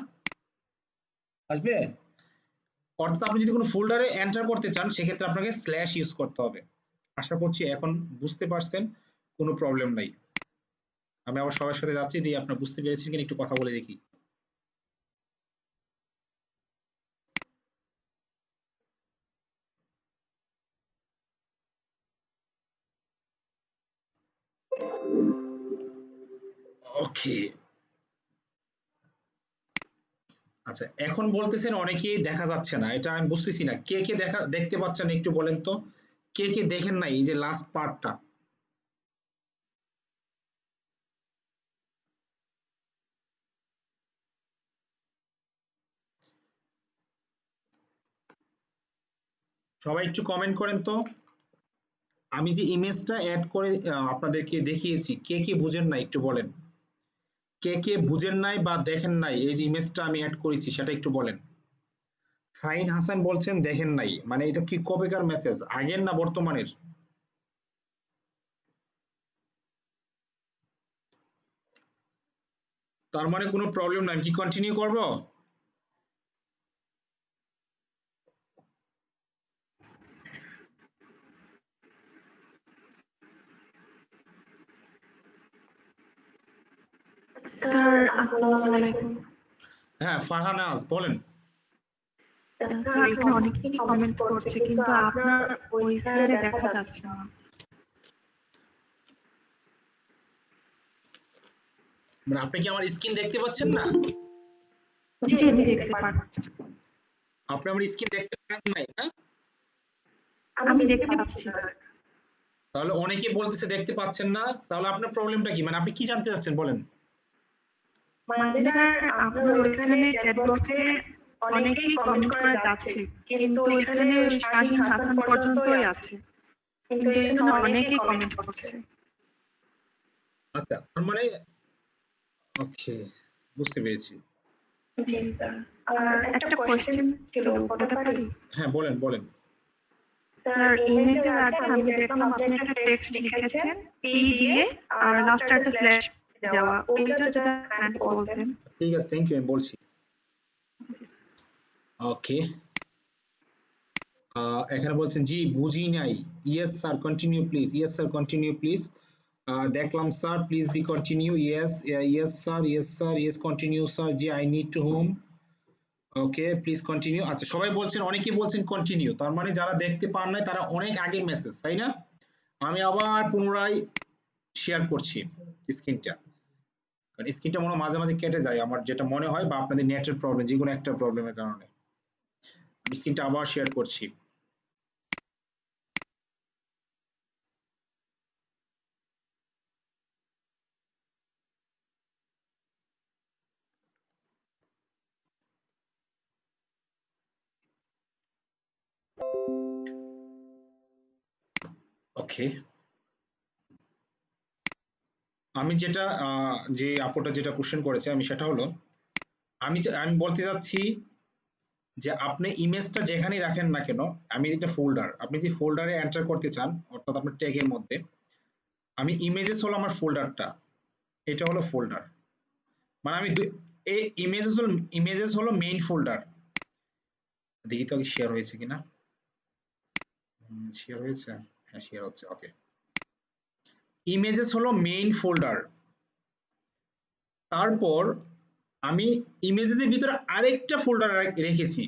আসবে। অর্থাৎ আপনি যদি কোনো ফোল্ডারে এন্টার করতে চান সেক্ষেত্রে আপনাকে স্ল্যাশ ইউজ করতে হবে। আশা করছি এখন বুঝতে পারছেন, কোনো প্রবলেম নাই। আমি আবার সবার সাথে যাচ্ছি, দিয়ে আপনারা বুঝতে পেরেছেন কিনা একটু কথা বলে দেখি। ওকে, আচ্ছা এখন বলতেছেন অনেকেই দেখা যাচ্ছে না, এটা আমি বুঝতেছি না কে কে দেখতে পাচ্ছেন একটু বলেন তো, কে কে দেখেন নাই এই যে লাস্ট পার্টটা? সবাই একটু কমেন্ট করেন তো। আমি যে ইমেজটা অ্যাড করে আপনাদেরকে দেখিয়েছি, কে কে বুঝেন না একটু বলেন। কে কে বুঝেন নাই বা দেখেন নাই এই যে ইমেজটা আমি অ্যাড করেছি সেটা একটু বলেন। ফাহিন হাসান বলছেন দেখেন নাই, মানে এটা কি কবেকার মেসেজ, আগের না বর্তমানের? তার মানে কোনো প্রবলেম নাই, আমি কি কন্টিনিউ করব? স্যার আসসালামু আলাইকুম। হ্যাঁ ফারহানাজ বলেন। স্যার এখানে অনেকেই কমেন্ট করছে কিন্তু আপনার ওই সাইডে দেখা যাচ্ছে না। মানে আপনি কি আমার স্ক্রিন দেখতে পাচ্ছেন না? জি আমি দেখতে পাচ্ছি। আপনি আমার স্ক্রিন দেখতে পাচ্ছেন না না? আমি দেখতে পাচ্ছি স্যার। তাহলে অনেকে বলতেছে দেখতে পাচ্ছেন না, তাহলে আপনার প্রবলেমটা কি, মানে আপনি কি জানতে চাচ্ছেন বলেন? মানে স্যার আপনার ওইখানে চ্যাট বক্সে অনেকেই কমেন্ট করে যাচ্ছে কিন্তু এখানে শাহিন হাসান পর্যন্তই আছে, কিন্তু এখানে অনেকেই কমেন্ট করছে। আচ্ছা তার মানে ওকে, বুঝতে পেরেছি। জি স্যার। আর একটা কোশ্চেন ছিল, বলতে পারি? হ্যাঁ বলেন বলেন। স্যার ইমেজের আগে আমি দেখলাম আপনি একটা টেক্সট লিখেছেন পি দিয়ে আর লাস্টে একটা স্ল্যাশ দেওয়া, ওইটা যদি কাইন্ড বলতেন। ঠিক আছে, থ্যাংক ইউ, আমি বলছি। ওকে, এখানে বলছেন জি বুঝি নাই। Yes sir continue please, yes sir continue please. দেখলাম sir please be continue. Yes yes sir, yes sir, yes continue sir. জি I need to home. Okay please continue. আচ্ছা সবাই বলছেন, অনেকেই বলছেন কন্টিনিউ, তার মানে যারা দেখতে পান নাই তারা অনেক আগের মেসেজ, তাই না? আমি আবার পুনরায় শেয়ার করছি স্ক্রিনটা, কারণ স্ক্রিনটা মনে মাঝে মাঝে কেটে যায় আমার যেটা মনে হয়, বা আপনাদের নেটের প্রবলেম, যে কোনো একটা প্রবলেমের কারণে। আমি স্ক্রিনটা আবার শেয়ার করছি। ওকে, আমি যেটা যে আপুটা যেটা কোশ্চেন করেছে আমি সেটা হলো, আমি বলতে চাচ্ছি যে আপনি ইমেজটা যেখানেই রাখেন না কেন, আমি এটা ফোল্ডার, আপনি যে ফোল্ডারে এন্টার করতে চান অর্থাৎ আপনার ট্যাগের মধ্যে, আমি ইমেজেস হলো আমার ফোল্ডারটা, এটা হলো ফোল্ডার, মানে আমি এই ইমেজেস হলো মেইন ফোল্ডার। দেখি তো শেয়ার হয়েছে কিনা। শেয়ার হয়েছে, হ্যাঁ শেয়ার হচ্ছে। ওকে, ইমেজেস হলো মেইন ফোল্ডার, তারপর আমি ইমেজেসের ভিতরে আরেকটা ফোল্ডার রেখেছি,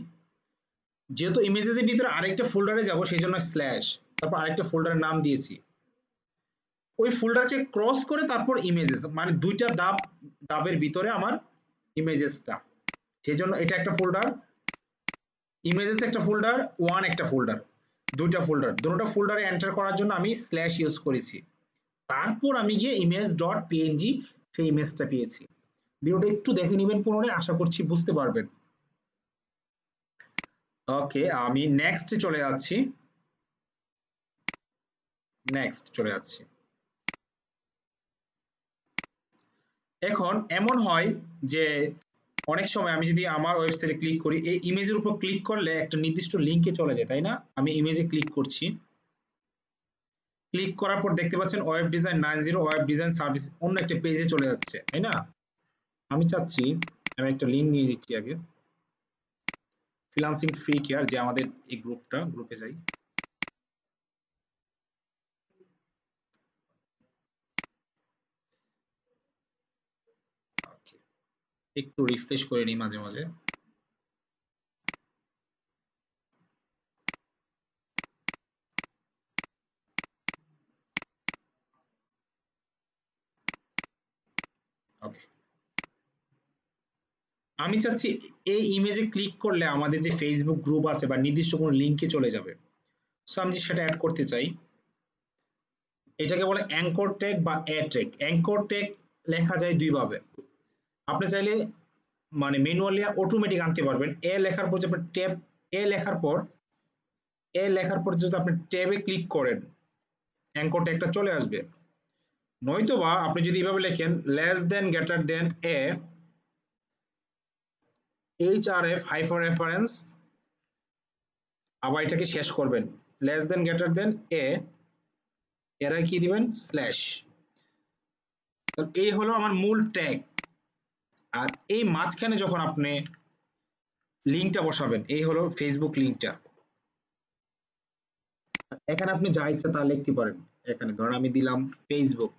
যেহেতু ইমেজেসের ভিতরে আরেকটা ফোল্ডারে যাব সেই জন্য স্ল্যাশ, তারপর আরেকটা ফোল্ডারের নাম দিয়েছি, ওই ফোল্ডারকে ক্রস করে তারপর ইমেজেস, মানে দুইটা ধাপের ভিতরে আমার ইমেজেসটা, সেজন্য এটা একটা ফোল্ডার, ইমেজেস একটা ফোল্ডার, ওয়ান একটা ফোল্ডার, দুইটা ফোল্ডার। দুটো ফোল্ডারে এন্টার করার জন্য আমি স্ল্যাশ ইউজ করেছি। তারপর আমি গিয়ে ইমেজ ডট পিএনজি সেই ইমেজটা পেয়েছি। ভিডিওটা একটু দেখে নেবেন পুনরায়, আশা করছি বুঝতে পারবেন। ওকে, আমি নেক্সট চলে যাচ্ছি। এখন এমন হয় যে অনেক সময় আমি যদি আমার ওয়েবসাইটে ক্লিক করি, এই ইমেজের উপর ক্লিক করলে একটা নির্দিষ্ট লিঙ্কে চলে যায়, তাই না? আমি ইমেজে ক্লিক করছি, ক্লিক করার পর দেখতে পাচ্ছেন web design 90 web design service অন্য একটা পেজে চলে যাচ্ছে, তাই না? আমি চাচ্ছি আমি একটা লিঙ্ক নিয়ে দিচ্ছি আগে, ফ্রিল্যান্সিং ফ্রি কেয়ার, যে আমাদের এই গ্রুপে যাই। একটু রিফ্রেশ করে নিই মাঝে মাঝে। ওকে, আমি চাচ্ছি এই ইমেজে ক্লিক করলে আমাদের যে ফেসবুক গ্রুপ আছে বা নির্দিষ্ট কোনো লিঙ্কে চলে যাবে। সো আমি সেটা অ্যাড করতে চাই। এটাকে বলে অ্যাঙ্কর ট্যাগ বা অ্যাড ট্যাগ। অ্যাঙ্কর ট্যাগ লেখা যায় দুই ভাবে। আপনি চাইলে মানে ম্যানুয়ালি অটোমেটিক আনতে পারবেন। এ লেখার পর আপনি ট্যাব এ লেখার পর যদি আপনি ট্যাবে ক্লিক করেন, অ্যাঙ্কর ট্যাগটা চলে আসবে। নয়তোবা আপনি যদি এইভাবে লেখেন লেস দেন গ্রেটার দেন এ href হাইফার রেফারেন্স, আবার এটাকে শেষ করবেন লেস দেন গ্রেটার দেন এ, এরা কি দিবেন স্ল্যাশ। এই হলো আমার মূল ট্যাগ। আর এই মাঝখানে যখন আপনি লিঙ্কটা বসাবেন, এই হলো ফেসবুক লিঙ্কটা। এখানে আপনি যা ইচ্ছা তা লিখতে পারেন। এখানে ধরেন আমি দিলাম ফেসবুক,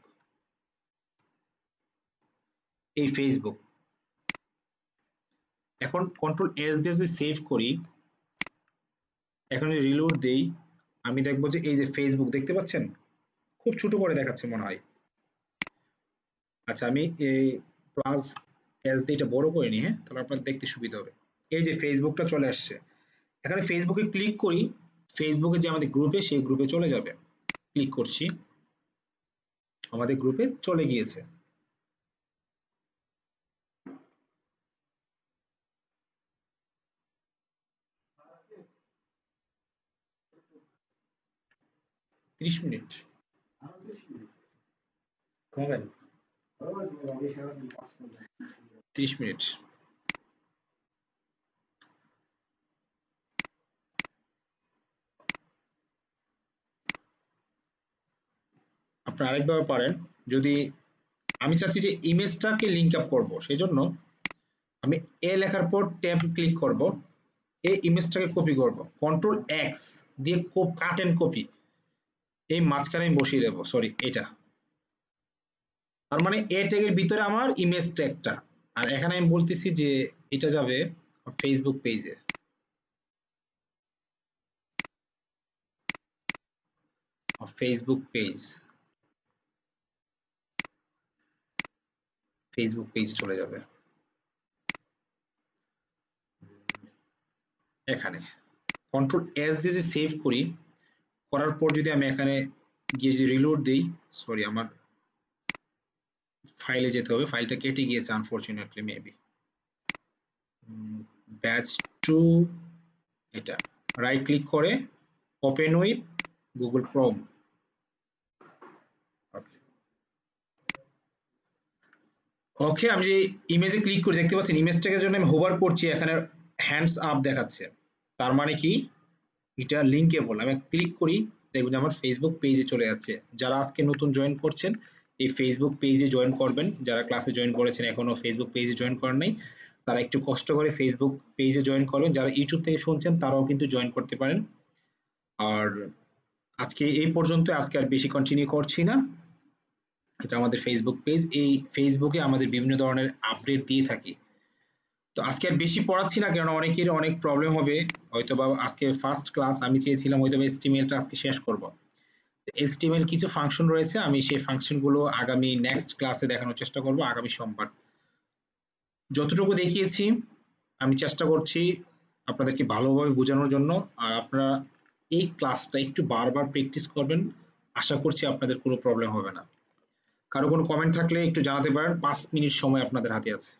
এই ফেসবুক। এখন কন্ট্রোল এস দিয়ে যদি সেভ করি, এখন যদি রিলোড দেই, আমি দেখবো যে এই যে ফেসবুক দেখতে পাচ্ছেন, খুব ছোট করে দেখাচ্ছে মনে হয়। আচ্ছা, আমি এই প্লাস এস দিয়ে এটা বড় করে নিই, হ্যাঁ, তাহলে আপনার দেখতে সুবিধা হবে। এই যে ফেসবুকটা চলে আসছে। এখানে ফেসবুকে ক্লিক করি, ফেসবুকে যে আমাদের গ্রুপে, সেই গ্রুপে চলে যাবে। ক্লিক করছি, আমাদের গ্রুপে চলে গিয়েছে। মিনিট কমাবেন, 30 মিনিট। আপনারা আরেকভাবে পারেন, যদি আমি চাচ্ছি যে ইমেজটাকে লিঙ্ক আপ করবো, সেই জন্য আমি এ লেখার পর ট্যাব ক্লিক করব, এই ইমেজটাকে কপি করব, কন্ট্রোল এক্স দিয়ে কাট এন্ড কপি এই মাঝখানে আমি বসিয়ে দেবো, সরি এটা। তার মানে এ ট্যাগের ভিতরে আমার ইমেজ ট্যাগটা, আর এখানে আমি বলতেছি যে এটা যাবে ফেসবুক পেজে। ফেসবুক পেজ চলে যাবে এখানে। কন্ট্রোল এস দিয়ে যদি সেভ করি, করার পর যদি আমি এখানে গিয়ে যদি রিলোড দিই, সরি আমার ফাইলে যেতে হবে, ফাইলটা কেটে গিয়েছে আনফরচুনেটলি, মেবি ব্যাচ 2, এটা রাইট ক্লিক করে ওপেন উইথ গুগল ক্রোম। ওকে, আমি যে ইমেজে ক্লিক করে দেখতে পাচ্ছেন ইমেজটাকে জন্য আমি হোভার করছি, এখানে হ্যান্ডস আপ দেখাচ্ছে, তার মানে কি এটা লিঙ্কেবল। আমি ক্লিক করি, দেখবেন আমার ফেসবুক পেজে চলে যাচ্ছে। যারা আজকে নতুন জয়েন করছেন, এই ফেসবুক পেজে জয়েন করবেন। যারা ক্লাসে জয়েন করেছেন এখনো ফেসবুক পেজে জয়েন করেন নাই, তারা একটু কষ্ট করে ফেসবুক পেজে জয়েন করবেন। যারা ইউটিউব থেকে শুনছেন তারাও কিন্তু জয়েন করতে পারেন। আর আজকে এই পর্যন্ত, আজকে আর বেশি কন্টিনিউ করছি না। এটা আমাদের ফেসবুক পেজ, এই ফেসবুকে আমাদের বিভিন্ন ধরনের আপডেট দিয়ে থাকি। তো আজকে আর বেশি পড়াচ্ছি না, কারণ অনেকের অনেক প্রবলেম হবে। হয়তোবা আজকে ফার্স্ট ক্লাস, আমি চেয়েছিলাম হয়তোবা HTML-টা আজকে শেষ করব। HTML কিছু ফাংশন রয়েছে, আমি সেই ফাংশনগুলো আগামী নেক্সট ক্লাসে দেখানোর চেষ্টা করব, আগামী সোমবার। যতটুকু দেখিয়েছি আমি চেষ্টা করছি আপনাদেরকে ভালোভাবে বোঝানোর জন্য, আর আপনারা এই ক্লাসটা একটু বারবার প্র্যাকটিস করবেন, আশা করছি আপনাদের কোনো প্রবলেম হবে না। কারো কোনো কমেন্ট থাকলে একটু জানাতে পারেন, 5 মিনিট সময় আপনাদের হাতে আছে।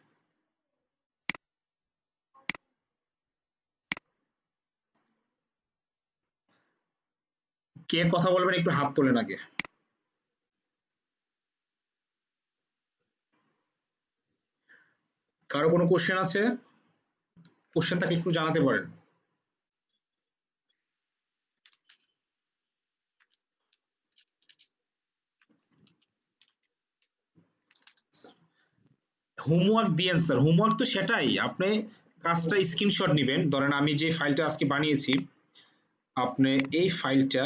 কে কথা বলবেন একটু হাত তোলেন আগে। কারো কোনো কোশ্চেন আছে? কোশ্চেন থাকলে একটু জানাতে পারেন। হোমওয়ার্ক দিয়েন স্যার, হোমওয়ার্ক তো সেটাই, আপনি কাজটা স্ক্রিনশট নেবেন। ধরেন আমি যে ফাইলটা আজকে বানিয়েছি, আপনি এই ফাইলটা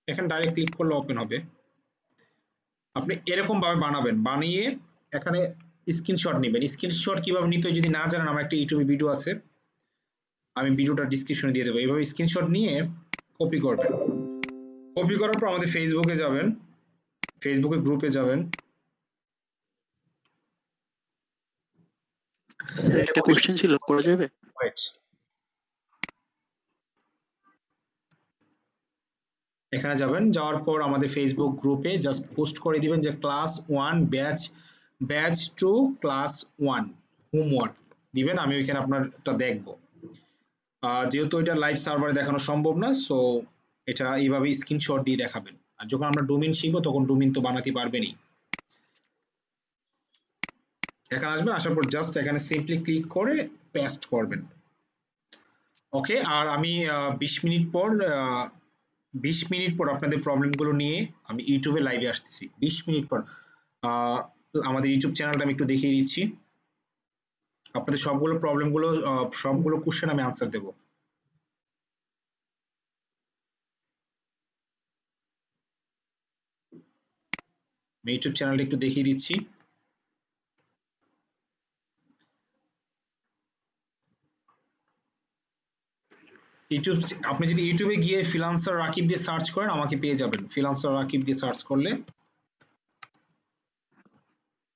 এখানে ডাইরেক্ট ক্লিক করলে ওপেন হবে। আপনি এরকম ভাবে বানাবেন, বানিয়ে এখানে স্ক্রিনশট নেবেন। স্ক্রিনশট কিভাবে নিতে হয় যদি না জানেন, আমার একটা ইউটিউবে ভিডিও আছে, আমি ভিডিওটা ডিসক্রিপশনে দিয়ে দেবো। এইভাবে স্ক্রিনশট নিয়ে কপি করবেন। কপি করার পর আমাদের ফেসবুকে যাবেন, ফেসবুকে গ্রুপে যাবেন। একটা কোশ্চেন ছিল, করা যাবে? ওয়েট, এখানে যাবেন, যাওয়ার পর আমাদের ফেসবুক গ্রুপে জাস্ট পোস্ট করে দিবেন যে ক্লাস 1 ব্যাচ 2 ক্লাস 1 হোমওয়ার্ক দিবেন। আমি ওইখানে আপনারটা দেখবো। যেহেতু এটা লাইভ সার্ভারে দেখানো সম্ভব না, সো এটা এইভাবে স্ক্রিনশট দিয়ে দেখাবেন। আর যখন আমরা ডোমেইন শিখবো তখন ডোমেইন তো বানাতে পারবেনই। এখানে আসবেন, আসার পর জাস্ট এখানে সিম্পলি ক্লিক করে পেস্ট করবেন। ওকে, আর আমি 20 মিনিট পর আপনাদের প্রবলেমগুলো নিয়ে আমি ইউটিউবে লাইভে আসতেছি। 20 মিনিট পর আমাদের ইউটিউব চ্যানেলটা আমি একটু দেখিয়ে দিচ্ছি। আপনাদের সবগুলো প্রবলেমগুলো, সবগুলো কোশ্চেন আমি আনসার দেবো। আমি ইউটিউব চ্যানেলটা একটু দেখিয়ে দিচ্ছি। ইউটিউব, আপনি যদি ইউটিউবে গিয়ে ফ্রিল্যান্সার রাকিব দিয়ে সার্চ করেন আমাকে পেয়ে যাবেন। ফ্রিল্যান্সার রাকিব দিয়ে সার্চ করলে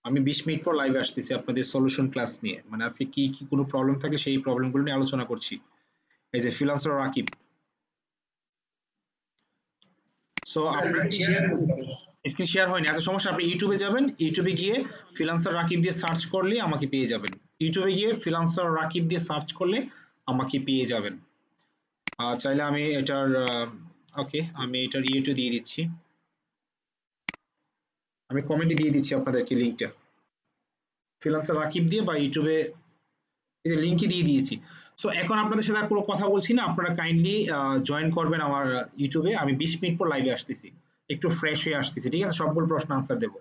আমি 20 মিনিট পর লাইভে আসতেছি আপনাদের সলিউশন ক্লাস নিয়ে। মানে আজকে কি কি কোনো প্রবলেম থাকলে সেই প্রবলেমগুলো নিয়ে আলোচনা করছি। এই যে ফ্রিল্যান্সার রাকিব। সো আপনার স্ক্রিন শেয়ার হয়নি, এত সমস্যা। আপনি ইউটিউবে যাবেন, ইউটিউবে গিয়ে ফ্রিল্যান্সার রাকিব দিয়ে সার্চ করলে আমাকে পেয়ে যাবেন। ইউটিউবে গিয়ে ফ্রিল্যান্সার রাকিব দিয়ে সার্চ করলে আমাকে পেয়ে যাবেন। চাইলে আমি এটার ওকে, আমি এটার ইয়েটা দিয়ে দিচ্ছি, আমি কমেন্টে দিয়ে দিচ্ছি আপনাদেরকে লিঙ্কটা। ফ্রিল্যান্সার রাকিব দিয়ে বা ইউটিউবে এই যে লিঙ্কই দিয়ে দিয়েছি। সো এখন আপনাদের সাথে আর কোনো কথা বলছি না, আপনারা কাইন্ডলি জয়েন করবেন আমার ইউটিউবে। আমি 20 মিনিট পর লাইভে আসতেছি, একটু ফ্রেশ হয়ে আসতেছি, ঠিক আছে? সবগুলো প্রশ্ন আনসার দেবো,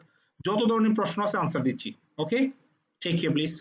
যত ধরনের প্রশ্ন আছে আনসার দিচ্ছি। ওকে, টেক কেয়ার প্লিজ।